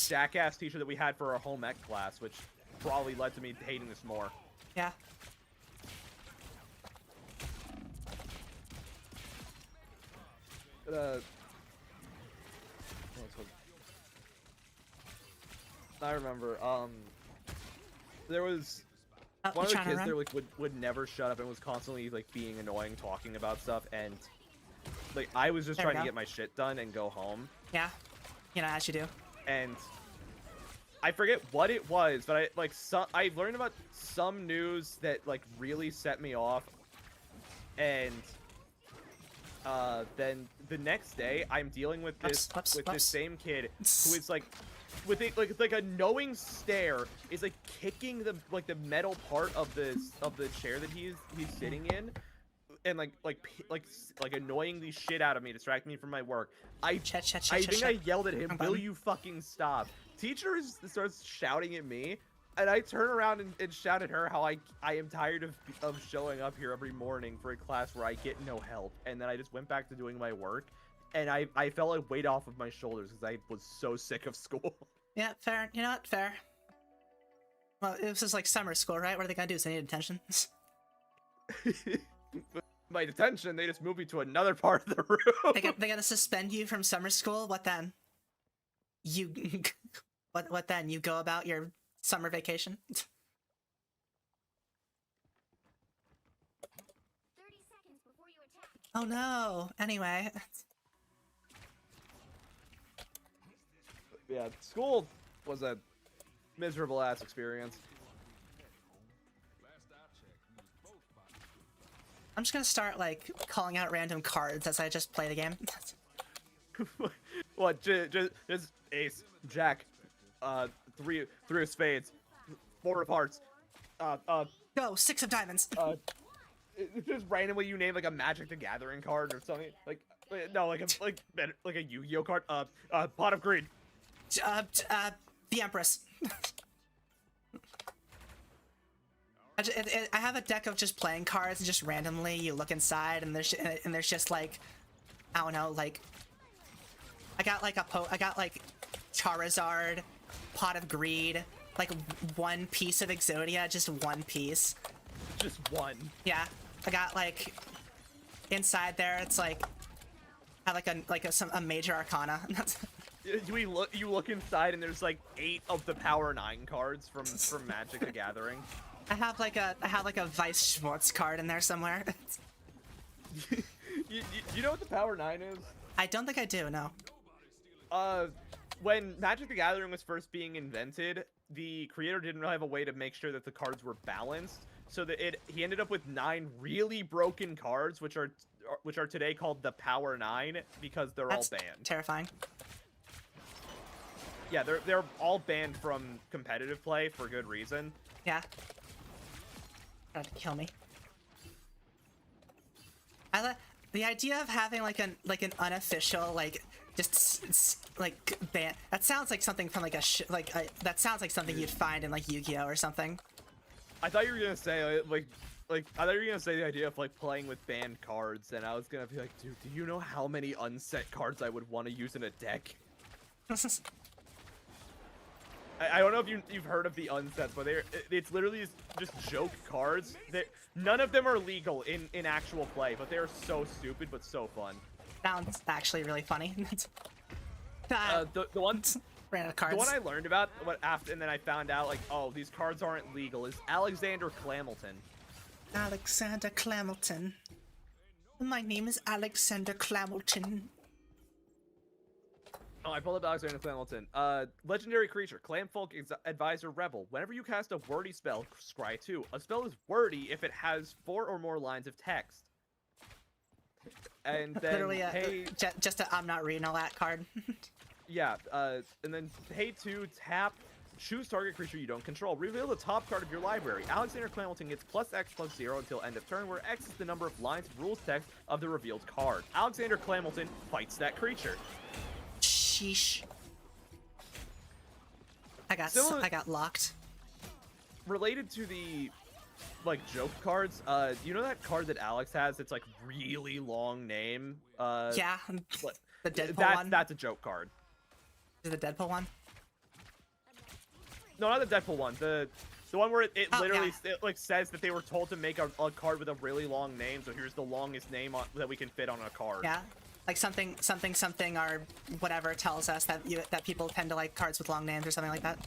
jackass teacher that we had for our home ec class, which probably led to me hating this more. Yeah. I remember, there was Oh, one of you the trying to kids there run? would never shut up and was constantly being annoying, talking about stuff, and I was just There we trying to go. get my shit done and go home, Yeah. You know, as you do. and I forget what it was, but I learned about some news that really set me off, and then the next day I'm dealing with this this same kid who is with a knowing stare is kicking the metal part of the chair that he's sitting in, and annoying the shit out of me, distracting me from my work. I think I yelled at him, "Will you fucking stop?" Teacher starts shouting at me, and I turn around and shout at her how I am tired of showing up here every morning for a class where I get no help, and then I just went back to doing my work, and I felt a weight off of my shoulders because I was so sick of school. Yeah, fair. You know what? Fair. Well, this is like summer school, right? What are they gonna do? Is they need attention? My detention, they just moved me to another part of the room. They gotta suspend you from summer school? What then? You... what then? You go about your summer vacation? 30 seconds before you attack. Oh no. Anyway. Yeah, school was a miserable ass experience. I'm just gonna start calling out random cards as I just play the game. What? Just ace, jack, three of spades, 4 of hearts, Go, 6 of diamonds. just randomly you name a Magic the Gathering card or something. No, a Yu-Gi-Oh card. Pot of Greed. The Empress. I have a deck of just playing cards, and just randomly you look inside, and there's just I don't know, I got Charizard, Pot of Greed, one piece of Exodia, just one piece. Just one. Yeah, I got inside there. It's I have a major arcana. You look inside and there's 8 of the Power 9 cards from Magic the Gathering. I have a Vice Schwartz card in there somewhere. you know what the Power 9 is? I don't think I do. No. When Magic the Gathering was first being invented, the creator didn't really have a way to make sure that the cards were balanced, so that he ended up with 9 really broken cards, which are today called the Power 9 because they're all banned. Terrifying. Yeah, they're all banned from competitive play for good reason. Yeah. Trying to kill me. The idea of having an unofficial ban. That sounds like something from that sounds like something you'd find in Yu-Gi-Oh or something. I thought you were gonna say I thought you were gonna say the idea of playing with banned cards, and I was gonna be like, dude, do you know how many unset cards I would want to use in a deck? I don't know if you've heard of the unsets, but it's literally just joke cards. None of them are legal in actual play, but they're so stupid but so fun. Sounds actually really funny. The one Ran out of the cards. one I learned about and then I found out like, oh, these cards aren't legal is Alexander Clamilton. Alexander Clamilton. My name is Alexander Clamilton. Oh, I pulled up Alexander Clamilton. Legendary creature, Clamfolk Advisor Rebel. Whenever you cast a wordy spell, scry 2. A spell is wordy if it has 4 or more lines of text. And then Literally, just a I'm not reading all that card. yeah, and then pay 2, tap, choose target creature you don't control. Reveal the top card of your library. Alexander Clamilton gets +X/+0 until end of turn, where X is the number of lines of rules text of the revealed card. Alexander Clamilton fights that creature. Sheesh. I got locked. Related to the like joke cards, you know that card that Alex has? It's like really long name. Yeah, the Deadpool one. That's a joke card. Is it the Deadpool one? No, not the Deadpool one. The one where it literally yeah. it, like says that they were told to make a card with a really long name, so here's the longest name that we can fit on a card. Yeah, like something or whatever tells us that that people tend to like cards with long names or something like that.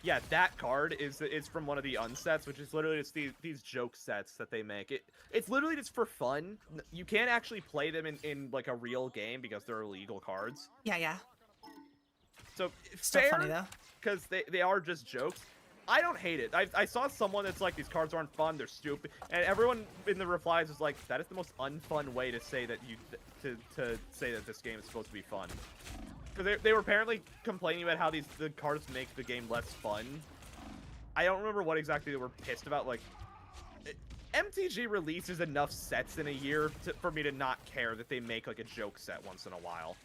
Yeah, that card is from one of the unsets, which is literally just these joke sets that they make. It's literally just for fun. You can't actually play them in like a real game because they're illegal cards. Yeah. So Still fair, funny though. because they are just jokes. I don't hate it. I saw someone that's like, these cards aren't fun, they're stupid, and everyone in the replies was like, that is the most unfun way to say that to say that this game is supposed to be fun. Because they were apparently complaining about how the cards make the game less fun. I don't remember what exactly they were pissed about. Like, MTG releases enough sets in a year for me to not care that they make like a joke set once in a while.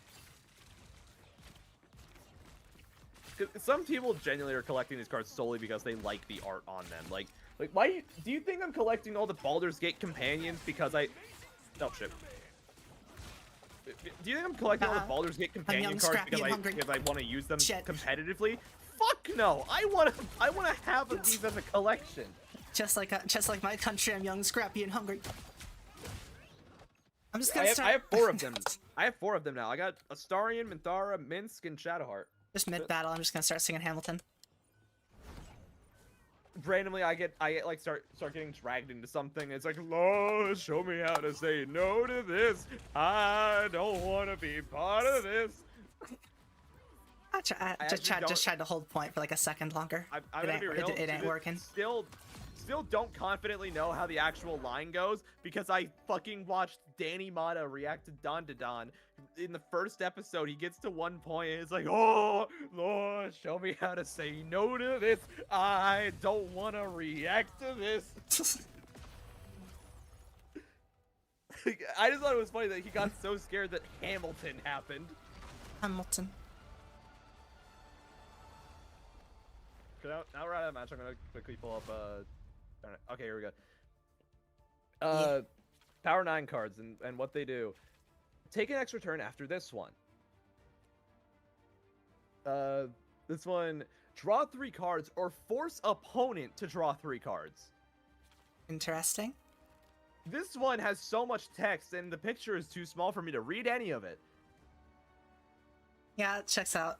Some people genuinely are collecting these cards solely because they like the art on them. Like why do you think I'm collecting all the Baldur's Gate companions because I... Oh, shit. Do you think I'm collecting all the Baldur's Gate companion cards because I want to use them competitively? Fuck no! I want to have these as a collection. Just like my country, I'm young, scrappy, and hungry. I'm just gonna start. I have 4 of them. I have 4 of them now. I got Astarion, Minthara, Minsk, and Shadowheart. Just mid battle, I'm just gonna start singing Hamilton. Randomly, I get like start getting dragged into something. It's like, Lord, show me how to say no to this. I don't want to be part of this. I just tried to hold point for like a second longer. I'm gonna be real. It ain't working. Still don't confidently know how the actual line goes because I fucking watched Danny Mata react to Don to Don. In the first episode, he gets to one point and it's like, oh, Lord, show me how to say no to this. I don't want to react to this. I just thought it was funny that he got so scared that Hamilton happened. Hamilton. Now we're out of the match. I'm gonna quickly pull up. Okay, here we go. Power 9 cards and what they do. Take an extra turn after this one. This one, draw 3 cards or force opponent to draw 3 cards. Interesting. This one has so much text and the picture is too small for me to read any of it. Yeah, it checks out.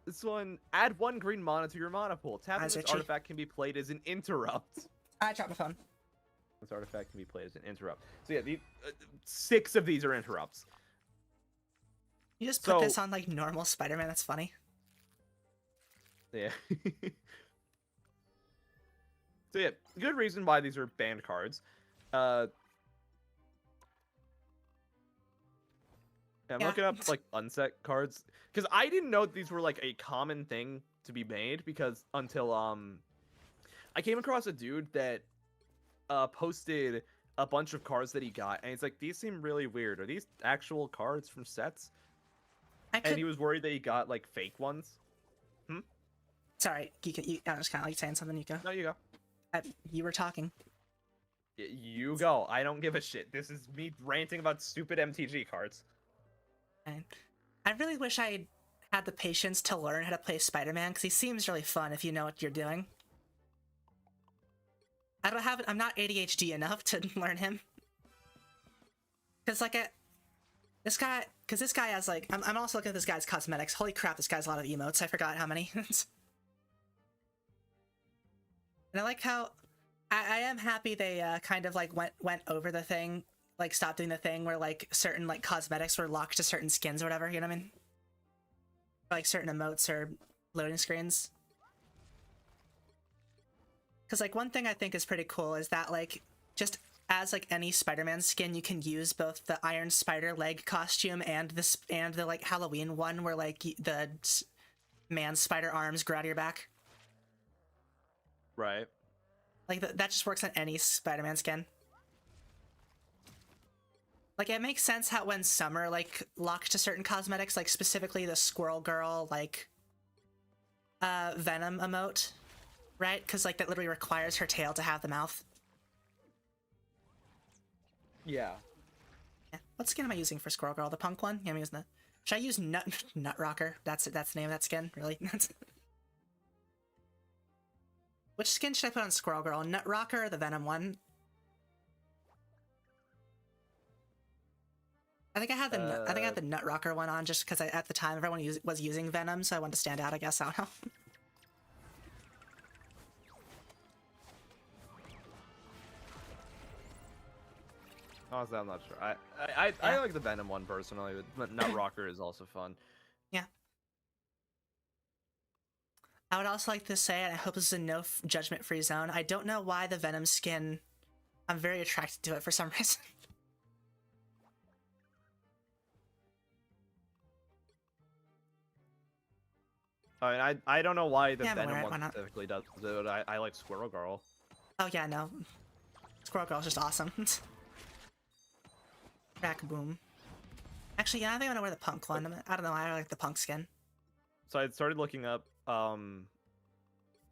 This one, add 1 green mana to your mana pool. Tapping this artifact can be played as an interrupt. I dropped my phone. This artifact can be played as an interrupt. So yeah, 6 of these are interrupts. You just put this on like normal Spider-Man. That's funny. Yeah. So yeah, good reason why these are banned cards. I'm looking up like unset cards because I didn't know these were like a common thing to be made because until I came across a dude that posted a bunch of cards that he got and it's like, these seem really weird. Are these actual cards from sets? And he was worried that he got like fake ones. Sorry, I was kind of like saying something. You go. No, you go. You were talking. You go. I don't give a shit. This is me ranting about stupid MTG cards. And I really wish I had the patience to learn how to play Spider-Man because he seems really fun if you know what you're doing. I'm not ADHD enough to learn him. Because like This guy, because this guy has like, I'm also looking at this guy's cosmetics. Holy crap, this guy's a lot of emotes. I forgot how many. And I like how, I am happy they kind of like went over the thing, like stopped doing the thing where like certain like cosmetics were locked to certain skins or whatever, you know what I mean? Like certain emotes or loading screens. Because like one thing I think is pretty cool is that like just as like any Spider-Man skin, you can use both the Iron Spider leg costume and the like Halloween one where like the man spider arms grow out of your back. Right. Like that just works on any Spider-Man skin. Like it makes sense how when Summer like locked to certain cosmetics, like specifically the Squirrel Girl like Venom emote, right? Because like that literally requires her tail to have the mouth. Yeah. Yeah. What skin am I using for Squirrel Girl? The punk one? Yeah, I'm using the. Should I use Nut Rocker? That's the name of that skin, really? Which skin should I put on Squirrel Girl? Nut Rocker or the Venom one? I think I had the Nut Rocker one on just because at the time everyone was using Venom, so I wanted to stand out. I guess I don't know. Honestly, I'm not sure. I like the Venom one personally, but Nut Rocker is also fun. Yeah. I would also like to say, and I hope this is a no judgment-free zone, I don't know why the Venom skin. I'm very attracted to it for some reason. I mean, I don't know why the Yeah, but Venom why one not? specifically does it. I like Squirrel Girl. Oh yeah, no. Squirrel Girl's just awesome. Crack boom. Actually, yeah, I think I know where the punk one. I don't know. I like the punk skin. So I started looking up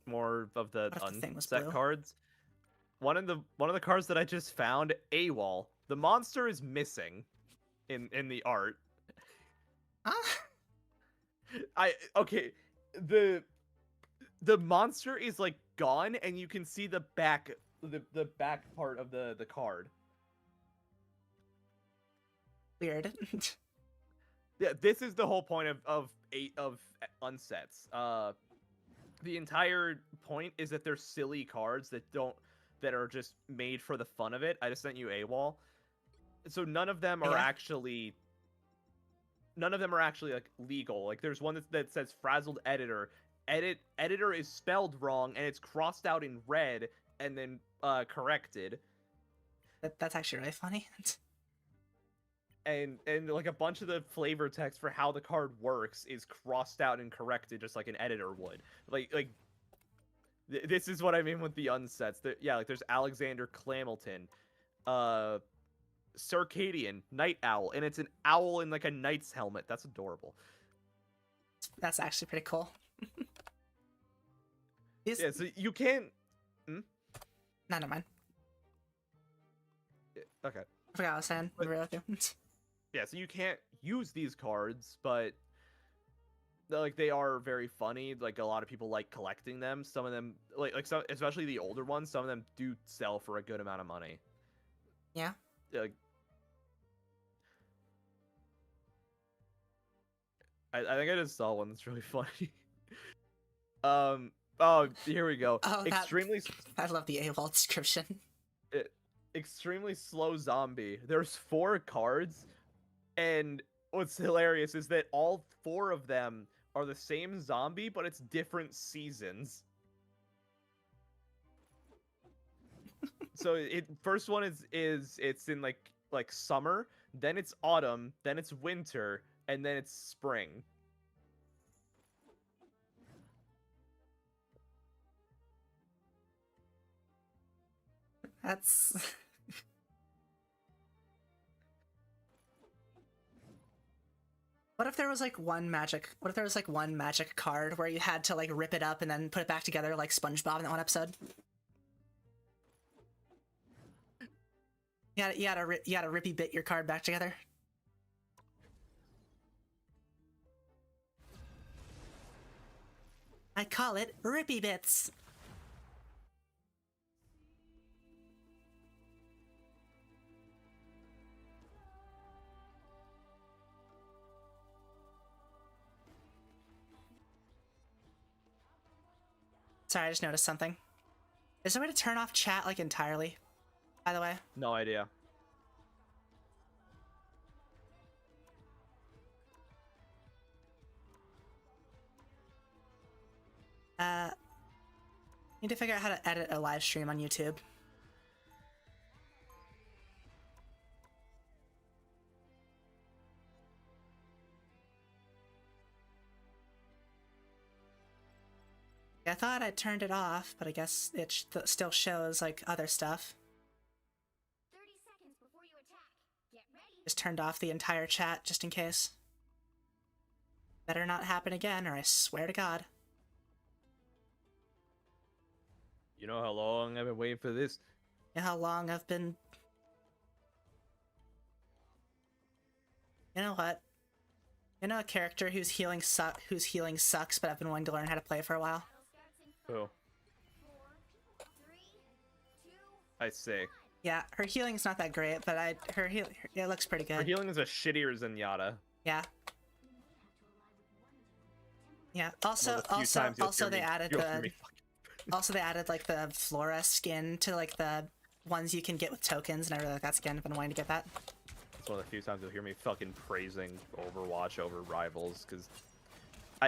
more of the What if the thing was unset blue? cards. One of the cards that I just found, AWOL. The monster is missing in the art. Huh? Okay, the monster is like gone and you can see the back part of the card. Weird. Yeah, this is the whole point of unsets. The entire point is that they're silly cards that are just made for the fun of it. I just sent you AWOL. So none of them are actually like legal. Like there's one that says frazzled editor. Editor is spelled wrong and it's crossed out in red and then corrected. That's actually really funny. And like a bunch of the flavor text for how the card works is crossed out and corrected just like an editor would. This is what I mean with the unsets. Yeah, like there's Alexander Clamilton, Circadian, Night Owl, and it's an owl in like a knight's helmet. That's adorable. That's actually pretty cool. Yeah, so you can't. No, never mind. Okay. I forgot what I was saying. Yeah, so you can't use these cards, but like they are very funny. Like a lot of people like collecting them. Some of them, like some, especially the older ones, some of them do sell for a good amount of money. Yeah. Like, I think I just saw one that's really funny. Oh, here we go. Oh, Extremely. I love the AWOL description. Extremely slow zombie. There's 4 cards, and what's hilarious is that all 4 of them are the same zombie, but it's different seasons. So first one is it's in like summer, then it's autumn, then it's winter, and then it's spring. That's. What if there was like one magic? What if there was like one magic card where you had to like rip it up and then put it back together like SpongeBob in that one episode? You had to rippy bit your card back together. I call it rippy bits. Sorry, I just noticed something. Is there a way to turn off chat, like, entirely? By the way? No idea. Need to figure out how to edit a live stream on YouTube. I thought I turned it off, but I guess it still shows, like, other stuff. 30 seconds before you attack. Get ready. Just turned off the entire chat, just in case. Better not happen again, or I swear to God. You know how long I've been waiting for this? You know how long I've been... You know what? You know a character whose healing sucks, but I've been wanting to learn how to play for a while? Who? 4, 3, 2, I see. Yeah, her healing's not that great, but it looks pretty Her good. healing is a shittier Zenyatta. Yeah. Yeah. One of the few times you'll hear They me- added you'll hear me also they added like the Flora skin to like the ones you can get with tokens, and I really like that skin. I've been wanting to get that. It's one of the few times you'll hear me fucking praising Overwatch over Rivals, because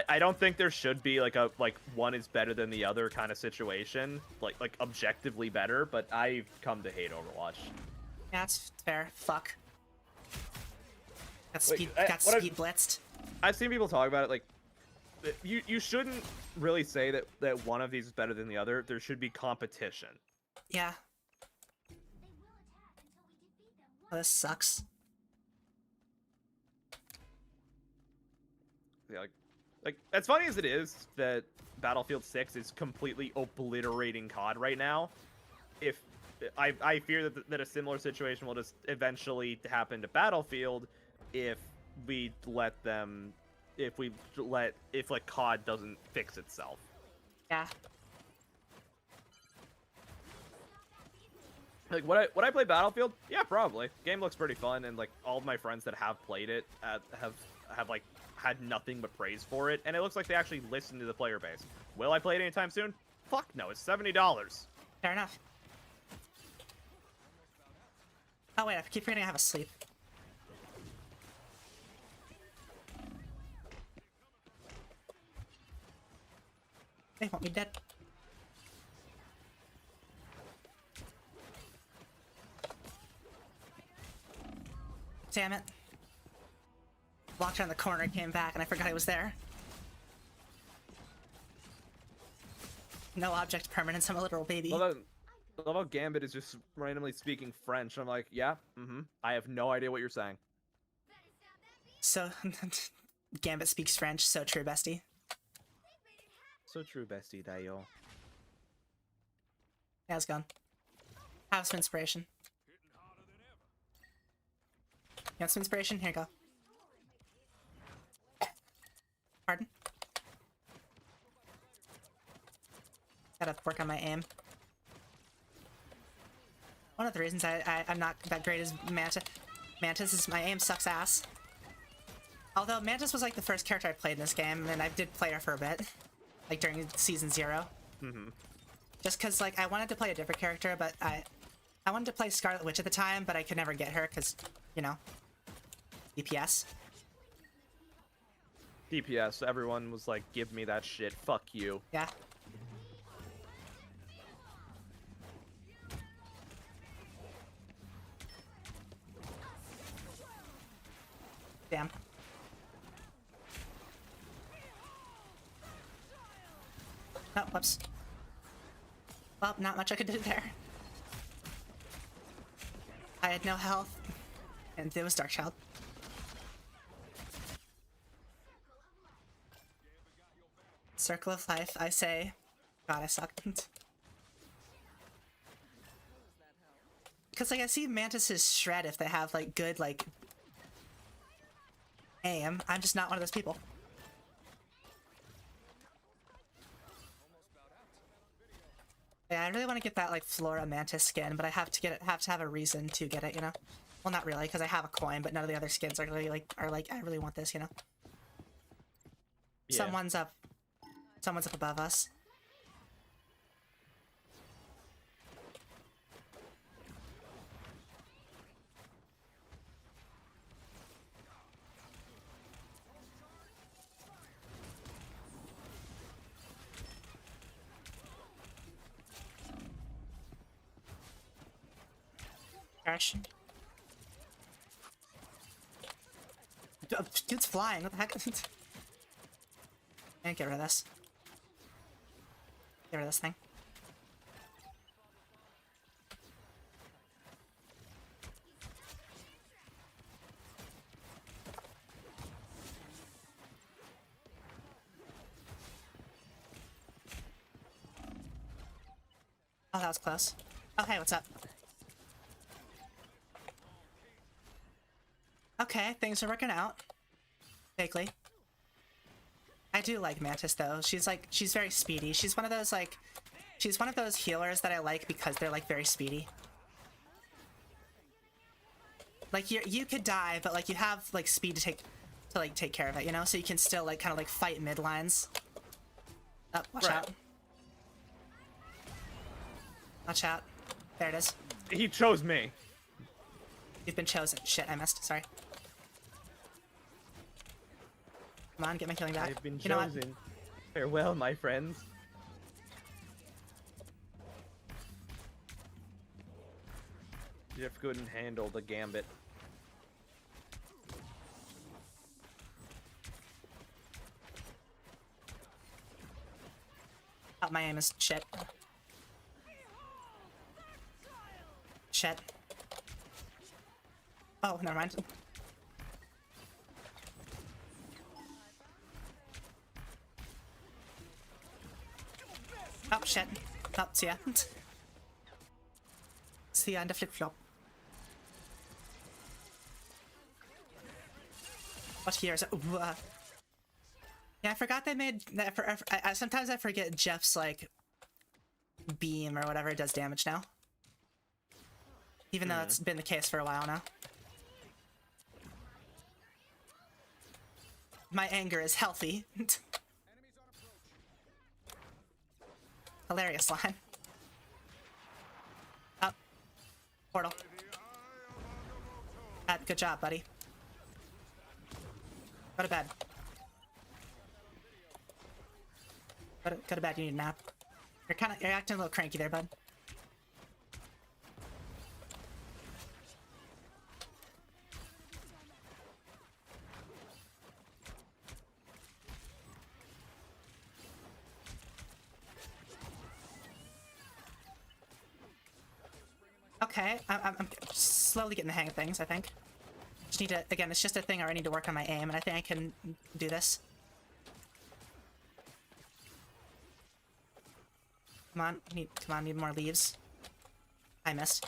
I don't think there should be like a one is better than the other kind of situation, like objectively better, but I've come to hate Overwatch. Yeah, that's fair. Fuck. Got Wait, speed. what Speed blitzed. I've seen people talk about it like you shouldn't really say that one of these is better than the other. There should be competition. Yeah. Oh, this sucks. Yeah, like as funny as it is that Battlefield 6 is completely obliterating COD right now, if I fear that a similar situation will just eventually happen to Battlefield if COD doesn't fix itself. Yeah. Like would I play Battlefield? Yeah, probably. Game looks pretty fun, and like all of my friends that have played it have like had nothing but praise for it, and it looks like they actually listen to the player base. Will I play it anytime soon? Fuck no, it's $70. Fair enough. Oh wait, I keep forgetting I have a sleep. They want me dead. Damn it. Walked around the corner, came back, and I forgot I was there. No object permanence, I'm a literal baby. I love how Gambit is just randomly speaking French. I'm like, yeah, I have no idea what you're saying. So, Gambit speaks French, so true, bestie. So true, bestie Dayo. Yeah, it's gone. Have some inspiration. You want some inspiration? Here you go. Pardon? Gotta work on my aim. One of the reasons I'm not that great is Mantis is my aim sucks ass. Although Mantis was like the first character I played in this game, and I did play her for a bit. Like during Season 0. Just cause like I wanted to play a different character, but I wanted to play Scarlet Witch at the time, but I could never get her cause, you know, DPS. DPS, everyone was like, give me that shit, fuck you. Yeah. Damn. Oh, whoops. Well, not much I could do there. I had no health, and it was Darkchild. Circle of Life, I say. God, I suck. Because, like, I see Mantis's shred if they have, like, good, like, aim. I'm just not one of those people. Yeah, I really want to get that, like, Flora Mantis skin, but I have to get it, have to have a reason to get it, you know? Well, not really, because I have a coin, but none of the other skins are really, like, I really want this, you know? Yeah. Someone's up above us. Gosh. Dude's flying. What the heck? And get rid of this. Get rid of this thing. Oh, that was close. Oh, hey, what's up? Okay, things are working out. Vaguely. I do like Mantis, though. She's very speedy. She's one of those, like... She's one of those healers that I like because they're, like, very speedy. Like, you could die, but, like, you have, like, speed to take care of it, you know? So you can still, like, kind of, like, fight mid-lines. Oh, watch out. Watch out. There it is. He chose me. You've been chosen. Shit, I missed. Sorry. Come on, get my killing back. I've been You know what? chosen. Farewell, my friends. Jeff couldn't handle the gambit. Oh, my aim is shit. Shit. Oh, never mind. Oh, shit. Oh, see ya. See ya in the flip-flop. What here is it? Yeah, I forgot they made... sometimes I forget Jeff's, like, beam or whatever does damage now. Even though it's been the case for a while now. My anger is healthy. Hilarious line. Up. Portal. Good job, buddy. Go to bed. Go to bed, you need a nap. You're acting a little cranky there, bud. Okay, I'm slowly getting the hang of things, I think. Just need to, again, it's just a thing where I need to work on my aim, and I think I can do this. Come on, need more leaves. I missed.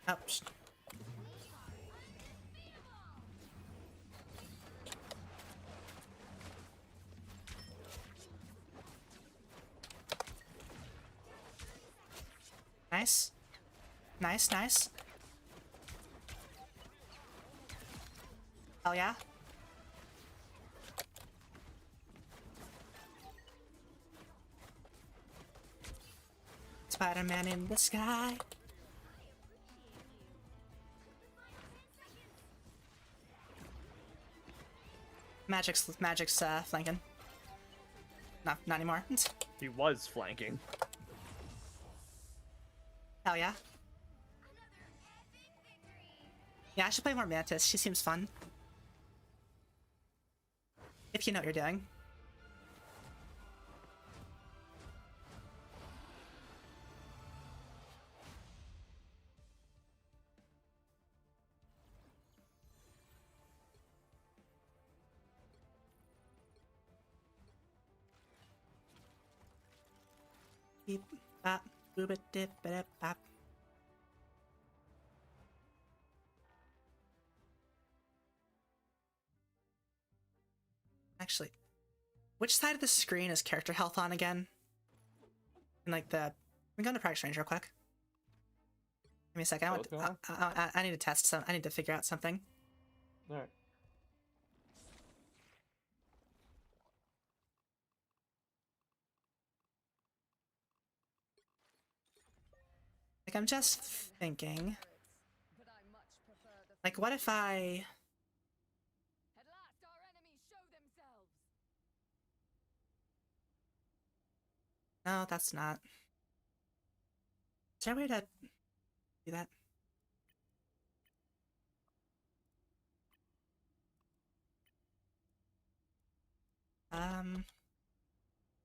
Oh, nice. Nice, nice. Hell yeah. Spider-Man in the sky. Magic's flanking. No, not anymore. He was flanking. Hell yeah. Yeah, I should play more Mantis. She seems fun. If you know what you're doing. Beep, bop, boop, dip, bop. Actually, which side of the screen is character health on again? And like the, we go into practice range real quick. Give me a second. I need to test some. I need to figure out something. All right. Like, I'm just thinking. Like, what if I... At last our enemies show themselves. No, that's not. Is there a way to do that?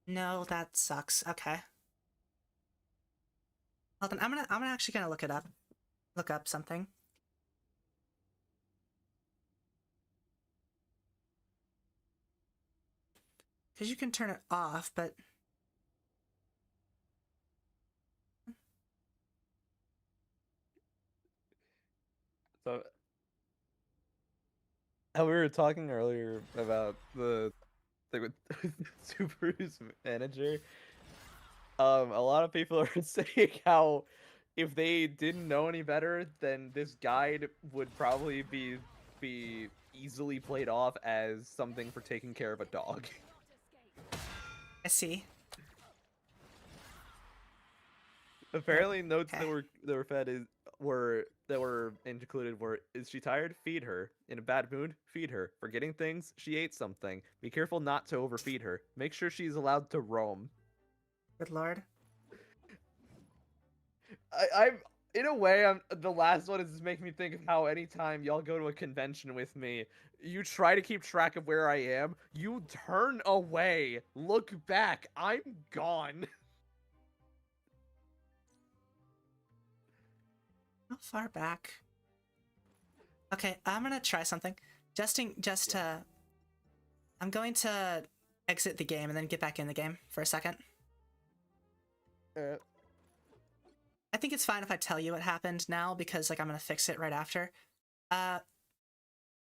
No, that sucks. Okay. Hold on, I'm actually gonna look it up. Look up something. Because you can turn it off, but So, how we were talking earlier about the thing with Subaru's manager, a lot of people are saying how if they didn't know any better, then this guide would probably be easily played off as something for taking care of a dog. I see. Apparently, notes Okay. that were fed that were included were: is she tired? Feed her. In a bad mood? Feed her. Forgetting things? She ate something. Be careful not to overfeed her. Make sure she's allowed to roam. Good lord. I'm in a way, I'm the last one is just making me think of how anytime y'all go to a convention with me, you try to keep track of where I am, you turn away, look back, I'm gone. How far back? Okay, I'm gonna try something. I'm going to exit the game and then get back in the game for a second. I think it's fine if I tell you what happened now because like I'm gonna fix it right after.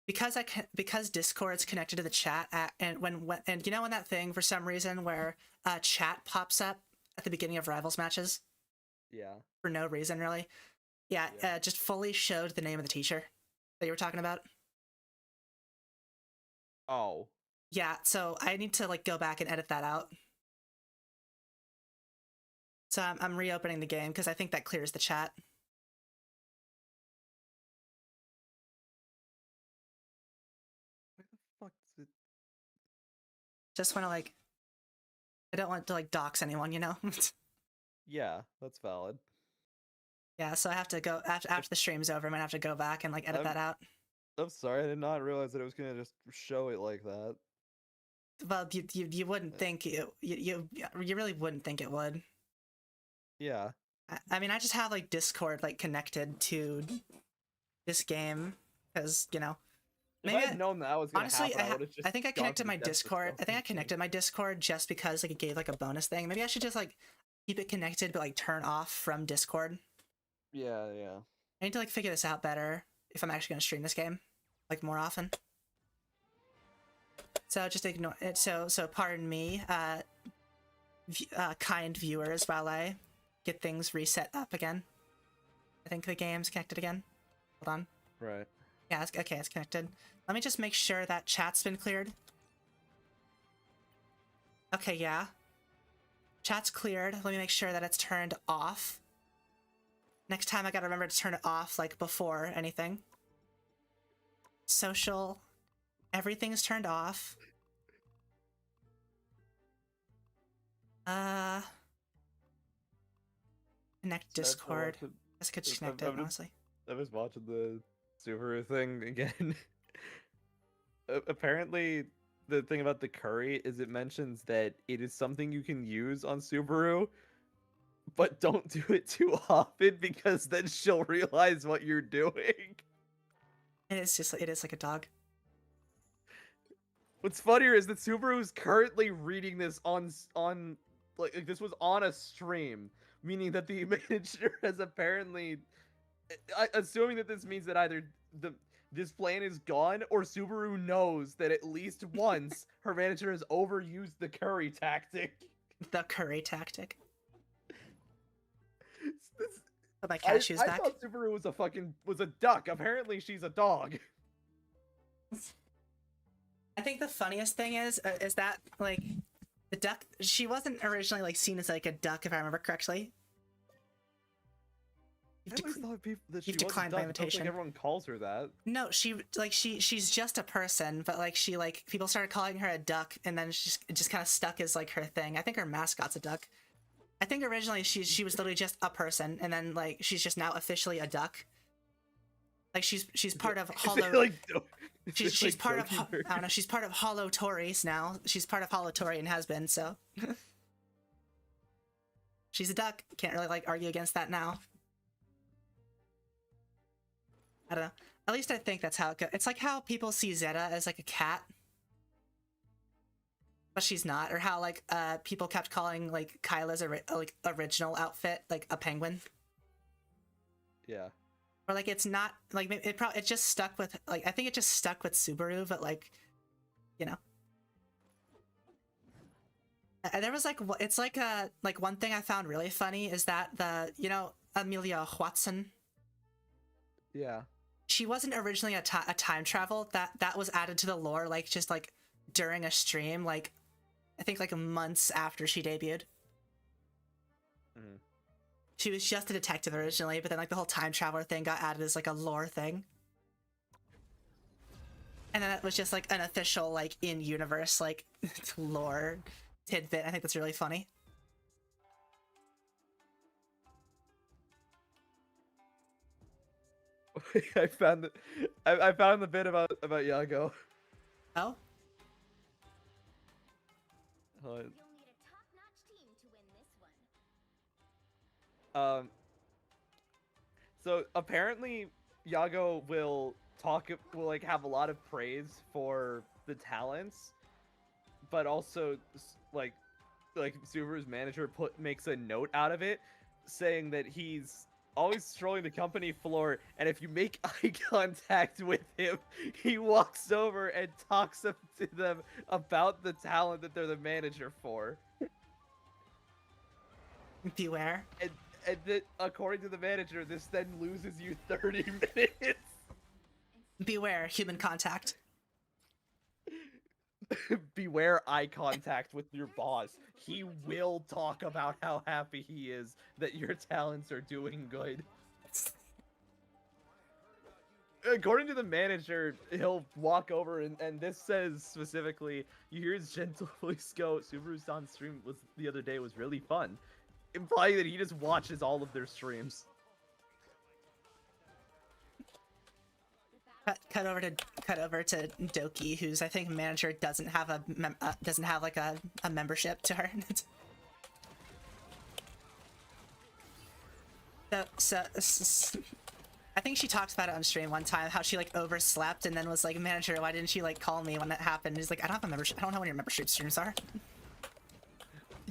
Because Discord's connected to the chat and when you know when that thing for some reason where chat pops up at the beginning of Rivals matches Yeah. for no reason really. Yeah, Yeah. just fully showed the name of the teacher that you were talking about. Oh. Yeah, so I need to like go back and edit that out. So I'm reopening the game because I think that clears the chat. Where the fuck is it? Just want to like, I don't want to like dox anyone, you know? Yeah, that's valid. Yeah, so I have to go after the stream's over. I'm gonna have to go back and like edit that out. I'm sorry, I did not realize that it was gonna just show it like that. Well, you wouldn't think you really wouldn't think it would. Yeah. I mean, I just have like Discord like connected to this game because you know. If I had known that was gonna Honestly, happen, I would have just I think I gone connected to my the dentist Discord. I think I or connected my Discord just because like it gave like a bonus thing. Maybe I should just like keep it connected but like turn off from Discord. Yeah, yeah. I need to like figure this out better if I'm actually gonna stream this game like more often. So just ignore it. So pardon me, kind viewers, while I get things reset up again. I think the game's connected again. Hold on. Right. Yeah, okay, it's connected. Let me just make sure that chat's been cleared. Okay, yeah. Chat's cleared. Let me make sure that it's turned off. Next time I gotta remember to turn it off, like, before anything. Social. Everything's turned off. Connect Discord. This could just connect it, honestly. I was watching the Subaru thing again. Apparently, the thing about the curry is it mentions that it is something you can use on Subaru, but don't do it too often because then she'll realize what you're doing. It is like a dog. What's funnier is that Subaru is currently reading this on like this was on a stream, meaning that the manager has apparently, assuming that this means that either this plan is gone or Subaru knows that at least once her manager has overused the curry tactic. The curry tactic. Put my I cashews back. thought Subaru was a duck. Apparently she's a dog. I think the funniest thing is that like the duck. She wasn't originally like seen as like a duck, if I remember correctly. I always thought that she you've was a declined duck. my It sounds invitation. like everyone calls her that. No, she's just a person, but like people started calling her a duck, and then it just kind of stuck as like her thing. I think her mascot's a duck. I think originally she was literally just a person, and then like she's just now officially a duck. Like she's part of Hollow. like, She's part of Doki I don't know. She's part of Hollow Tories now. She's part of Hollow Tory and has been, so she's a duck. Can't really like argue against that now. I don't know. At least I think that's how it goes. It's like how people see Zeta as like a cat, but she's not. Or how like people kept calling like Kyla's like original outfit like a penguin. Yeah. Or like it's not like it just stuck with like I think it just stuck with Subaru, but like, you know. And there was like it's like one thing I found really funny is that Amelia Watson. Yeah. She wasn't originally a time travel. That was added to the lore like just like during a stream, like I think like months after she debuted. Mm-hmm. She was just a detective originally, but then like the whole time traveler thing got added as like a lore thing. And then it was just like an official like in-universe like lore tidbit. I think that's really funny. I found the bit about Yago. Oh? You'll need a top-notch team to win this one. So apparently Yago will like have a lot of praise for the talents, but also like Subaru's manager makes a note out of it saying that he's always strolling the company floor, and if you make eye contact with him, he walks over and talks to them about the talent that they're the manager for. Beware. And that, according to the manager, this then loses you 30 minutes. Beware human contact. Beware eye contact with your boss. He will talk about how happy he is that your talents are doing good. According to the manager, he'll walk over and this says specifically, you hear his gentle voice go, Subaru's on stream the other day was really fun. Implying that he just watches all of their streams. Cut over to Doki, whose I think manager doesn't have like a membership to her. so I think she talks about it on stream one time, how she like overslept and then was like, manager, why didn't you like call me when that happened? He's like, I don't have a membership. I don't know when your membership streams are.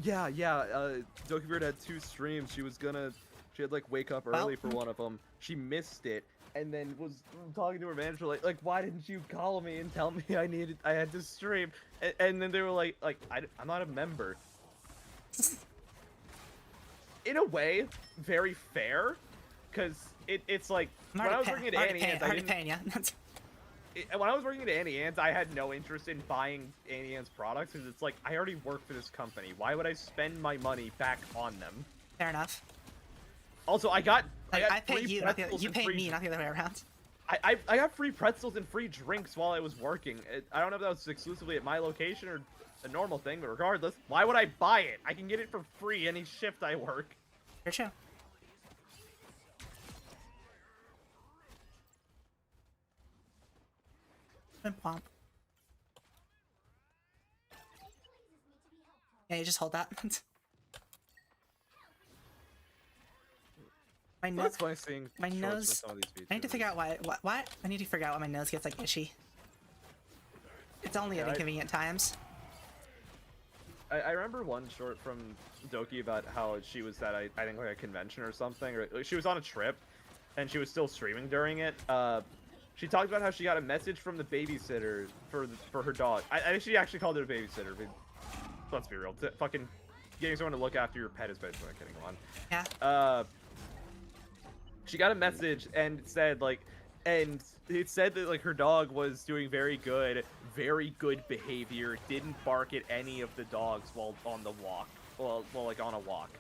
Yeah. Doki Bird had 2 streams. She had like wake up early for one of them. She missed it. And then was talking to her manager like why didn't you call me and tell me I had to stream? And then they were like I'm not a member. In a way, very fair, because it's like when I was working at Annie Ann's, when I was working at Annie Ann's, I had no interest in buying Annie Ann's products because it's like I already work for this company. Why would I spend my money back on them? Fair enough. Also, I pay you, you pay me, not the other way around. I got free pretzels and free drinks while I was working. I don't know if that was exclusively at my location or a normal thing, but regardless, why would I buy it? I can get it for free any shift I work. You're true. Pump. Yeah, you just hold that. My nose. Funny seeing My nose. some of these I need to figure out why. What? I need to figure out why my nose gets like itchy. It's only at inconvenient times. I remember one short from Doki about how she was at I think like a convention or something, or she was on a trip, and she was still streaming during it. She talked about how she got a message from the babysitter for her dog. I think she actually called it a babysitter. But let's be real, fucking getting someone to look after your pet is basically like getting one. Yeah. She got a message and it said like like her dog was doing very good behavior, didn't bark at any of the dogs while on the walk, well like on a walk.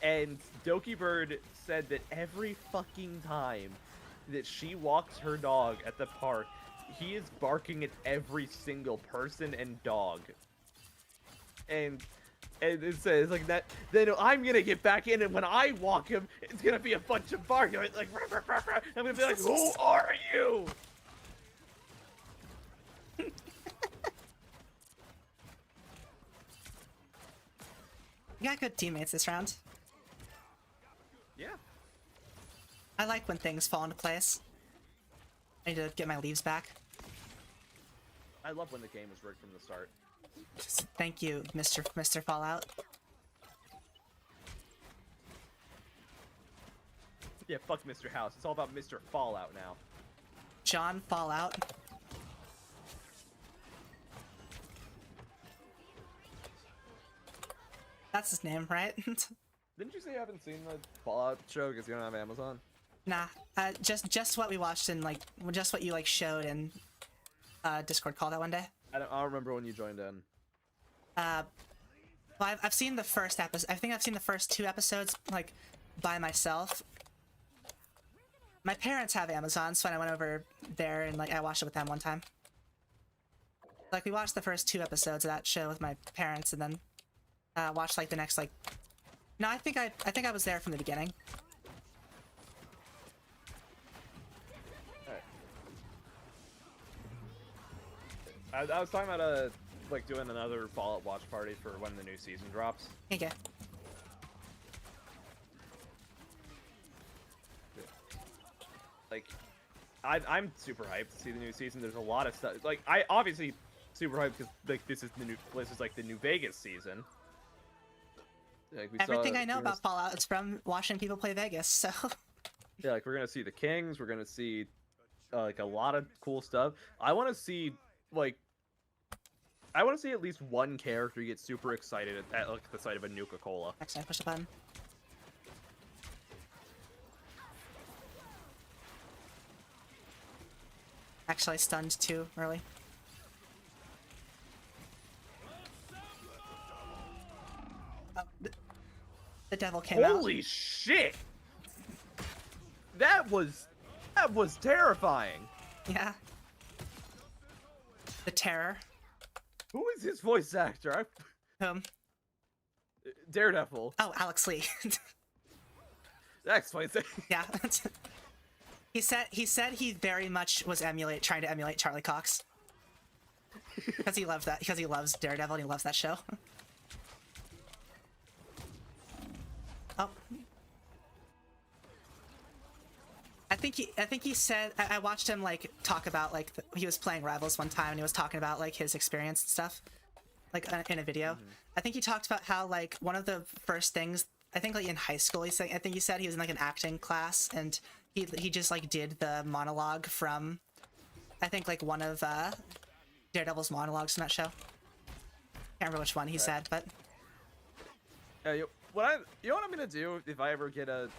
And Doki Bird said that every fucking time that she walks her dog at the park, he is barking at every single person and dog. And And it says like that. Then I'm gonna get back in, and when I walk him, it's gonna be a bunch of barking. Like, rah, rah, rah, rah. I'm gonna be like, "Who are you?" You got good teammates this round. Yeah. I like when things fall into place. I need to get my leaves back. I love when the game was rigged from the start. Thank you, Mr. Fallout. Yeah, fuck Mr. House. It's all about Mr. Fallout now. John Fallout. That's his name, right? Didn't you say you haven't seen the Fallout show because you don't have Amazon? Nah, just what we watched in like, just what you like showed in Discord call that one day. I don't remember when you joined in. Well, I've seen the first episode. I think I've seen the first 2 episodes like by myself. My parents have Amazon, so I went over there and like I watched it with them one time. Like we watched the first 2 episodes of that show with my parents, and then watched like the next like. No, I think I was there from the beginning. Alright. I was talking about like doing another Fallout watch party for when the new season drops. Okay. Like, I'm super hyped to see the new season. There's a lot of stuff. Like, I obviously super hyped because like this is like the new Vegas season. Like, Everything I know about Fallout is from watching people play Vegas, so. Yeah, like we're gonna see the Kings. We're gonna see like a lot of cool stuff. I want to see like. I want to see at least one character get super excited at like the sight of a Nuka-Cola. Actually, I push the button. Actually, I stunned too early. Oh, the devil came out. Holy shit! That was terrifying. Yeah. The terror. Who is his voice actor? Daredevil. Oh, Alex Lee. That explains it. Yeah. He said he very much was trying to emulate Charlie Cox. Because he loves Daredevil and he loves that show. Oh. I think he said I watched him like talk about like he was playing Rivals one time and he was talking about like his experience and stuff, like in a video. I think he talked about how like one of the first things I think like in high school he said he was in like an acting class and he just like did the monologue from I think like one of Daredevil's monologues from that show. Can't remember which one he said, but You know what I'm gonna do if I ever get a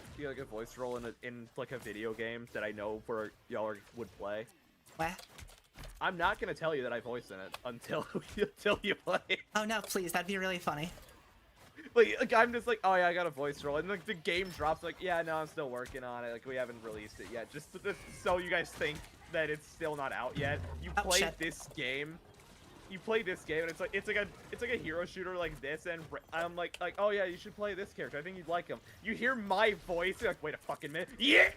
voice role in like a video game that I know where y'all would play? what? I'm not gonna tell you that I voiced in it until you play. Oh no, please, that'd be really funny. Like I'm just like, oh yeah, I got a voice role, and like the game drops, like yeah, no, I'm still working on it. Like we haven't released it yet, just so you guys think that it's still not out yet. You Oh, played shit. this game. You play this game, and it's like a hero shooter like this, and I'm like, oh yeah, you should play this character. I think you'd like him. You hear my voice, you're like, wait a fucking minute, yeah.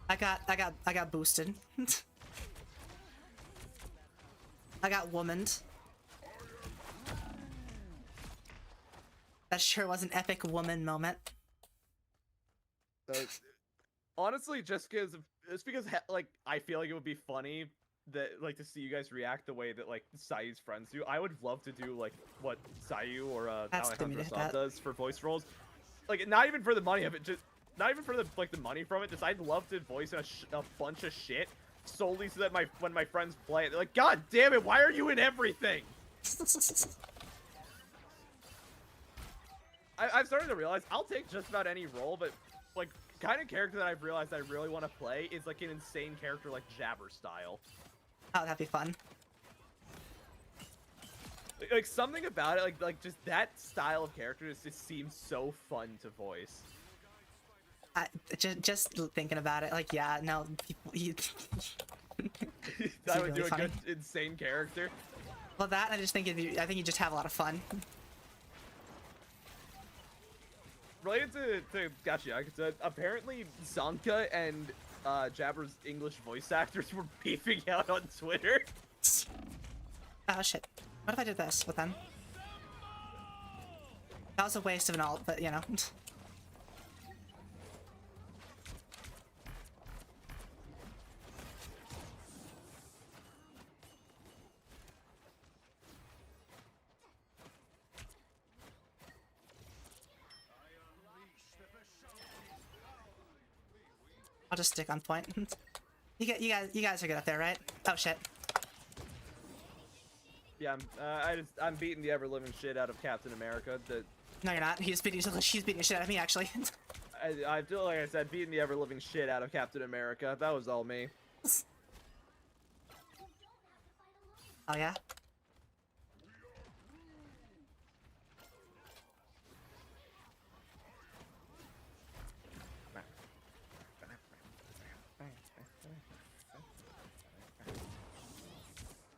I got boosted. I got womaned. That sure was an epic woman moment. Honestly, just because like I feel like it would be funny that like to see you guys react the way that like Sayu's friends do. I would love to do like what Sayu or Alejandro Saab does for voice roles. Like not even for the money of it, just not even for the money from it. Just I'd love to voice a bunch of shit solely so that when my friends play it, they're like, God damn it, why are you in everything? I've started to realize I'll take just about any role, but like kind of character that I've realized I really want to play is like an insane character like Jabber style. Oh, that'd be fun. Like something about it, like just that style of character just seems so fun to voice. Just thinking about it, like yeah, no, I would really do a funny. good insane character. Well, that I just think I think you just have a lot of fun. related to Xyghtshade, apparently Zonka and Jabber's English voice actors were beefing out on Twitter. Oh shit. What if I did this with them? That was a waste of an ult, but you know. I'll just stick on point. You guys are good up there, right? Oh shit. Yeah, I'm beating the ever living shit out of Captain America. No, you're not. She's beating the shit out of me, actually. I feel like I said beating the ever living shit out of Captain America. That was all me. Oh yeah.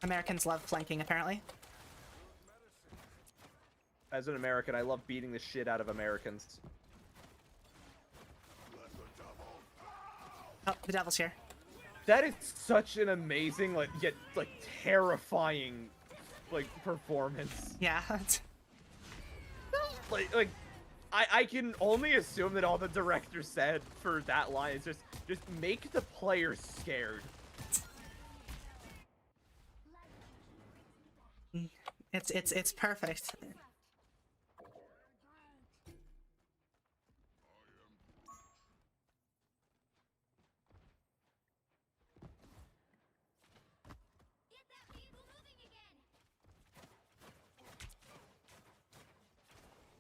Americans love flanking, apparently. As an American, I love beating the shit out of Americans. Oh, the devil's here. That is such an amazing, like, yet, like, terrifying, like, performance. Yeah. Like, I can only assume that all the director said for that line is just make the players scared. It's perfect.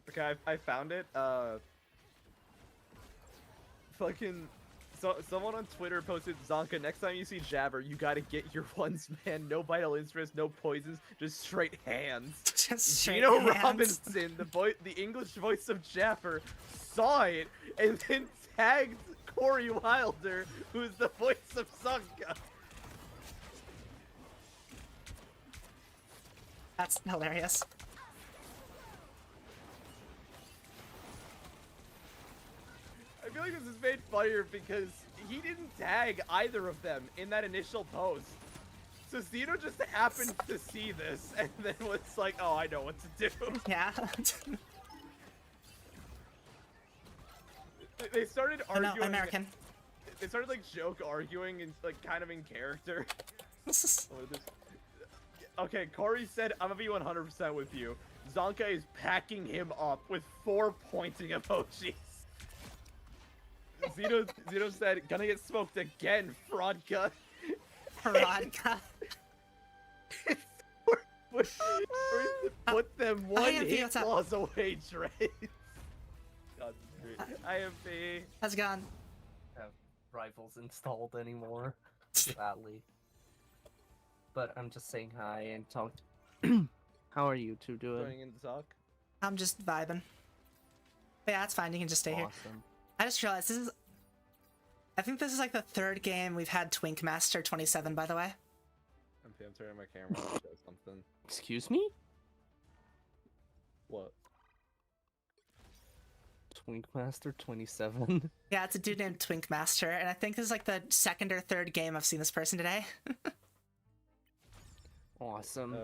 Okay, I found it. Fucking, someone on Twitter posted, Zonka, next time you see Jabber, you gotta get your ones, man. No vital interest, no poisons, just straight hands. Just straight Gino hands. Robinson, the English voice of Jabber, saw it and then tagged Corey Wilder, who's the voice of Zonka. That's hilarious. I feel like this is made funnier because he didn't tag either of them in that initial post. So Zeno just happened to see this and then was like, oh, I know what to do. Yeah. They started Oh, arguing. no, American. They started like joke arguing and like kind of in character. Okay, Corey said, I'm gonna be 100% with you. Zonka is packing him up with 4 pointing emojis. Zeno said, gonna get smoked again, Frodka. Veronica. Put them one IMP, hit what's up? claws away, Dre. IMP. How's it going? Have rivals installed anymore, sadly. But I'm just saying hi and talk. How are you two doing? Going in to talk. I'm just vibing. But yeah, that's fine. You can just stay here. Awesome. I just realized this is... I think this is like the 3rd game we've had Twink Master 27, by the way. I'm turning my camera on to show something. Excuse me? What? Twinkmaster 27. Yeah, it's a dude named Twink Master, and I think this is like the 2nd or 3rd game I've seen this person today. Awesome.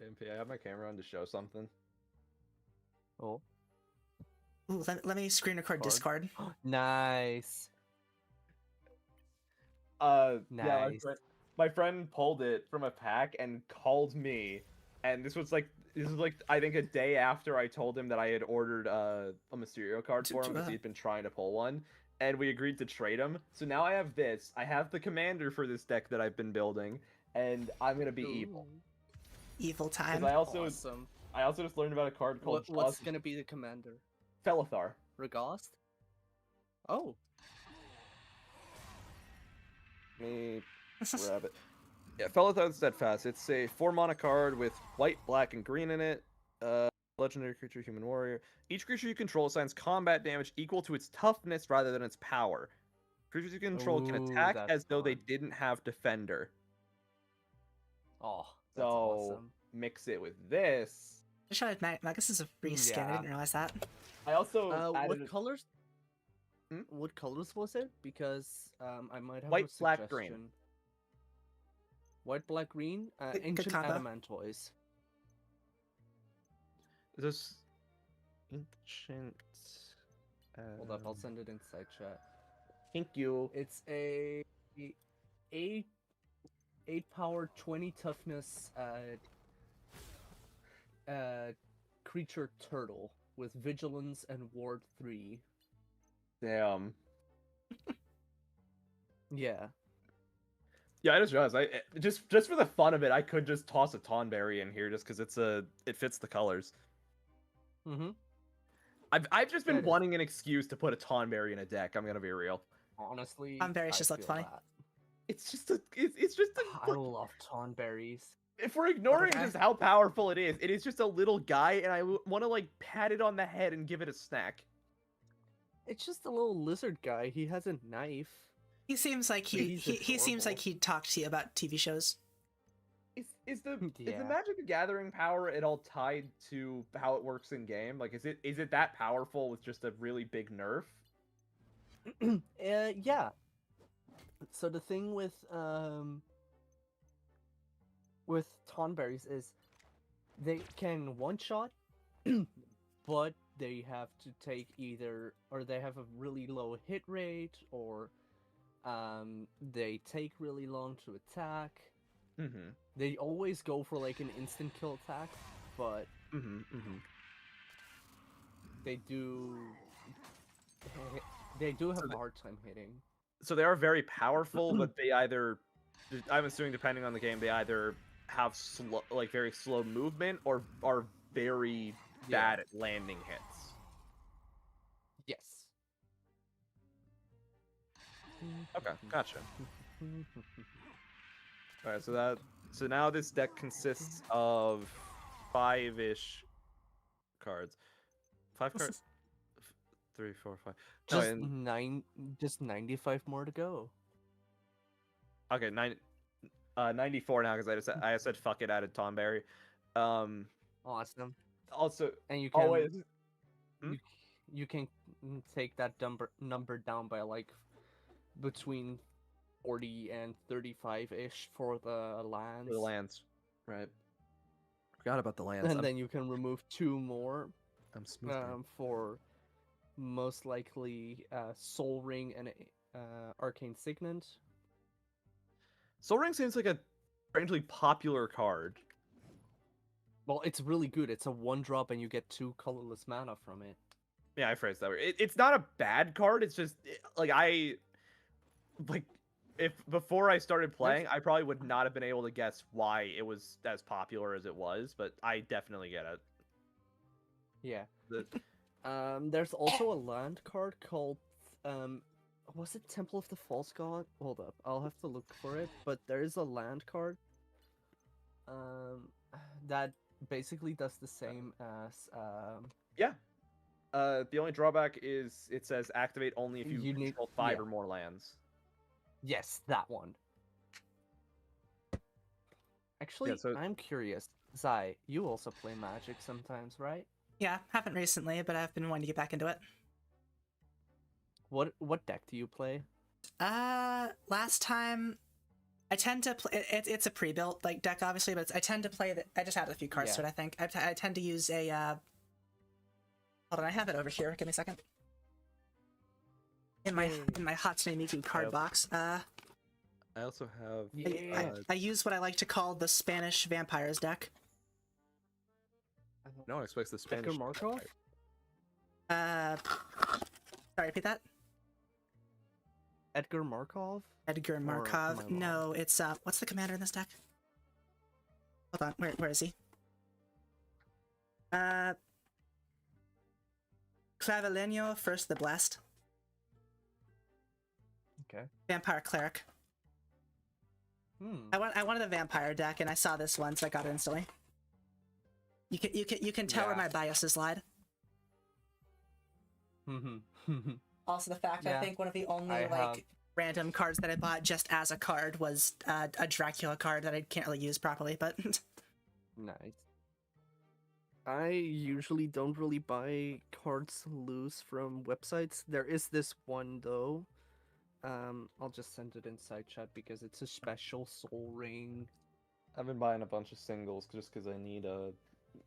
MP, I have my camera on to show something. Oh. Ooh, let me screen record Discord. Nice. Yeah, Nice. my friend pulled it from a pack and called me, and this was like I think a day after I told him that I had ordered a Mysterio card for him because he'd been trying to pull one, and we agreed to trade him. So now I have this. I have the commander for this deck that I've been building, and I'm gonna be evil. Evil 'Cause time. I also Awesome. just learned about a card called What's gonna be the commander? Felithar. Regast? Oh. Let me grab it. Yeah, Felithar Steadfast. It's a 4-mana card with white, black, and green in it. Legendary creature, human warrior. Each creature you control assigns combat damage equal to its toughness rather than its power. Creatures you control can Ooh, attack that's as though they fun. didn't have defender. Oh. That's So awesome. mix it with this, I should have Magus is a free skin. I Yeah. didn't realize that. I also What colors? Hmm? What colors was it? Because I might have White, a black, suggestion. green. White, black, green. Good Ancient combo. Adamantoise. this ancient. Hold up, I'll send it inside chat. Thank you. It's a 8 power, 20 toughness creature turtle with vigilance and ward 3. Damn. Yeah. Yeah, I just realized just for the fun of it, I could just toss a Tonberry in here just because it fits the colors. Mm-hmm. I've just been That is- wanting an excuse to put a Tonberry in a deck. I'm gonna be real. Honestly, Tonberries I just look feel funny. that. It's just a. I love Tonberries. If we're ignoring guy. just how powerful it is just a little guy, and I want to like pat it on the head and give it a snack. It's just a little lizard guy. He has a knife. He seems like He's he seems like adorable. he'd talk to you about TV shows. Is the Yeah. Magic the Gathering power at all tied to how it works in game? Like, is it that powerful with just a really big nerf? Yeah. So the thing with Tonberries is they can one shot, but they have to take either, or they have a really low hit rate, or they take really long to attack. Mm-hmm. They always go for like an instant kill attack, but Mm-hmm. Mm-hmm. they do have a hard time hitting. So they are very powerful, but they either, I'm assuming depending on the game, they either have very slow movement or are very bad at landing hits. Yes. Okay, gotcha. All right, so now this deck consists of 5-ish cards. 5 cards. 3, 4, 5. No, Just and- just 95 more to go. Okay, 94 now because I said fuck it, added Tonberry. Awesome. Also, And you can always you can take that number down by like between 40 and 35-ish for the lands. the lands, right? Forgot about the lands. And then you can remove 2 more I'm smooth. for most likely Soul Ring and Arcane Signet. Soul Ring seems like a strangely popular card. Well, it's really good. It's a 1-drop and you get 2 colorless mana from it. Yeah, I phrased that weird. It's not a bad card. It's just if before I started playing, I probably would not have been able to guess why it was as popular as it was, but I definitely get it. Yeah. The- There's also a land card called was it Temple of the False God? Hold up, I'll have to look for it. But there is a land card that basically does the same as The only drawback is it says activate only if you You need- control 5 yeah. or more lands. yes, that one. Actually, so- I'm curious. Zai, you also play Magic sometimes, right? Yeah, haven't recently, but I've been wanting to get back into it. What deck do you play? Last time I tend to play. It's a pre-built like deck, obviously, but I tend to play that. I just added a few cards to it. I think I tend to use a. Hold on, I have it over here. Give me a second. In my Hatsune Miku card box. I also have I use what I like to call the Spanish Vampires deck. no one expects the Spanish. Edgar Markov? Sorry, repeat that. Edgar Markov? Edgar am Markov. I wrong? No, it's what's the commander in this deck? Hold on, where is he? Clavileño, First the Blessed. Okay. Vampire Cleric. I wanted a vampire deck, and I saw this one, so I got it instantly. You can tell where Yeah. my biases lied. Also, the fact Yeah. I think one of the only I have- random cards that I bought just as a card was a Dracula card that I can't really use properly, but Nice. I usually don't really buy cards loose from websites. There is this one though. I'll just send it inside chat because it's a special soul ring. I've been buying a bunch of singles just because I need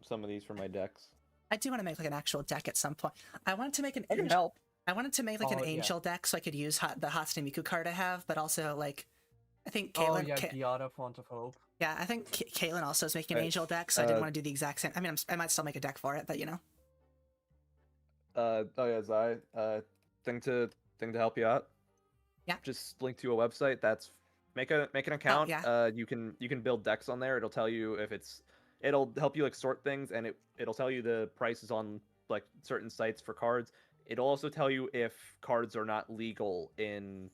some of these for my decks. I do want to make like an actual deck at some point. I wanted to make an I can angel. help. I wanted to make like an Oh, yeah. angel deck so I could use the Hatsune Miku card I have, but also like I think Oh Caitlyn. yeah, Giada Font of Hope. Yeah, I think Caitlyn also is making an Right, angel deck, so I didn't want to do the exact same. I mean, I might still make a deck for it, but you know. Oh yeah, Zai. Thing to help you out. Yeah. Just link to a website. That's make an account. yeah. You can build decks on there. It'll tell you if it'll help you like sort things, and it'll tell you the prices on like certain sites for cards. It'll also tell you if cards are not legal in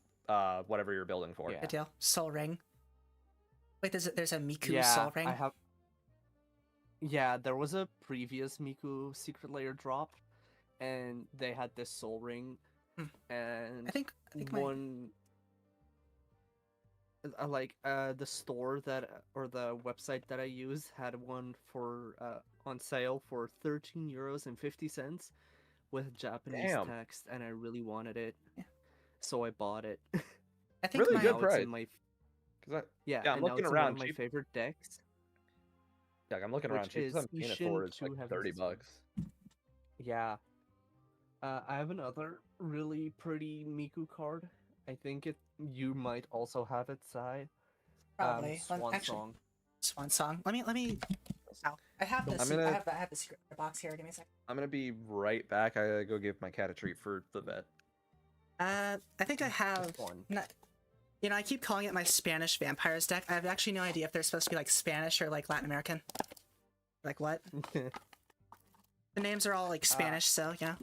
whatever you're building for. Yeah. Good deal. Soul Ring. Wait, there's a Miku Yeah, Soul Ring. I have. Yeah, there was a previous Miku Secret Layer drop, and they had this Soul Ring, Hmm. and I think my... one. The store or the website that I use had one for on sale for €13.50 with Japanese Damn. text, and I really wanted it, Yeah. so I bought it. I think Really my... good Now it's price. in my Cause yeah, I'm and now looking it's in one around of my cheap. favorite decks. Yeah, I'm looking around which cheap. is I'm paying it Ishin for is Two like Heavens. $30. Yeah. I have another really pretty Miku card. I think you might also have it, Sai. Probably. Swan Actually, Song. Swan Song. Let me. Oh, I have this. I'm gonna- I have the secret box here. Give me a second. I'm gonna be right back. I gotta go give my cat a treat for the vet. I think I have. This one. You know, I keep calling it my Spanish vampires deck. I have actually no idea if they're supposed to be like Spanish or like Latin American. Like what? The names are all like Spanish, so yeah.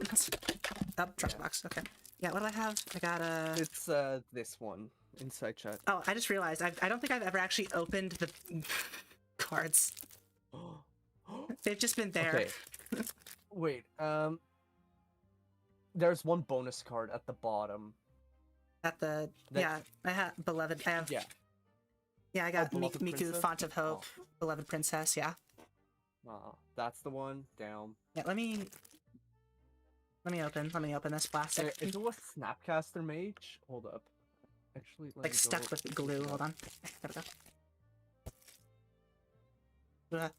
Oh, drop the box. Okay. Yeah, what do I have? I got a. It's this one inside chat. Oh, I just realized I don't think I've ever actually opened the cards. They've just been there. Okay. Wait. There's one bonus card at the bottom. At the That- yeah, I have beloved. I have Yeah. yeah. I got Beloved Miku Princess? Font of Hope, beloved princess. Yeah. That's the one down. Yeah. Let me open this plastic. If it was Snapcaster Mage, hold up. Actually, let Like me stuck go with glue. Hold on. There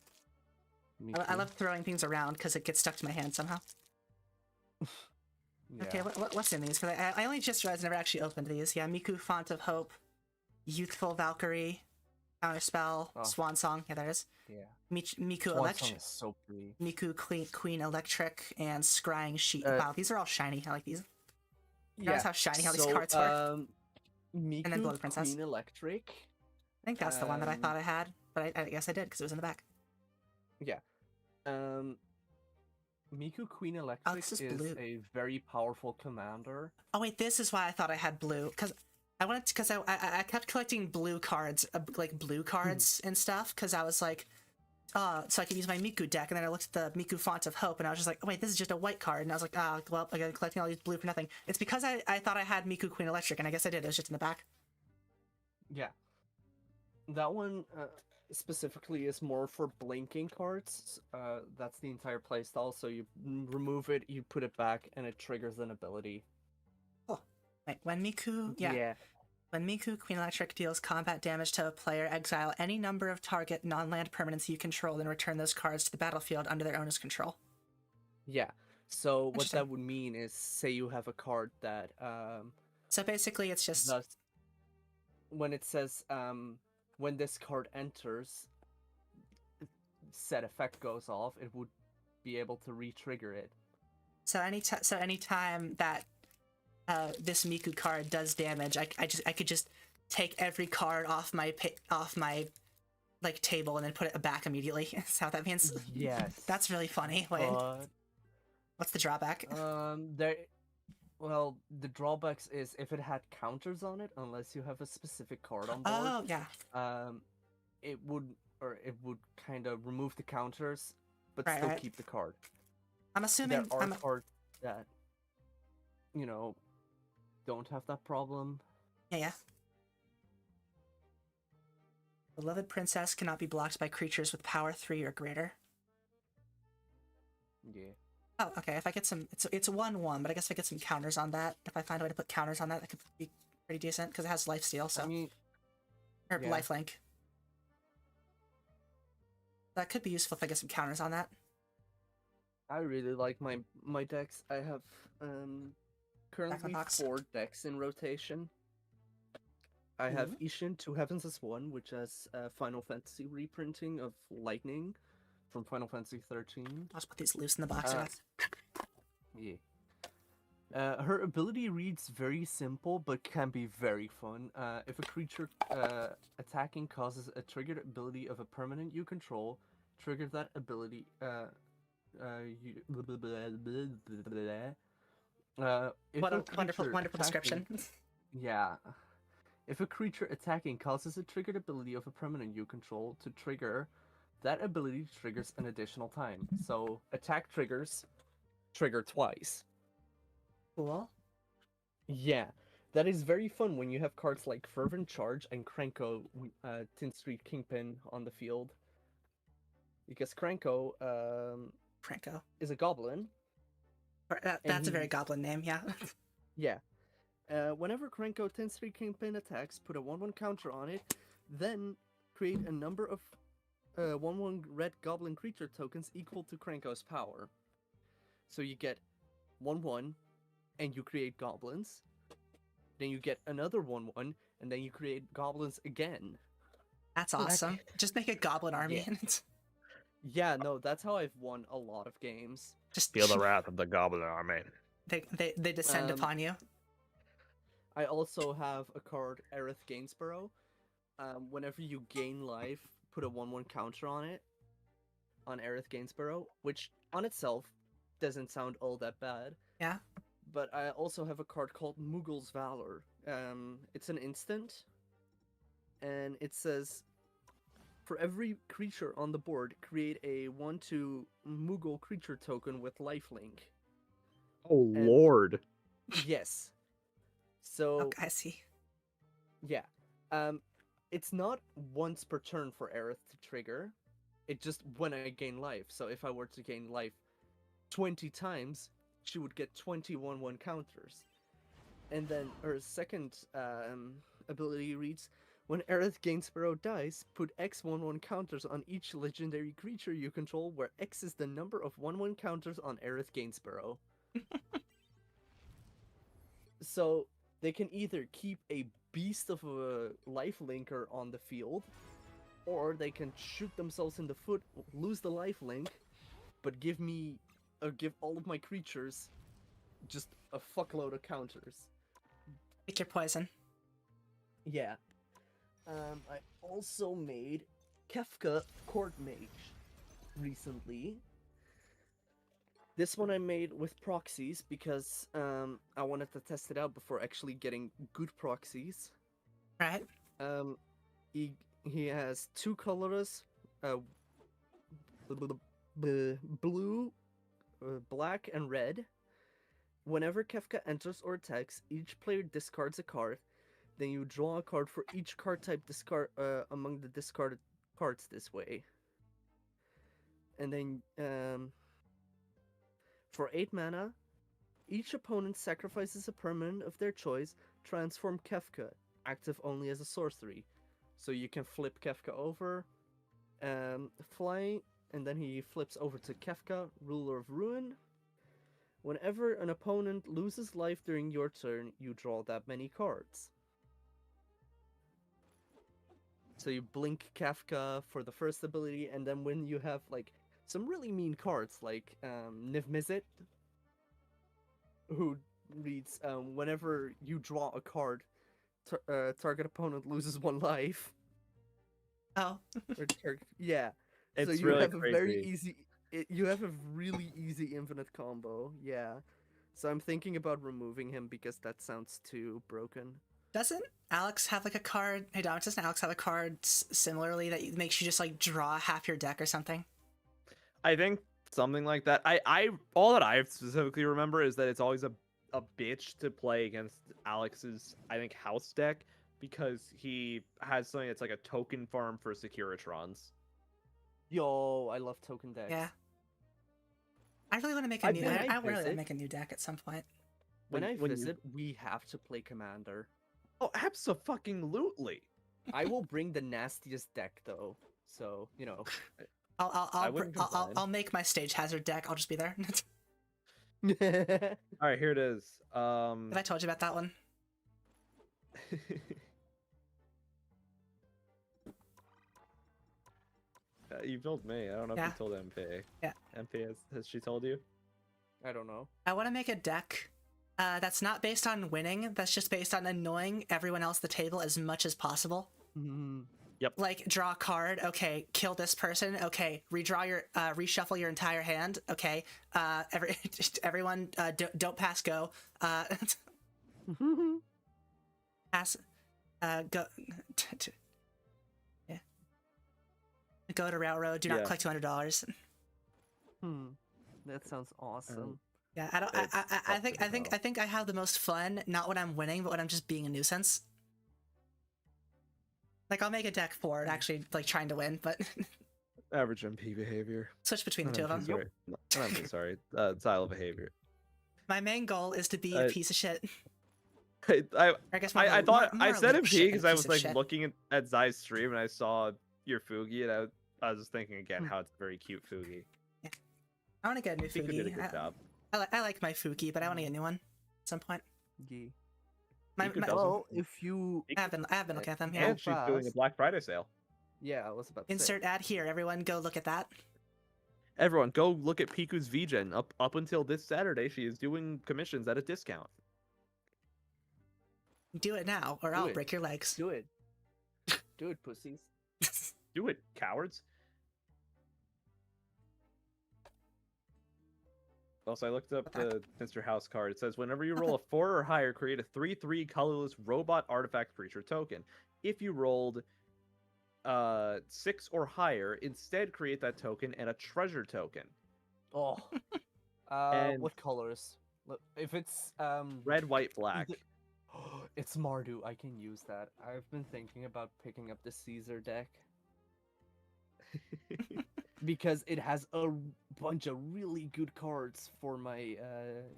we go. I Miku. love throwing things around because it gets stuck to my hand somehow. Yeah. Okay, what's in these? Because I only just realized I never actually opened these. Yeah, Miku Font of Hope, Youthful Valkyrie, Counterspell, Oh. Swan Song. Yeah, there it is. Yeah. Miku Swan Electric, Song is so pretty. Miku Queen Electric, and Scrying Sheet. Uh, Wow, these are all shiny. I like these. Notice how shiny all these so, cards were. Miku then Blood Princess. Queen Electric. I think that's the one that I um, thought I had, but I guess I did because it was in the back. Miku Queen Electric this is is blue. a very powerful commander. Oh wait, this is why I thought I had blue because I kept collecting blue cards, like blue cards and stuff, because I was like, so I could use my Miku deck, and then I looked at the Miku Font of Hope, and I was just like, oh, wait, this is just a white card, and I was like, well, I got collecting all these blue for nothing. It's because I thought I had Miku Queen Electric, and I guess I did. It was just in the back. Yeah. That one specifically is more for blinking cards. That's the entire playstyle. So you remove it, you put it back, and it triggers an ability. Wait, when Miku, when Miku Queen Electric deals combat damage to a player, exile any number of target non-land permanents you control, and return those cards to the battlefield under their owner's control. Yeah. So what Interesting. that would mean is, say you have a card that So basically, it's just does when it says when this card enters, said effect goes off, it would be able to re-trigger it. so anytime that this Miku card does damage, I could just take every card off my like table and then put it back immediately. That's how that means. Yes. That's really funny. Wait, But what's the drawback? well, the drawbacks is if it had counters on it, unless you have a specific card on board. Oh yeah. It would kind of remove the counters, but Right, still right. keep the card. I'm assuming. There are cards that, don't have that problem. Yeah. Beloved Princess cannot be blocked by creatures with power 3 or greater. Yeah. Oh, okay. If I get some, it's 1/1, but I guess if I get some counters on that, if I find a way to put counters on that, that could be pretty decent because it has life steal, so I mean, or yeah. life link. That could be useful if I get some counters on that. I really like my decks. I have currently box. 4 decks in rotation. I have Ooh. Ishin Two Heavens as one, which has Final Fantasy reprinting of Lightning from Final Fantasy 13. I'll just put these loose in the box. I guess. Yeah. Her ability reads very simple, but can be very fun. If a creature attacking causes a triggered ability of a permanent you control, trigger that ability. If What a a wonderful, creature wonderful description. Yeah. If a creature attacking causes a triggered ability of a permanent you control to trigger, that ability triggers an additional time. So attack triggers trigger twice. Cool. Yeah, that is very fun when you have cards like Fervent Charge and Krenko, 10th Street Kingpin on the field. Because Krenko Franco. is a goblin. That's a very goblin name, yeah. Yeah. Whenever Krenko 10th Street Kingpin attacks, put a 1/1 counter on it, then create a number of 1/1 red goblin creature tokens equal to Krenko's power. So you get 1/1, and you create goblins. Then you get another 1/1, and then you create goblins again. That's awesome. Just make a goblin army. Yeah. Yeah, no, that's how I've won a lot of games. Just Feel the wrath of the goblin army. they descend upon you. I also have a card, Aerith Gainsborough. Whenever you gain life, put a 1/1 counter on it, on Aerith Gainsborough, which on itself doesn't sound all that bad. Yeah. But I also have a card called Mughul's Valor. It's an instant, and it says, for every creature on the board, create a 1/2 Mughal creature token with lifelink. Oh And- lord. Yes. So Okay, I see. yeah, it's not once per turn for Aerith to trigger. It just when I gain life. So if I were to gain life 20 times, she would get 21/1 counters. And then her second ability reads, when Aerith Gainsborough dies, put X 1/1 counters on each legendary creature you control, where X is the number of 1/1 counters on Aerith Gainsborough. So they can either keep a beast of a life linker on the field, or they can shoot themselves in the foot, lose the life link, but give all of my creatures just a fuckload of counters. Take your poison. Yeah. I also made Kefka Court Mage recently. This one I made with proxies because I wanted to test it out before actually getting good proxies. Right. He has 2 colors, blue, black, and red. Whenever Kefka enters or attacks, each player discards a card. Then you draw a card for each card type discard among the discarded cards this way. And then for 8 mana, each opponent sacrifices a permanent of their choice, transform Kefka, active only as a sorcery. So you can flip Kefka over, fly, and then he flips over to Kefka, Ruler of Ruin. Whenever an opponent loses life during your turn, you draw that many cards. So you blink Kefka for the first ability, and then when you have like some really mean cards like Niv Mizzet, who reads, whenever you draw a card, target opponent loses 1 life. Oh. Yeah. It's so you really have crazy. a very easy. You have a really easy infinite combo. Yeah. So I'm thinking about removing him because that sounds too broken. Doesn't Alex have like a card? Hey, Dominic, doesn't Alex have a card similarly that makes you just like draw half your deck or something? I think something like that. I all that I specifically remember is that it's always a bitch to play against Alex's, I think, house deck because he has something that's like a token farm for Securitrons. Yo, I love token decks. Yeah. I really want to make a I- new. when I I really want to visit- make a new deck at some point. When I you- visit, we have to play Commander. Oh, abso-fucking-lutely. I will bring the nastiest deck though, so you know. wouldn't I'll complain. make my stage hazard deck. I'll just be there. All right, here it is. Have I told you about that one? You've told me. I don't know Yeah. if you told MP. Yeah. MP, has she told you? I don't know. I want to make a deck that's not based on winning. That's just based on annoying everyone else at the table as much as possible. Mhm. Like draw a card. Okay, kill this person. Okay, redraw your reshuffle your entire hand. Okay, everyone don't pass go. Pass. Go. Yeah. Go to railroad. Do not Yeah. collect $200. That sounds awesome. Yeah, I don't. It's I think. fucking I think I have the most fun not when I'm winning, but when I'm just being a nuisance. Like I'll make a deck for it, actually, like trying to win, but Average MP behavior. switch between the two of them. Sorry. I'm sorry. Style of behavior. My main goal is to be a piece of shit. I Or I guess more I of a- thought more I of a said little MP shit because than a I piece was of like shit. looking at Zai's stream and I saw your Fugi and I was just thinking again how it's a very cute Fugi. I want to get a new Fugi did a Fugi. good job. I like my Fugi, but I want to get a new one at some point. Yeah. Piku doesn't. Well, if you I have been looking at them. Yeah. And she's doing a fast. Black Friday sale. yeah, I was about to Insert ad here. Everyone, go look at that. Everyone, go look at Piku's VGen. Up until this Saturday, she is doing commissions at a discount. Do it now, or Do I'll it. break your legs. do it. Do it, pussies. Do it, cowards. Also, I looked up the Mr. House card. It says whenever you roll a 4 or higher, create a 3/3 colorless robot artifact creature token. If you rolled 6 or higher, instead create that token and a treasure token. Oh. And- What colors? Look, if it's Red, white, black. it's Mardu, I can use that. I've been thinking about picking up the Caesar deck because it has a bunch of really good cards for my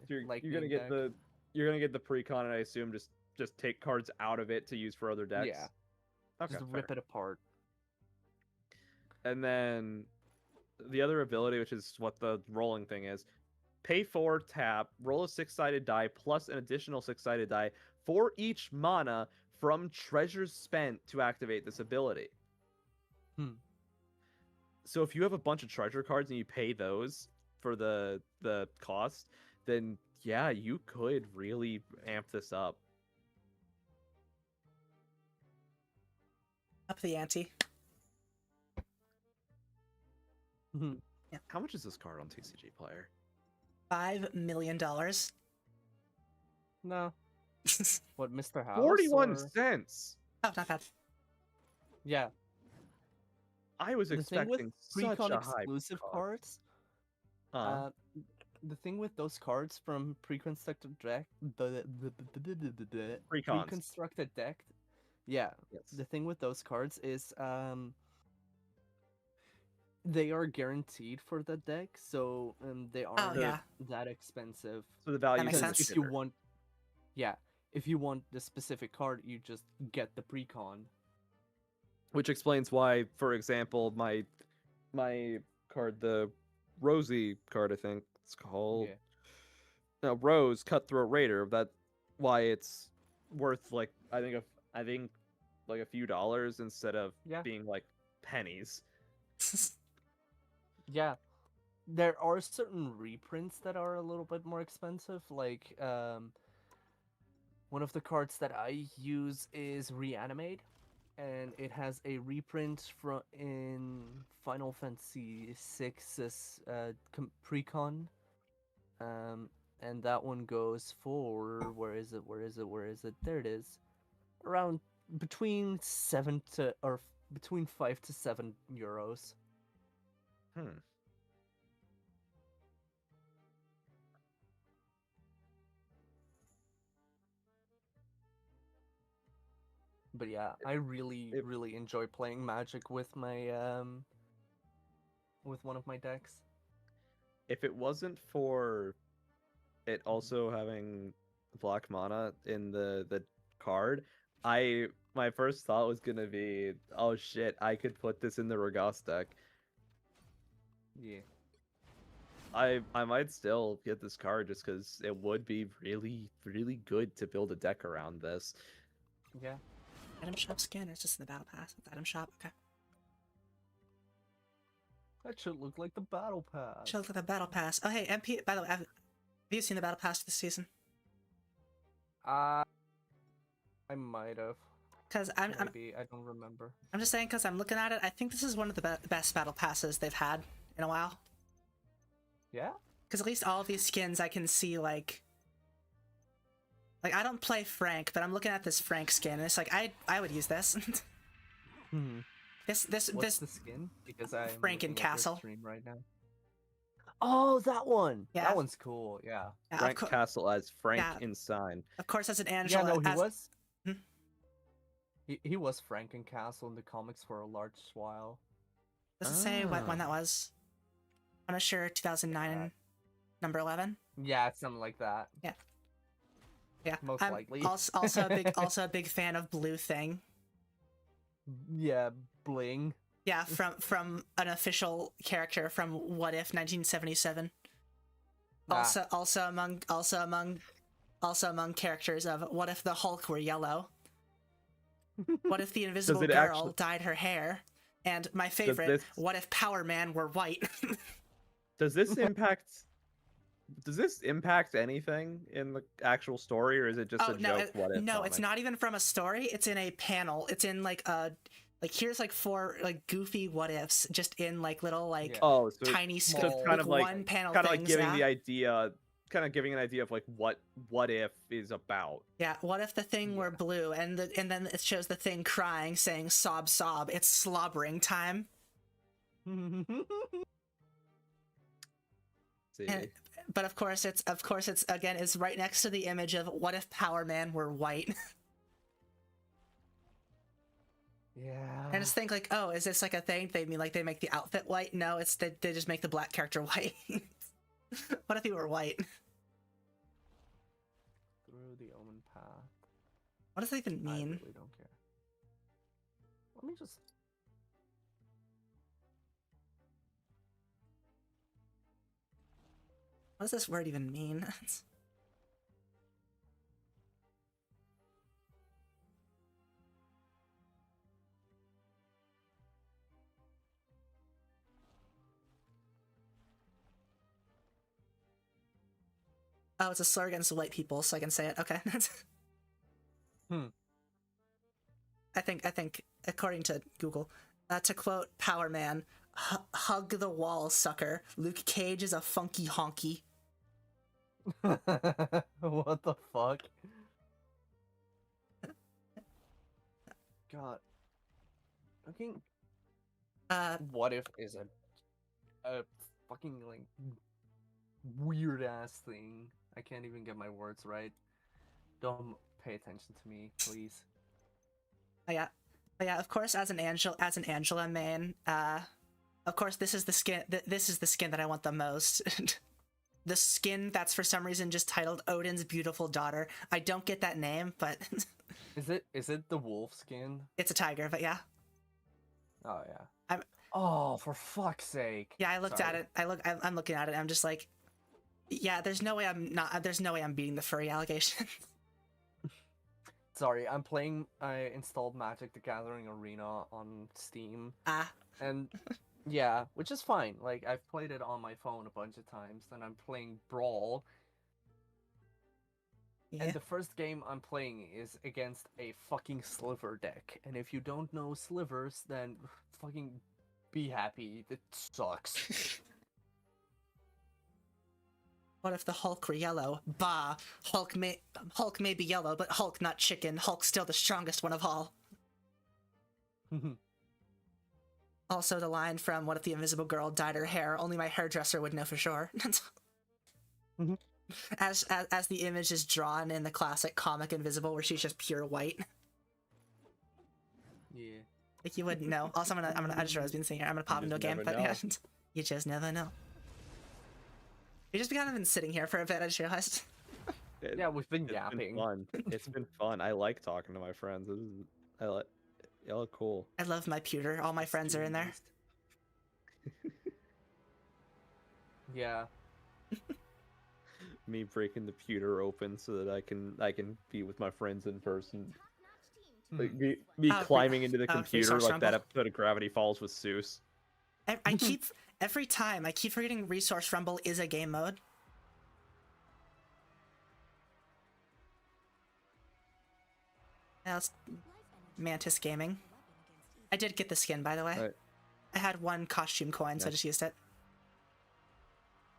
You're gonna lightning get deck. you're gonna get the precon, and I assume just take cards out of it to use for other decks. Yeah. Okay. Just fair. rip it apart. And then the other ability, which is what the rolling thing is, pay 4, tap, roll a 6-sided die plus an additional 6-sided die for each mana from treasures spent to activate this ability. So if you have a bunch of treasure cards and you pay those for the cost, then yeah, you could really amp this up. Up the ante. How much is this card on TCG Player? $5 million. No. What, Mr. House? 41 or- cents. Oh, not bad. Yeah. I was The thing with expecting such Precon a high exclusive cost. cards, the thing with those cards from pre-constructed deck, the Precons. pre-constructed deck, yeah. Yes. The thing with those cards is they are guaranteed for the deck, so they aren't yeah. that expensive. So the value makes is sense. If you want, yeah, if you want the specific card, you just get the precon. Which explains why, for example, my card, the Rosie card, I think it's called. Yeah. No, Rose Cutthroat Raider. Why it's worth like I think like a few dollars instead of Yeah. being like pennies. Yeah, there are certain reprints that are a little bit more expensive. Like, one of the cards that I use is Reanimate, and it has a reprint in Final Fantasy VI's precon, and that one goes for where is it? There it is, around between 5 to 7 euros. But yeah, I really enjoy playing Magic with my with one of my decks. if it wasn't for it also having black mana in the card, my first thought was gonna be, oh shit, I could put this in the Regas deck. Yeah. I might still get this card just because it would be really, really good to build a deck around this. Yeah. Item shop skin is just in the battle pass. It's item shop. Okay. That should look like the battle pass. Should look like the battle pass. Oh hey, MP. By the way, have you seen the battle pass this season? I might have. Because I'm Maybe I don't remember. I'm just saying because I'm looking at it. I think this is one of the best battle passes they've had in a while. Yeah. Because at least all of these skins I can see like I don't play Frank, but I'm looking at this Frank skin and it's like I would use this. Hmm. This What's the skin? Because I'm Franken looking at your Castle. stream right now. Oh, that one. Yeah. That one's cool. Yeah. yeah, Frank Castle as Frank yeah. Inside. of course as an Angela. Yeah. No, he as- was. Hmm? He was Franken Castle in the comics for a large while. Does it say when Ah. that was? I'm not sure. 2009, number 11. Yeah, it's something like that. Yeah, Most I'm likely. also a big fan of Blue Thing. Yeah, bling. Yeah, from an official character from What If 1977. Ah. Also among characters of What If the Hulk were yellow? What if the Invisible it Girl actually- dyed her hair? And my favorite, this- what if Power Man were white? Does this impact? Does this impact anything in the actual story, or is it just a no, joke? What if? no, it's comic? not even from a story. It's in a panel. It's in like here's like 4 like goofy what ifs just in like little like Yeah. Oh, so tiny so scope, it's kind of like- one panel kind of like things, giving yeah. the idea, kind of giving an idea of like what if is about. Yeah, what if the thing were Yeah. blue and then it shows the thing crying saying sob sob, it's slobbering time. See, And, but of course it's again is right next to the image of what if Power Man were white. Yeah. And just think like, oh, is this like a thing? They mean like they make the outfit white? No, it's they just make the black character white. What if he were white? Through the Omen path. What does that even I mean? really don't care. Let me just. What does this word even mean? Oh, it's a slur against white people, so I can say it. Okay. Hmm. I think according to Google, to quote Power Man, hug the wall, sucker. Luke Cage is a funky honky. What the fuck? God. Fucking. What if is a fucking like weird ass thing. I can't even get my words right. Don't pay attention to me, please. But yeah, of course, as an Angela main, of course, this is the skin. This is the skin that I want the most. The skin that's for some reason just titled Odin's Beautiful Daughter. I don't get that name, but Is it the wolf skin? it's a tiger. But yeah, Oh yeah. I'm- Oh, for fuck's sake. yeah. I looked at Sorry. it. I'm looking at it. I'm just like, yeah. There's no way I'm not. There's no way I'm beating the furry allegation. Sorry, I'm playing. I installed Magic the Gathering Arena on Steam, Ah, and yeah, which is fine. Like I've played it on my phone a bunch of times. Then I'm playing Brawl, yeah. and the first game I'm playing is against a fucking Sliver deck. And if you don't know Slivers, then fucking be happy. It sucks. What if the Hulk were yellow? Bah, Hulk may be yellow, but Hulk not chicken. Hulk's still the strongest one of all. Also, the line from "What if the Invisible Girl dyed her hair?" Only my hairdresser would know for sure. Mhm. As the image is drawn in the classic comic Invisible, where she's just pure white. Yeah. Like you wouldn't know. Also, I just realized being sitting here. I'm gonna pop into a just game, never but yeah, know. you just never know. We just kind of been sitting here for a bit, I just realized. Yeah, we've been It's yapping. been fun. It's been fun. I like talking to my friends. Y'all are cool. I love my pewter. All my friends are in there. Yeah. Me breaking the pewter open so that I can be with my friends in person. Like me climbing into the computer Resource like that Rumble. episode of Gravity Falls with Seuss. I keep every time I keep forgetting Resource Rumble is a game mode. Now it's Mantis Gaming. I did get the skin, by the way. Right. I had one costume coin, so I Nice. just used it.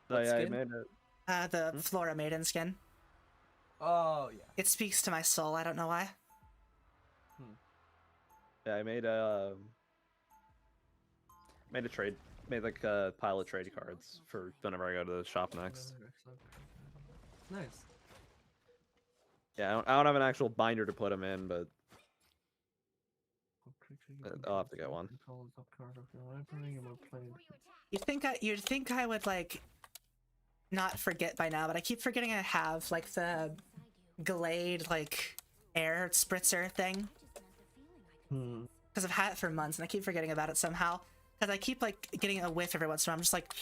So What yeah, I skin? made it. The Flora Maiden skin. Oh yeah. It speaks to my soul. I don't know why. Yeah, I made made a trade, made like a pile of trade cards for whenever I go to the shop next. Nice. Yeah, I don't have an actual binder to put them in, but I'll have to get one. You'd think I would like not forget by now, but I keep forgetting I have like the Glade like air spritzer thing because I've had it for months and I keep forgetting about it somehow because I keep like getting a whiff every once in a while. I'm just like,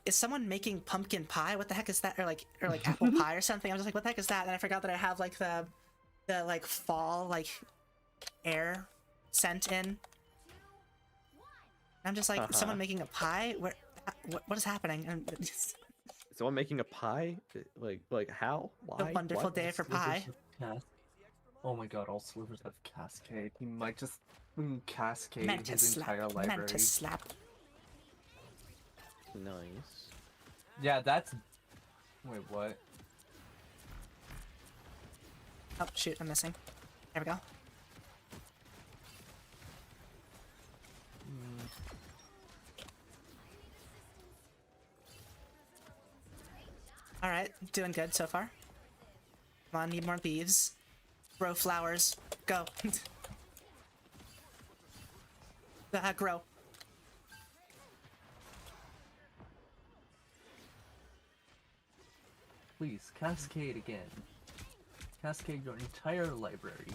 is someone making pumpkin pie? What the heck is that? Or like apple pie or something. I'm just like, what the heck is that? And I forgot that I have like the like fall like air scent in. I'm just like, is someone making a pie? Where? What is happening? And it's Someone making a pie? Like how? Why? a wonderful What? day for pie. Oh my god, all slivers have Cascade. He might just cascade Mantis his entire slap. library. Mantis slap. Nice. Yeah, that's... Wait, what? Oh shoot, I'm missing. There we go. All right, doing good so far. Come on, need more leaves. Grow flowers. Go. Grow. Please, cascade again. Cascade your entire library.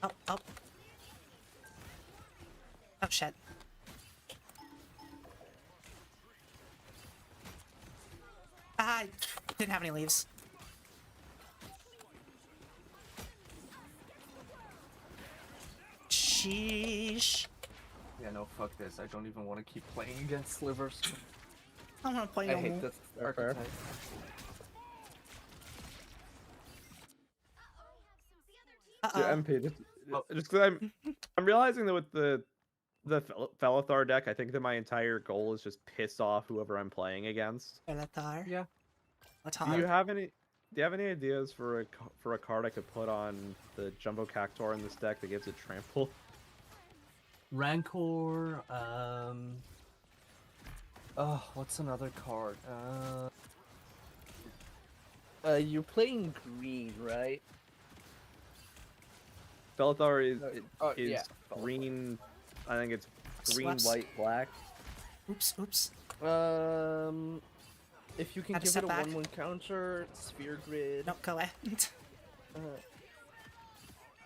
Oh, oh. Oh shit. I didn't have any leaves. Sheesh. Yeah, no, fuck this. I don't even want to keep playing against slivers. I don't want to play I no hate more. this Fair, fair. archetype. Uh-oh. Yeah, MP. Just because I'm realizing that with the Felithar deck, I think that my entire goal is just piss off whoever I'm playing against. Bellatar. Yeah. Do you have any? Do you have any ideas for a card I could put on the Jumbo Cactuar in this deck that gives it trample? Rancor, oh, what's another card? You're playing green, right? Felithar is yeah, Felithar. green. I think it's green, Slaps. white, black. Oops, oops. If you can Had to give step it a back. 1/1 counter, Sphere Grid. No, go away.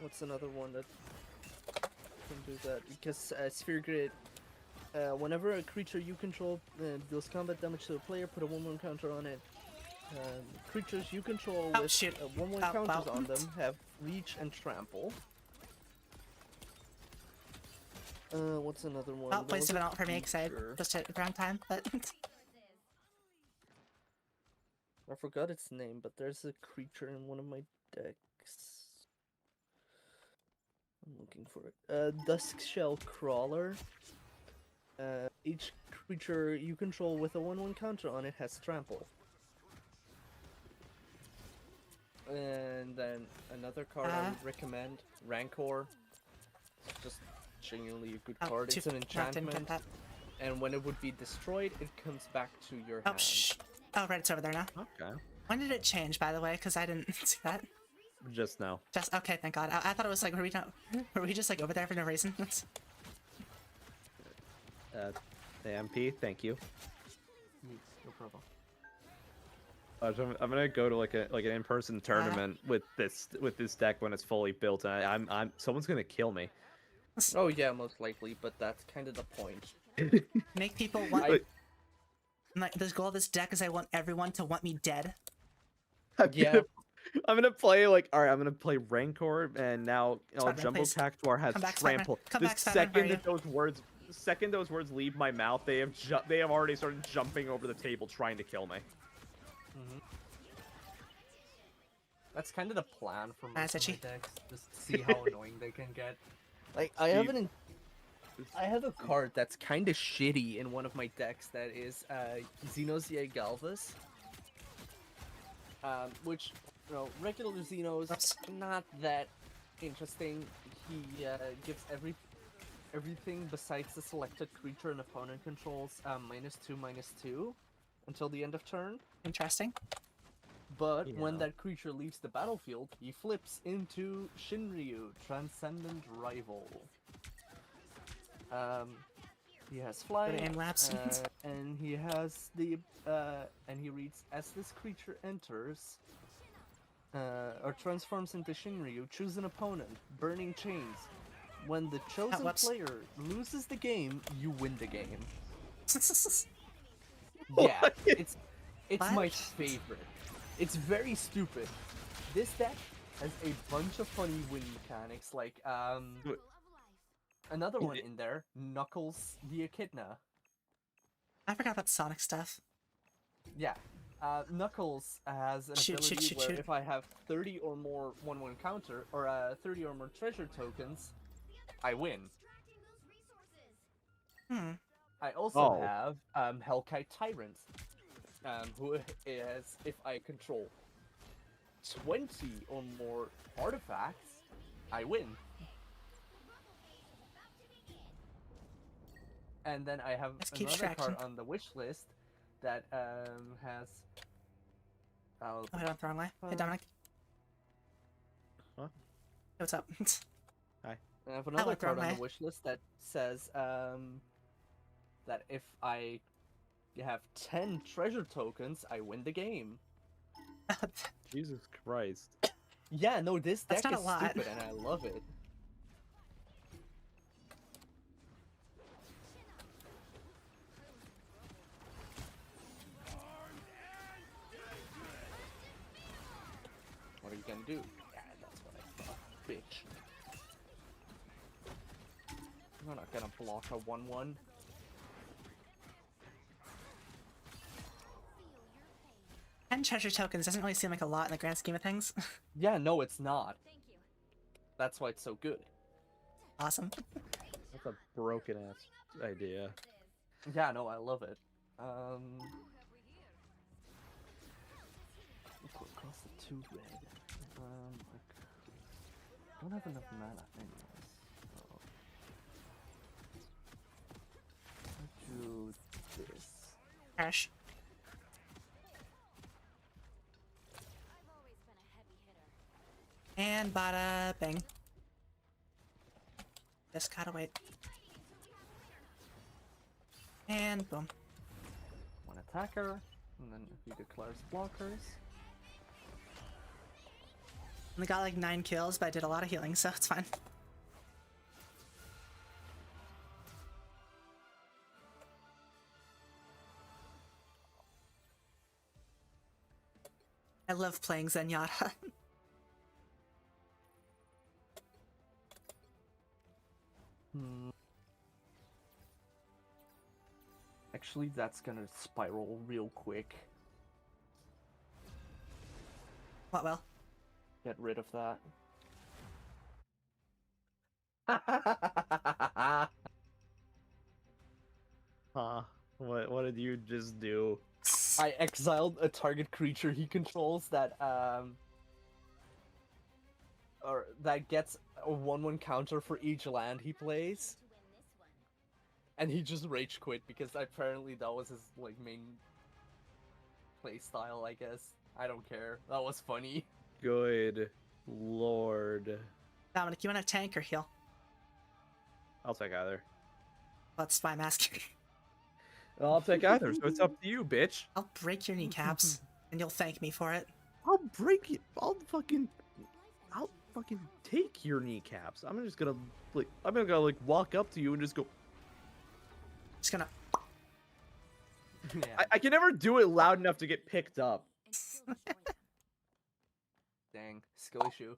What's another one that can do that? Because Sphere Grid, whenever a creature you control deals combat damage to a player, put a 1/1 counter on it. Creatures you control Oh, with shoot. 1/1 Oh, counters wow. on them have Reach and Trample. What's another one? Oh, There please was do a it out for me because I creature. just hit the wrong time. But I forgot its name, but there's a creature in one of my decks. I'm looking for it. Duskshell Crawler. Each creature you control with a 1/1 counter on it has Trample. And then another card I would recommend, Rancor. It's just genuinely a good oh, card. It's an no, didn't get enchantment, that. and when it would be destroyed, it comes back to your Oh, hand. shh. Oh, right, it's over there now. Okay. When did it change, by the way? Because I didn't see that. Just now. Just okay, thank God. I thought it was like, were we just like over there for no reason? The MP, thank you. No problem. I'm gonna go to like an in-person tournament with this deck when it's fully built, and I'm someone's gonna kill me. Oh yeah, most likely, but that's kind of the point. Make people want. Like, The goal of this deck is I want everyone to want me dead. Yeah. I'm gonna play like all right. I'm gonna play Rancor, and now Spider-Man, Jumbo please. Cactuar has Come back, Spider-Man. Trample. Come The back, Spider-Man, where are second those words leave my mouth, they have already started jumping over the table trying to kill me. Mm-hmm. That's kind of the plan for Nice, most of my itchy. decks. Just see how annoying they can get. Like I have a card that's kind of shitty in one of my decks that is Xenosia Galvas. Which, you know, regular Xenos Oops. not that interesting. He gives everything besides the selected creature an opponent controls -2/-2 until the end of turn. Interesting. But when Yeah. that creature leaves the battlefield, he flips into Shinryu, Transcendent Rival. He has fly, Go to aim labs. and he has the and he reads, as this creature enters or transforms into Shinryu, choose an opponent. Burning Chains. When the chosen whoops. player loses the game, you win the game. What? Yeah, it's What? my favorite. It's very stupid. This deck has a bunch of funny win mechanics, like another one in there, Knuckles the Echidna. I forgot about Sonic stuff. Yeah. Knuckles has an Shoot, ability shoot, shoot, where shoot. if I have 30 or more 1/1 counter, or 30 or more treasure tokens, I win. Hmm. I also Oh. have Hellkite Tyrant, who is, if I control 20 or more artifacts, I win. And then I have Let's keep another card tracking. on the wish list that has. Oh, I went the wrong way. Hey, Dominic. Huh? Hey, what's up? I have another went the card wrong on the way. wish list that says that if I have 10 treasure tokens, I win the game. Jesus Christ. Yeah, no, this That's deck not is a lot. stupid and I love it. What are you gonna do? Yeah, that's what I thought, bitch. You're not gonna block a 1/1. And treasure tokens doesn't really seem like a lot in the grand scheme of things. Yeah, no, it's not. Thank you. That's why it's so good. Awesome. That's a broken ass idea. Yeah, no, I love it. Go across the 2 red. I don't have enough mana anyways. So I'll do this. Crash. I've always been a heavy hitter. And bada bang. Just gotta wait. And boom. One attacker, and then he declares blockers. Only got like 9 kills, but I did a lot of healing, so it's fine. I love playing Zenyatta. Actually, that's gonna spiral real quick. What will? Get rid of that. Huh? What did you just do? I exiled a target creature he controls that or that gets a 1/1 counter for each land he plays, To win this one. and he just rage quit because apparently that was his like main play style. I guess I don't care. That was funny. Good lord. Dominic, you want to tank or heal? I'll take either. That's why I'm asking. I'll take either, so it's up to you, bitch. I'll break your kneecaps, and you'll thank me for it. I'll break it. I'll fucking take your kneecaps. I'm just gonna walk up to you and just go. Just gonna. Yeah. I can never do it loud enough to get picked up. and still join them. Dang, skill issue.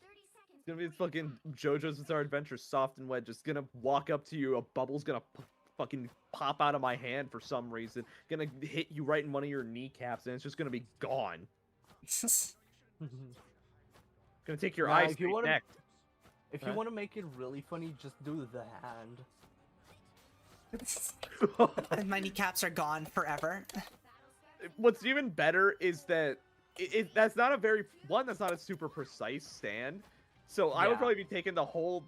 30 seconds. It's gonna be fucking JoJo's Bizarre Adventure, soft and wet. Just gonna walk up to you. A bubble's gonna fucking pop out of my hand for some reason. Gonna hit you right in one of your kneecaps, and it's just gonna be gone. Gonna take your Nah, eyes if you straight wanna- next. If you Huh? want to make it really funny, just do the hand. And my kneecaps are gone forever. What's even better is that that's not a that's not a super precise stand. So I would Yeah. probably be taking the whole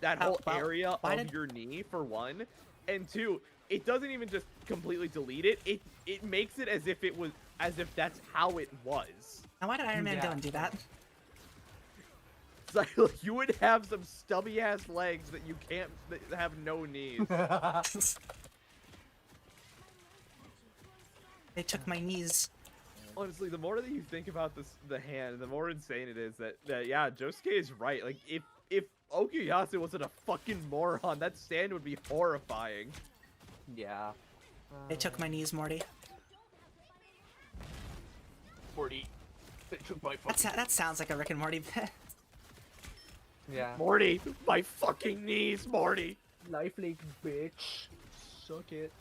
that Oh, whole well, area why of did- your knee for one, and two, it doesn't even just completely delete it. It makes it as if that's how it was. Now, why did Iron Man go Yeah. and do that? It's like you would have some stubby ass legs that have no knees. They took my knees. Honestly, the more that you think about the hand, the more insane it is that yeah, Josuke is right. Like if Okuyasu wasn't a fucking moron, that stand would be horrifying. Yeah. They took my knees, Morty. 40. They took my That sounds like a Rick and Morty bit. Yeah. Morty, my fucking knees, Morty. Life leak, bitch. Suck it.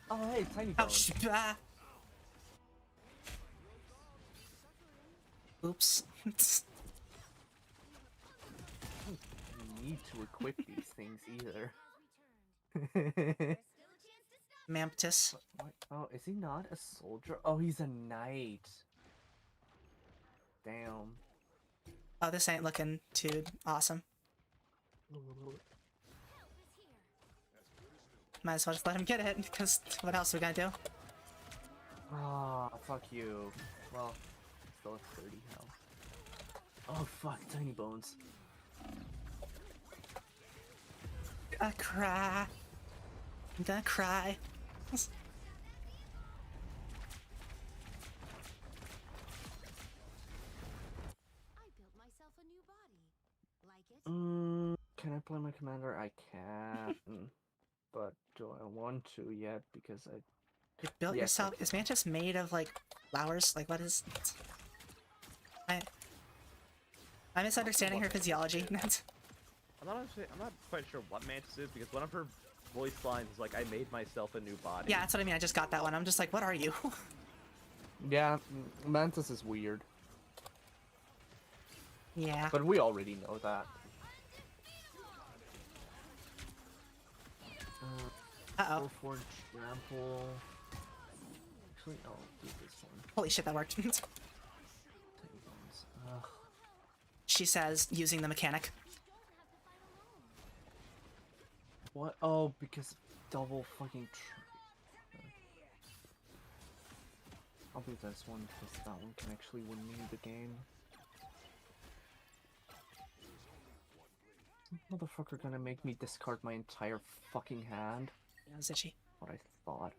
Oh, hey, tiny bone. Ouch. Ah. Oops. Need to equip these things either. Mamptus. What? Oh, is he not a soldier? Oh, he's a knight. Damn. Oh, this ain't looking too awesome. Might as well just let him get it, because what else are we gonna do? Ah, fuck you. Well, still have 30 health. Oh, fuck, tiny bones. I'm gonna cry. I'm gonna cry. I built myself a new body. Like it? Can I play my commander? I can. But do I want to yet? Because I... You built Yes, yourself. Is Mantis made of like flowers? Like what is? I'm misunderstanding her physiology. I'm not quite sure what Mantis is because one of her voice lines is like, "I made myself a new body." Yeah, that's what I mean. I just got that one. I'm just like, what are you? Yeah, Mantis is weird. Yeah. But we already know that. Uh-oh. Go for trample. Actually, I'll do this one. Holy shit, that worked. Tiny bones. Ugh. She says, using the mechanic. What? Oh, because double fucking I'll do this one because that one can actually win me the game. Motherfucker gonna make me discard my entire fucking hand. Yeah, Zitchy. What I thought.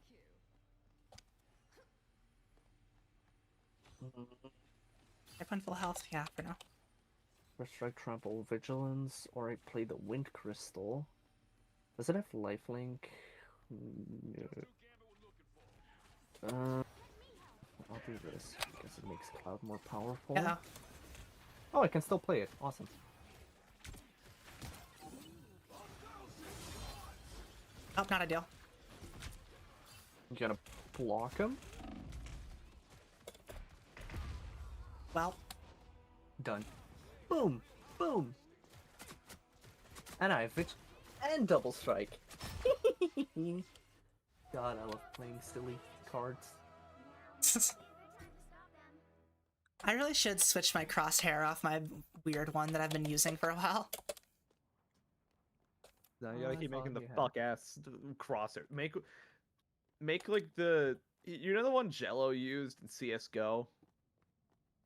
Type on full health. Yeah, for now. First strike, trample, vigilance, or I play the wind crystal. Does it have lifelink? No. I'll do this because it makes Cloud more powerful. Uh-oh. Oh, I can still play it. Awesome. Oh, not ideal. You gonna block him? Well, Done. Boom! Boom! And I have it. And double strike. God, I love playing silly cards. I really should switch my crosshair off my weird one that I've been using for a while. No, you Oh, gotta I keep making thought the you had. fuck ass crosshair. Make like the the one Jello used in CS:GO.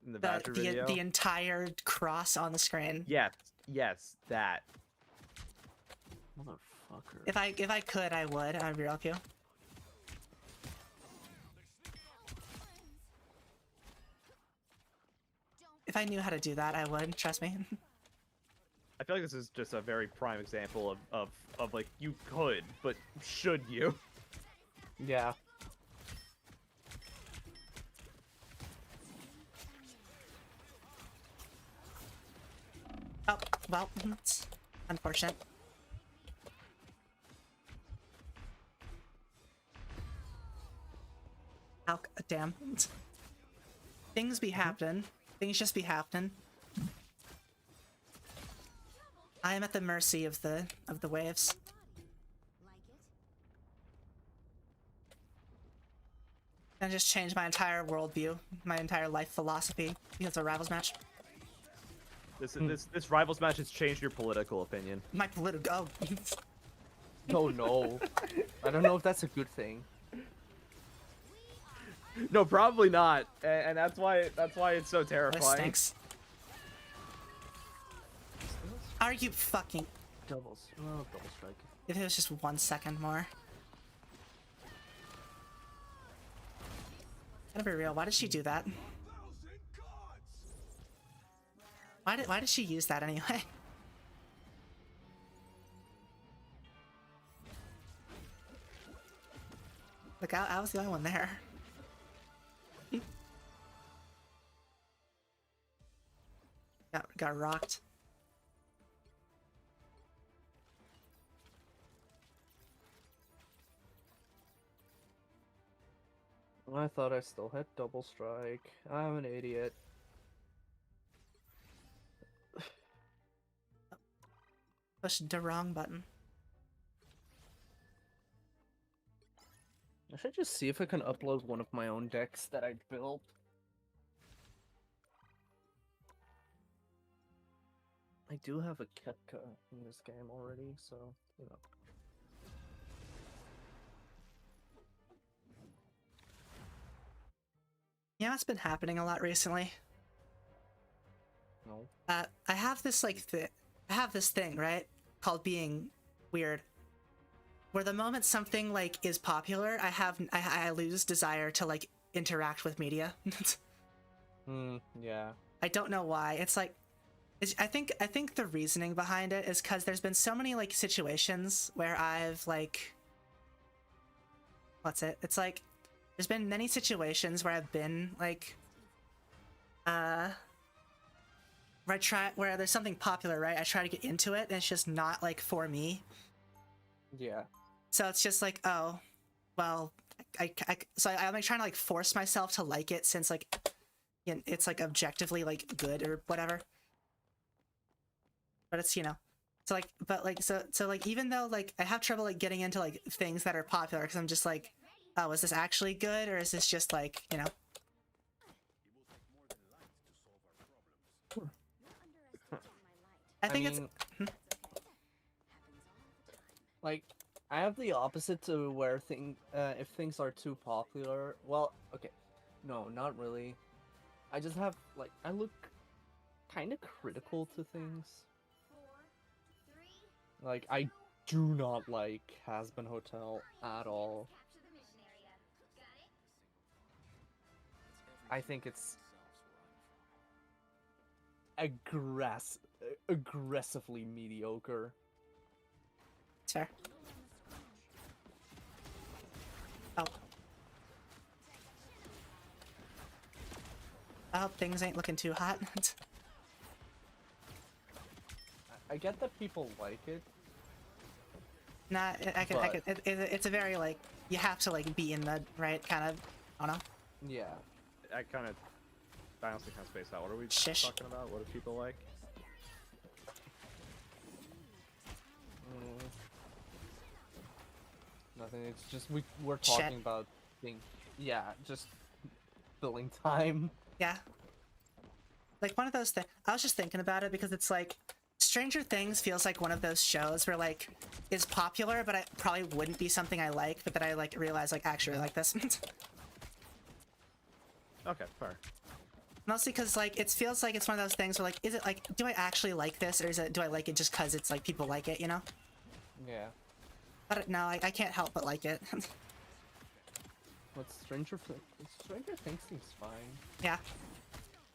in the Badger video. The entire cross on the screen. Yes, that. Motherfucker. If I could, I would. I'd be real cute. If I knew how to do that, I would. Trust me. I feel like this is just a very prime example of like, you could, but should you? Yeah. Oh, well, it's unfortunate. Oh, damn. Things be happening. Things just be happening. I am at the mercy of the waves. Like it? I just changed my entire worldview, my entire life philosophy because of a rivals match. This rivals match has changed your political opinion. My political. Oh no. I don't know if that's a good thing. No, probably not, and that's why it's so This terrifying. stinks. Are you fucking? Double strike. If it was just 1 second more. Gotta be real. Why did she do that? Why did she use that anyway? Look, I was the only one there. Got rocked. I thought I still had double strike. I'm an idiot. Pushed the wrong button. I should just see if I can upload one of my own decks that I built. I do have a Ketka in this game already, so, you know. You know what's been happening a lot recently? No. I have this like I have this thing, right? Called being weird. Where the moment something like is popular, I lose desire to like interact with media. Yeah. I don't know why. It's like I think the reasoning behind it is because there's been so many like situations where I've like it's like there's been many situations where I've been like where there's something popular, right? I try to get into it and it's just not like for me. Yeah. So it's just like, oh, well, so I'm like trying to like force myself to like it since like it's like objectively like good or whatever. But it's, you know, so like, but like, so like, even though like I have trouble like getting into like things that are popular because I'm just like, oh, is this actually good or is this just like, you know? I think it's like I have the opposite to where if things are too popular. Well, okay, no, not really. I just have like I look kind of critical to things. Like I do not like Has-Been Hotel at all. I think it's aggressively mediocre. It's fair. Oh. I hope things ain't looking too hot. I get that people like it. Nah, it's a very like you have to like be in the right kind of. I don't know. Yeah. I honestly kind of spaced out. What are we Shish. talking about? What do people like? Nothing. It's just we're talking Shit. about things. Yeah, just filling time. Yeah. Like one of those things. I was just thinking about it because it's like Stranger Things feels like one of those shows where like is popular, but it probably wouldn't be something I like, but then I like realize like actually like this. Okay, fair. Mostly because like it feels like it's one of those things where like, is it like, do I actually like this, or is it, do I like it just because it's like people like it, you know? Yeah. But no, I can't help but like it. But Stranger Things seems fine. Yeah.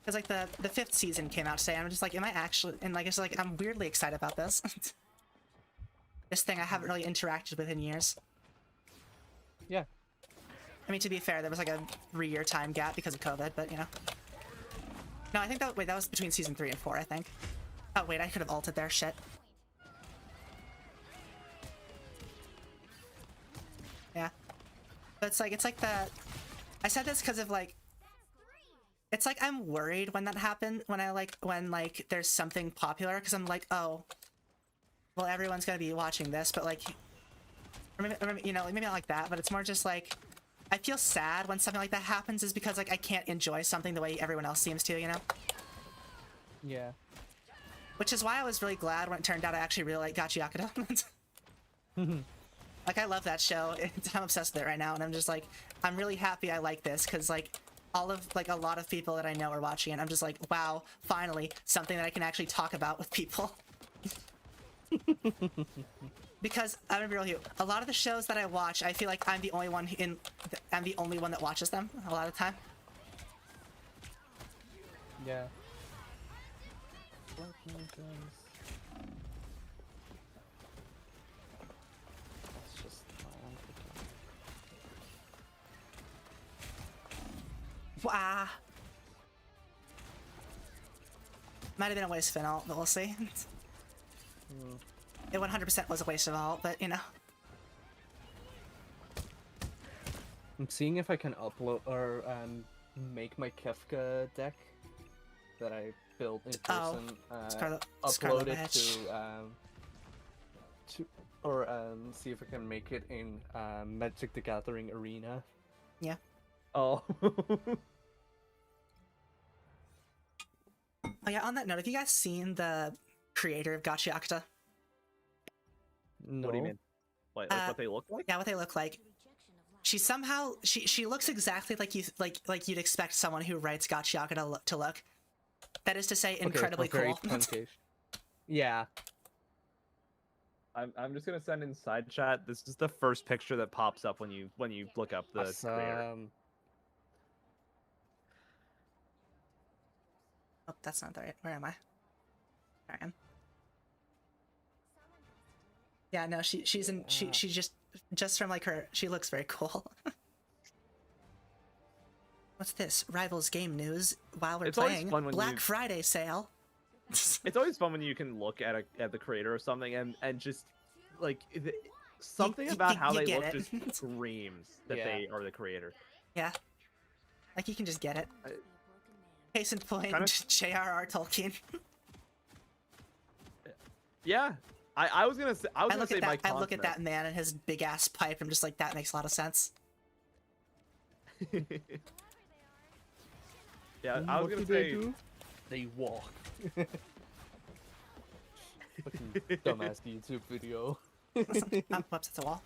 Because like the 5th season came out today, and I'm just like, am I actually? And like it's like I'm weirdly excited about this. This thing I haven't really interacted with in years. Yeah. I mean, to be fair, there was like a 3-year time gap because of COVID, but you know. No, I think that wait, that was between season 3 and 4, I think. Oh wait, I could have ulted there. Shit. Yeah. But it's like the. I said this because of like. It's like I'm worried when that happened, when like there's something popular, because I'm like, oh, well, everyone's gonna be watching this, but like, or maybe, you know, maybe not like that, but it's more just like, I feel sad when something like that happens, is because like I can't enjoy something the way everyone else seems to, you know? Yeah. Which is why I was really glad when it turned out I actually really like Gachiyakata. Like I love that show. I'm obsessed with it right now, and I'm just like, I'm really happy I like this, because like all of like a lot of people that I know are watching it. I'm just like, wow, finally something that I can actually talk about with people. Because I'm gonna be real with you, a lot of the shows that I watch, I feel like I'm the only one I'm the only one that watches them a lot of the time. Yeah. It's just Wow. Might have been a waste of an ult, but we'll see. It 100% was a waste of an ult, but you know. I'm seeing if I can upload or make my Kefka deck that I built in person. Upload it to or see if I can make it in Magic the Gathering Arena. Yeah. Oh. Oh yeah, on that note, have you guys seen the creator of Gachiyakata? No. What do you mean? Like what they look like? Yeah, what they look like. She somehow she looks exactly like you'd expect someone who writes Gachiyakata to look. That is to say, incredibly very cool. punkish. Yeah. I'm just gonna send in side chat. This is the first picture that pops up when you look up the creator. Oh, that's not the right. Where am I? There I am. Yeah, no, she's in she just from like her, she looks very cool. What's this? Rivals game news while we're It's always playing fun when Black you- Friday sale. It's always fun when you can look at the creator or something and just like something about how you they get look it. just screams that they are the creator. Yeah, like you can just get it. Case in point, Kinda- J.R.R. Tolkien. Yeah, I was gonna say I look say at that. Mike I look at Pondsmith. that man and his big ass pipe. I'm just like, that makes a lot of sense. Yeah, I was gonna say. They walk. Fucking dumbass YouTube video. Whoops, that's a wall.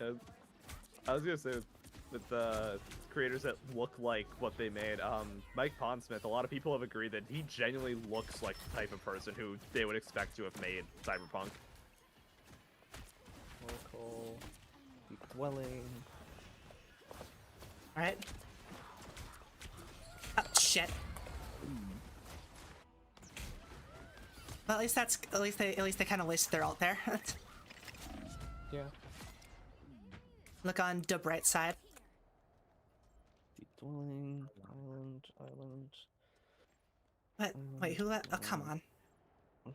I was gonna say with the creators that look like what they made, Mike Pondsmith, a lot of people have agreed that he genuinely looks like the type of person who they would expect to have made Cyberpunk. Local. Deep dwelling. All right. Oh shit. Well, at least they kind of wasted their ult there. Yeah. Look on the bright side. Deep dwelling. Island. What? Wait, who let? Oh, come on.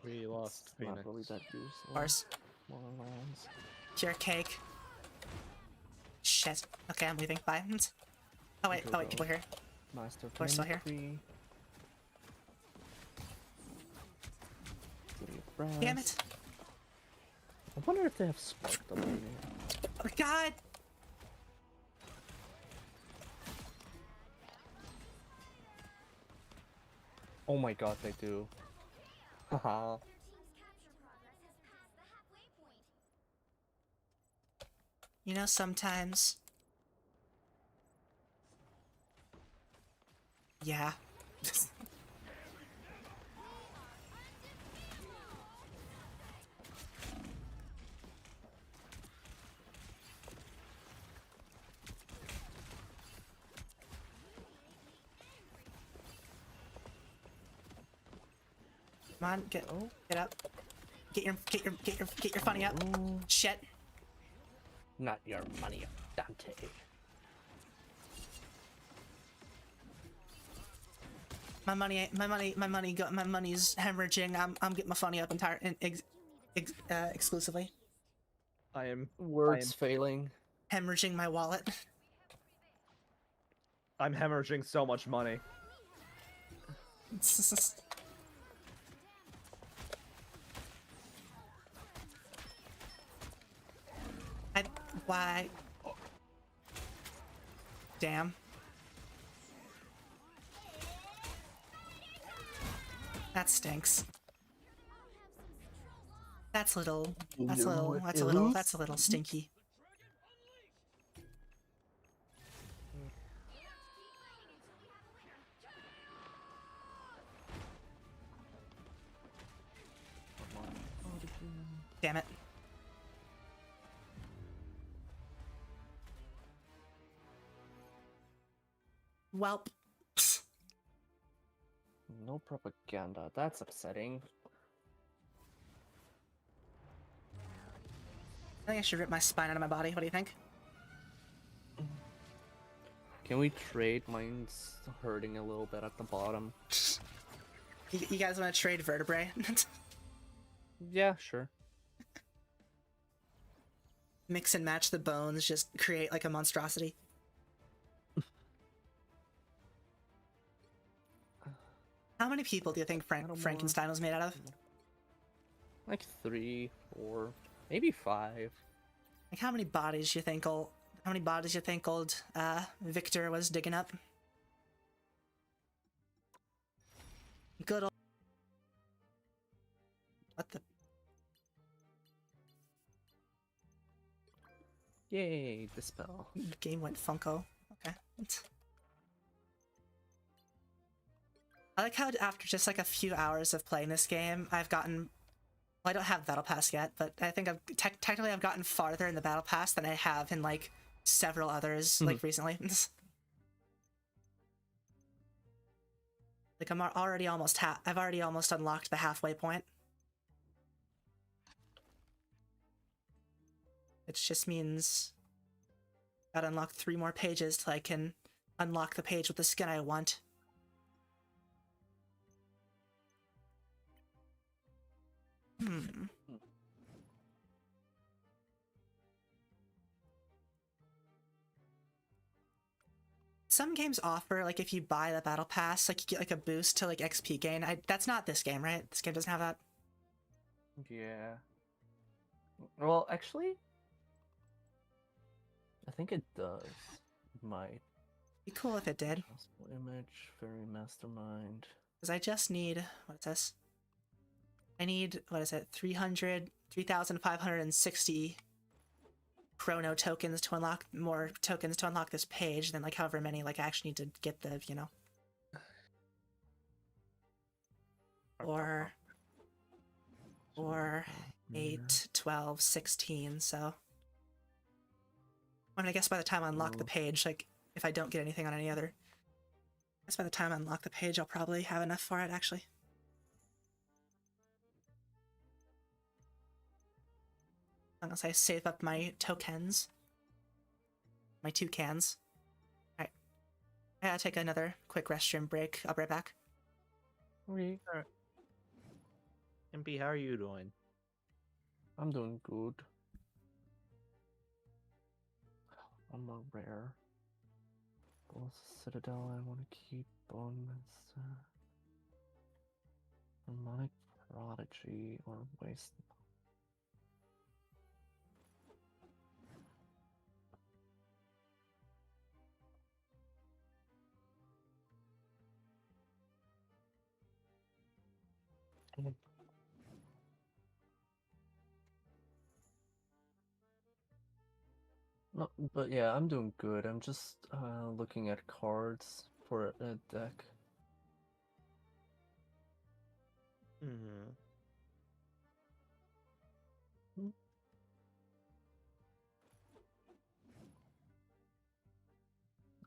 We lost It's not Phoenix. really that useful. Of course. More lands. Pure cake. Shit. Okay, I'm leaving. Bye. Oh wait, people are here. Master We're still here. City of Brass. Damn it. I wonder if they have Spark the Lightning. Oh, God. Oh my god, they do. Haha. You know, sometimes Yeah. Come on, get up. Get your funny up. Ooh, Shit. not your money, Dante. My money's hemorrhaging. I'm getting my funny up exclusively. I am Words failing. Hemorrhaging my wallet. I'm hemorrhaging so much money. Why? Damn. That stinks. That's a little stinky. Damn it. Welp. No propaganda. That's upsetting. I think I should rip my spine out of my body. What do you think? Can we trade? Mine's hurting a little bit at the bottom. You guys want to trade vertebrae? Yeah, sure. Mix and match the bones, just create like a monstrosity. How many people do you think Frankenstein was made out of? Like 3, 4, maybe 5. Like how many bodies do you think old Victor was digging up? Good old. What the? Yay, dispel. Game went Funko. Okay. I like how after just like a few hours of playing this game, I've gotten. Well, I don't have Battle Pass yet, but I think technically I've gotten farther in the Battle Pass than I have in like several others like recently. Like I've already almost unlocked the halfway point. It just means gotta unlock 3 more pages till I can unlock the page with the skin I want. Some games offer, like, if you buy the battle pass, like, you get like a boost to like XP gain. That's not this game, right? This game doesn't have that. Yeah. Well, actually, I think it does. It might. Be cool if it did. Possible image, fairy mastermind. Because I just need, what is this? I need, what is it, 3,560 chrono tokens to unlock more tokens to unlock this page than like however many like I actually need to get the, you know. Or 8, 12, 16, so. I mean, I guess by the time I unlock the page, like, if I don't get anything on any other, I guess by the time I unlock the page, I'll probably have enough for it, actually. Unless I save up my tokens. My 2 cans. Alright. I gotta take another quick restroom break. I'll be right back. Okay. MP, how are you doing? I'm doing good. I'm a rare. Both Citadel I want to keep. Bone Master. Harmonic Prodigy or Waste. No, but yeah, I'm doing good. I'm just looking at cards for a deck. Mm-hmm.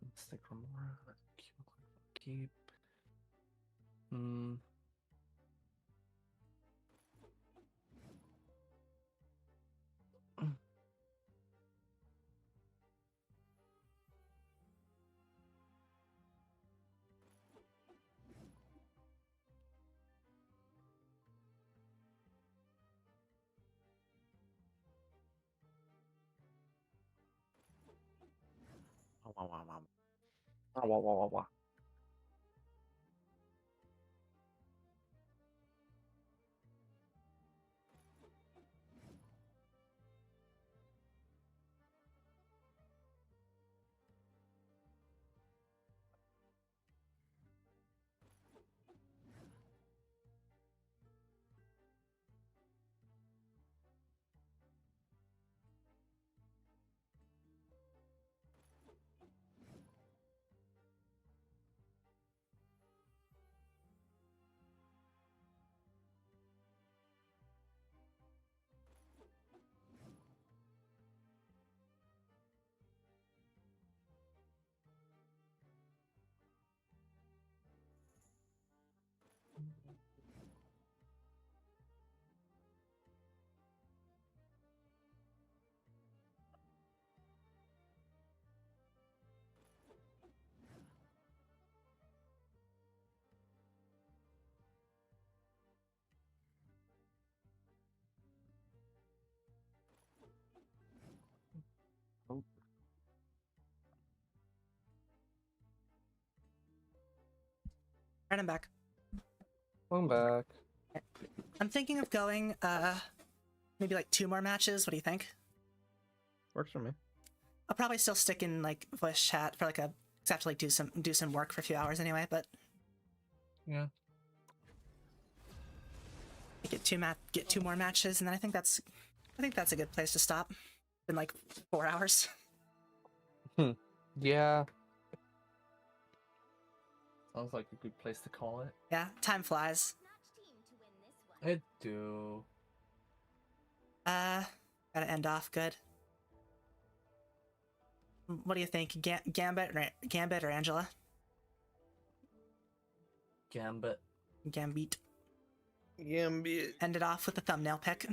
Let's take one more. Keep. Hmm. Right, I'm back. Welcome back. I'm thinking of going, maybe like 2 more matches. What do you think? Works for me. I'll probably still stick in like voice chat for like a, 'cause I have to like do some work for a few hours anyway. But Yeah. get 2 more matches, and then I think that's a good place to stop. In like 4 hours. Yeah. Sounds like a good place to call it. Yeah, time flies. Notch team to win this one. It do. Gotta end off good. What do you think, Gambit or Angela? Gambit. Gambit. Gambit. End it off with the thumbnail pick.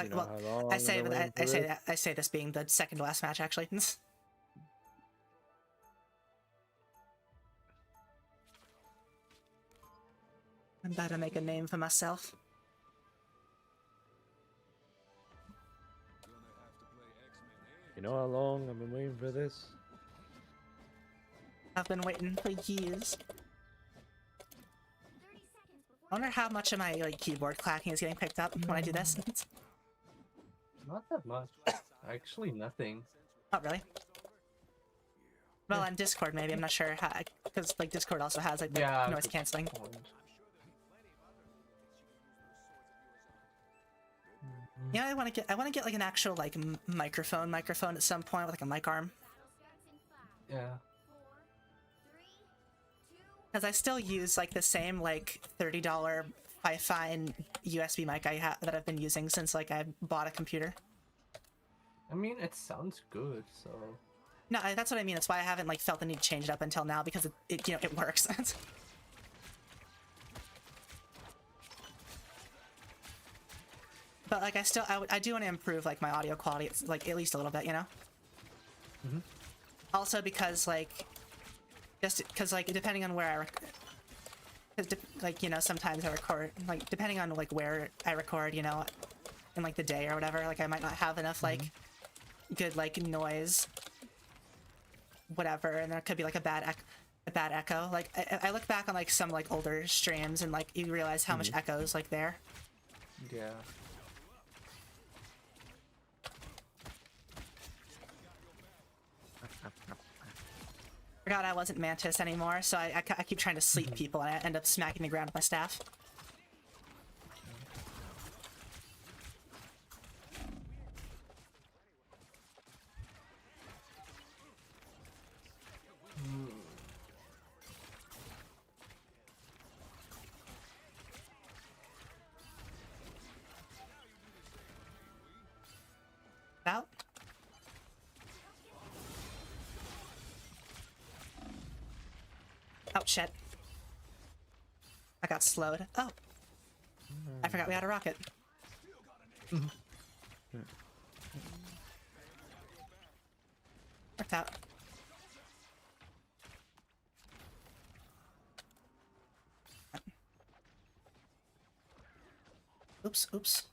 You know Well, how long I say I've been that waiting for I say this being the second to last match actually. I'm about to make a name for myself. You know how long I've been waiting for this? I've been waiting for years. 30 seconds before I wonder how much of my like keyboard clacking is getting picked up when I do this. Not that much. Actually, nothing. Not really. Well, on Discord maybe, I'm not sure how, because like Discord also has like the Yeah, noise good canceling. point. Yeah, I want to get like an actual like microphone at some point with like a mic arm, battle starts in 5, Yeah. 4, 3, 2. because I still use like the same like $30 Fi-Fi USB mic that I've been using since like I bought a computer. I mean, it sounds good, so. No, that's what I mean. That's why I haven't like felt the need to change it up until now, because it you know, it works. But like I do want to improve like my audio quality. It's like at least a little bit, you know. Mhm. Also because like, just because like depending on where like you know, sometimes I record like depending on like where I record, you know, in like the day or whatever. Like I might not have enough like good like noise, whatever, and there could be like a bad echo. Like I look back on like some like older streams and like you realize how much echo is like there. Yeah. Forgot I wasn't Mantis anymore, so I keep trying to sleep people and I end up smacking the ground with my staff. shit. I got slowed. Oh. I forgot we had a rocket. Worked out. Oops, oops.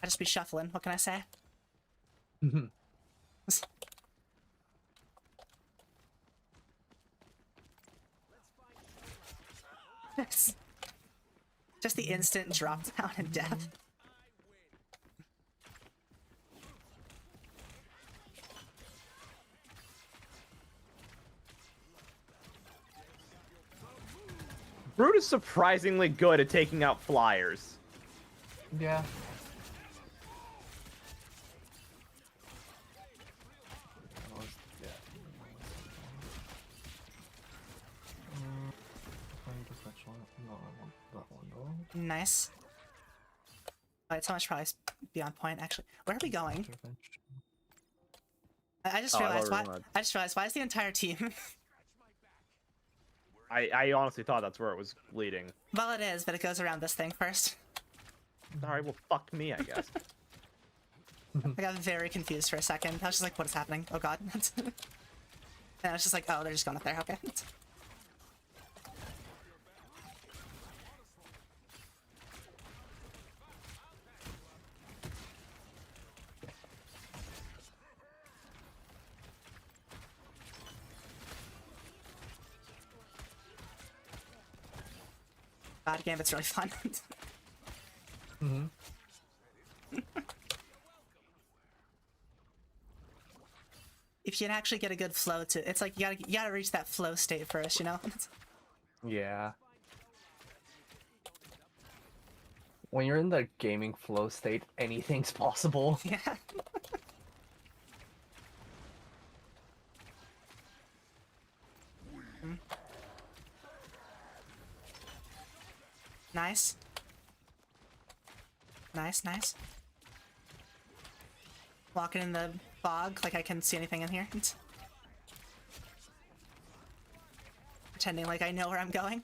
I just be shuffling, what can I say? Just the instant drop down and death. Brute is surprisingly good at taking out flyers. Yeah. Nice. Wait, so much probably be on point, actually. Where are we going? I just realized why. I just realized why is the entire team? I honestly thought that's where it was leading. Well, it is, but it goes around this thing first. Alright, well, fuck me, I guess. I got very confused for a second. I was just like, what is happening? Oh god. And I was just like, oh, they're just going up there, okay. God, game, it's really fun. If you can actually get a good flow to it's like you gotta reach that flow state first, you know? Yeah. When you're in the gaming flow state, anything's possible. Yeah. Nice. Nice, nice. Walking in the fog like I can see anything in here. Pretending like I know where I'm going.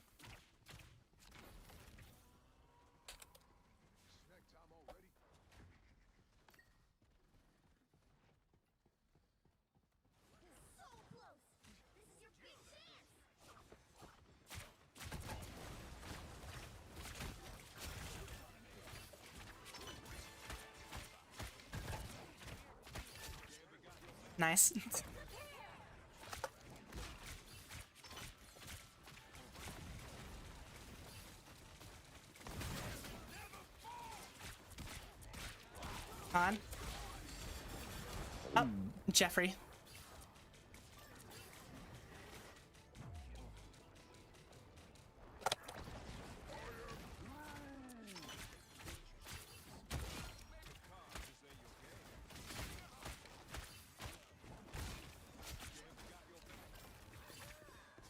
Nice. On. Oh, Jeffrey.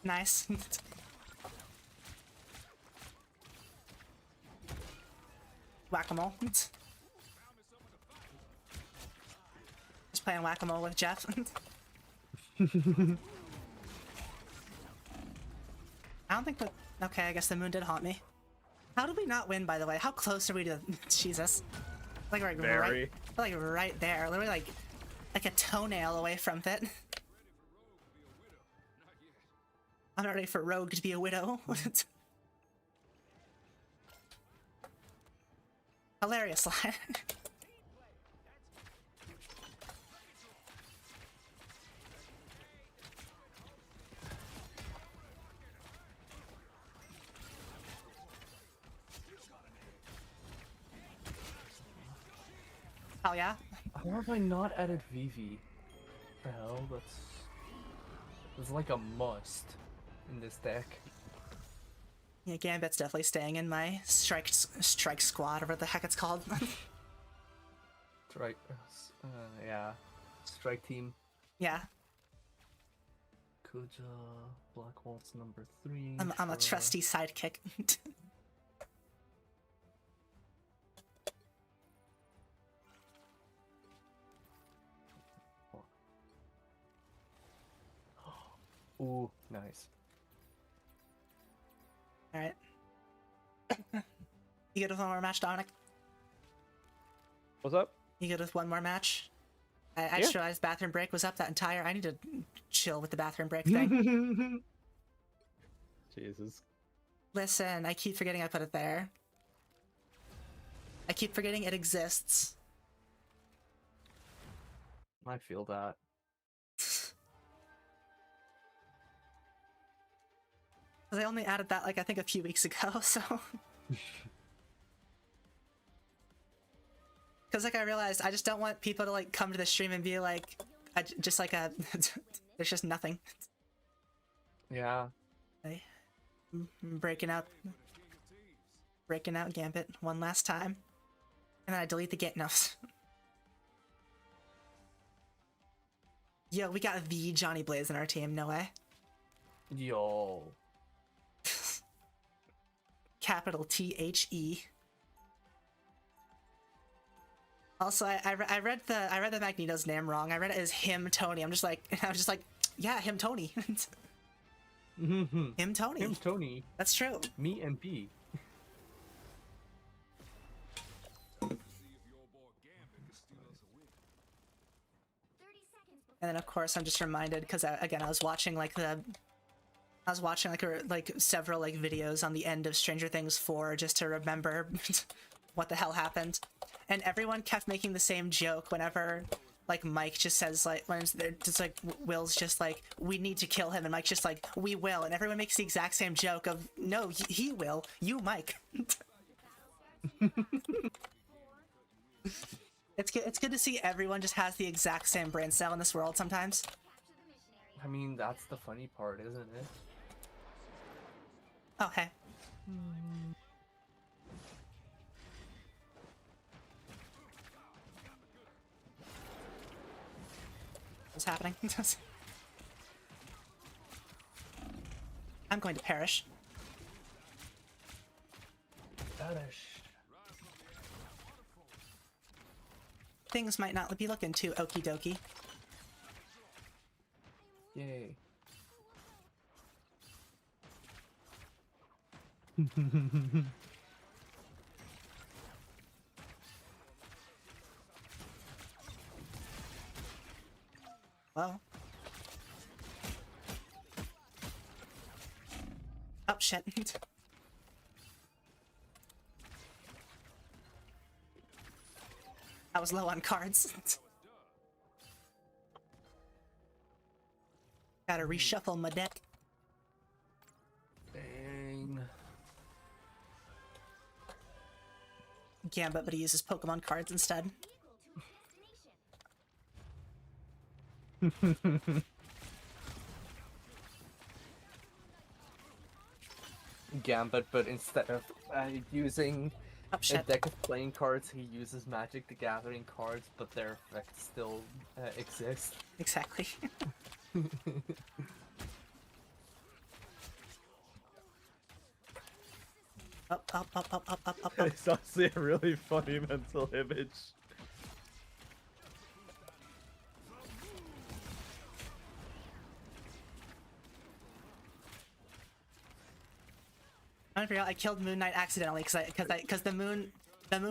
Nice. Whack-a-mole. Just playing whack-a-mole with Jeff. I don't think that... Okay, I guess the moon did haunt me. How did we not win, by the way? How close are we to... Jesus. Like, right, right there. Literally, like a toenail away from it. I'm not ready for Rogue to be a widow. Hilarious line. Oh yeah? How have I not added Vivi? The hell, that's like a must in this deck. Yeah, Gambit's definitely staying in my strike squad, or what the heck it's called. Strike, yeah, strike team. Yeah, Kuja, Black Waltz number 3. I'm a trusty sidekick. Ooh, nice. All right. You good with one more match, Dominic? What's up? You good with one more match? I Yeah. just realized bathroom break was up that entire. I need to chill with the bathroom break thing. Jesus. Listen, I keep forgetting I put it there. I keep forgetting it exists. I feel that. They only added that like I think a few weeks ago, so. Because like I realized I just don't want people to like come to the stream and be like, just like a, there's just nothing. Yeah. Breaking out Gambit one last time, and then I delete the game. No. Yo, we got the Johnny Blaze in our team. No way. Yo. Capital THE. Also, I read the Magneto's name wrong. I read it as him Tony. I was just like, yeah, him Tony. Him Tony. Him's Tony. That's true. Me and B. And then of course I'm just reminded because again I was watching like several like videos on the end of Stranger Things 4 just to remember what the hell happened, and everyone kept making the same joke whenever like Mike just says like when they're just like Will's just like we need to kill him and Mike's just like we will, and everyone makes the exact same joke of no he will, you Mike. It's good to see everyone just has the exact same brain cell in this world sometimes. I mean, that's the funny part, isn't it? Oh, hey. What's happening? I'm going to perish. Things might not be looking too okie dokie. Yay. Well. Oh shit. I was low on cards. Gotta reshuffle my deck. Dang. Gambit, but he uses Pokemon cards instead. Gambit, but instead of using Oh a shit. deck of playing cards, he uses Magic the Gathering cards, but their effects still exist. Exactly. Up. It's honestly a really funny mental image. I killed Moon Knight accidentally because the moon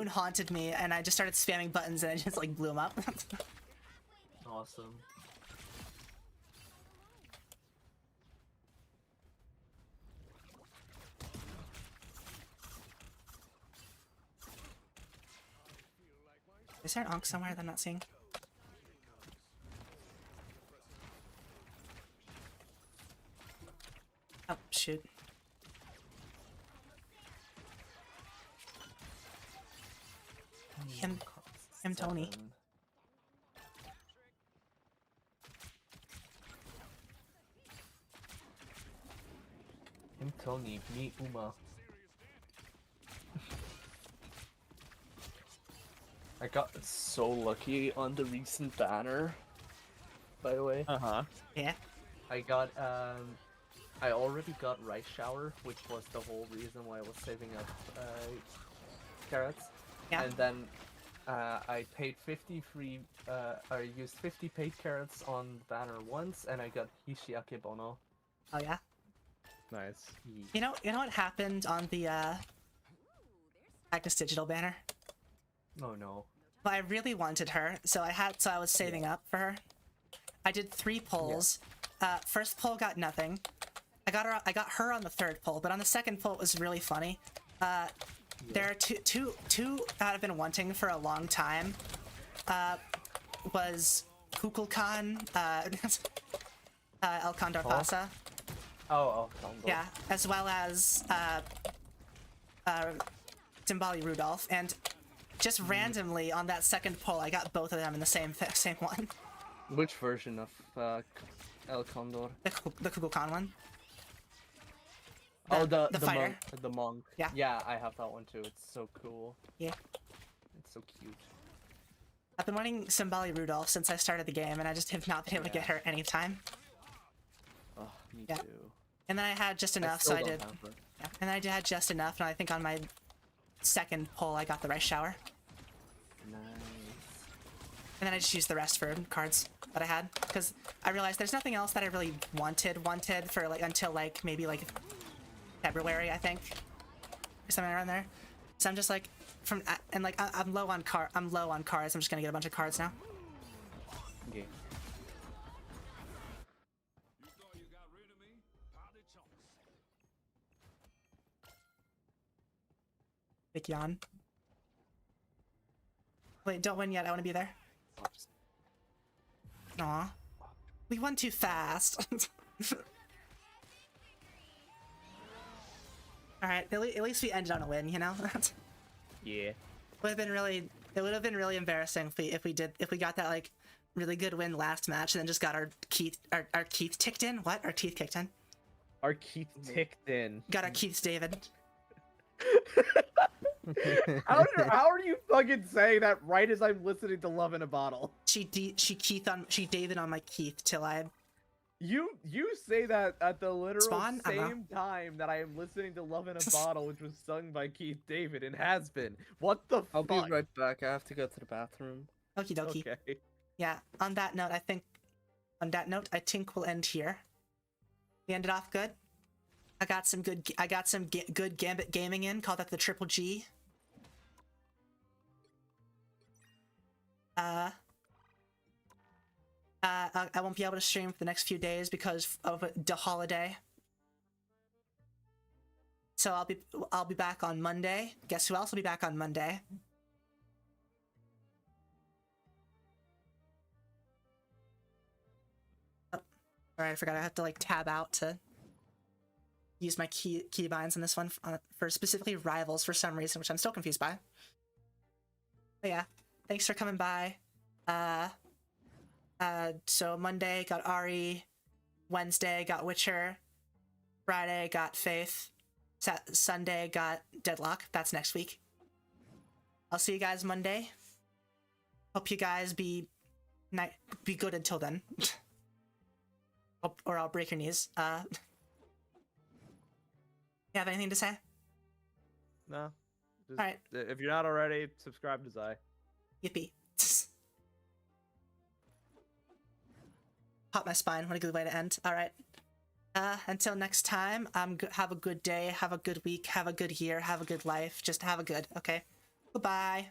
haunted me and I just started spamming buttons and it just like blew him up. Awesome. Is there an Onk somewhere that I'm not seeing? Oh shoot. Him Tony. 7. Him Tony, me Uma. I got so lucky on the recent banner, by the way. Uh-huh. Yeah. I already got Rice Shower, which was the whole reason why I was saving up carrots. Yeah. And then I paid 50 free, I used 50 paid carrots on the banner once, and I got Hishiake Bono. Oh yeah. Nice. You know what happened on the Agnes Digital banner? Oh no. Well, I really wanted her, so I was saving up for her. I did 3 polls. First poll got nothing. I got her on the 3rd poll, but on the 2nd poll it was really funny. There are two that I've been wanting for a long time. Was Kukulkan, El Condor Pasa. Oh, Condor. Yeah, as well as Timbali Rudolph, and just randomly on that 2nd poll, I got both of them in the same one. Which version of El Condor? The Kukulkan one. Oh, the the fighter. monk. The monk. Yeah. Yeah, I have that one too. It's so cool. Yeah. It's so cute. I've been wanting Simbali Rudolph since I started the game, and I just have not been able to get her anytime. Oh, me Yeah. too. And then I had just enough, so I did. Yeah. And I had just enough, and I think on my 2nd poll, I got the rice shower. Nice. And then I just used the rest for cards that I had, because I realized there's nothing else that I really wanted for like until like maybe like February, I think, or something around there. So I'm just like I'm low on cards. I'm just gonna get a bunch of cards now. Okay. Big yawn. Wait, don't win yet. I want to be there. Aw. We won too fast. Alright, at least we ended on a win, you know? Yeah. It would have been really embarrassing if we got that like really good win last match and then just got our teeth ticked in. What? Our teeth kicked in. Our Keith ticked in. Got our Keith's David. How are you fucking saying that right as I'm listening to Love in a Bottle? She David on my Keith till I. You say that at the literal Spawn? same time that I am listening to Love in a Bottle, which was sung by Keith David and has been. What the I'll fuck? be right back. I have to go to the bathroom. Okie dokie. Okay. Yeah. On that note, I think we'll end here. We ended off good. I got some good Gambit gaming in. Call that the Triple G. I won't be able to stream for the next few days because of the holiday. So I'll be back on Monday. Guess who else will be back on Monday? Oh, alright, I forgot I have to like tab out to use my keybinds on this one for specifically rivals for some reason, which I'm still confused by. But yeah, thanks for coming by. So Monday got Ari, Wednesday got Witcher, Friday got Faith, Sunday got Deadlock. That's next week. I'll see you guys Monday. Hope you guys be good until then. Or I'll break your knees. You have anything to say? No. Just, Alright. If you're not already, subscribe to Xy. Yippee. Pop my spine. What a good way to end. Alright. Until next time, have a good day, have a good week, have a good year, have a good life. Just have a good, okay? Goodbye.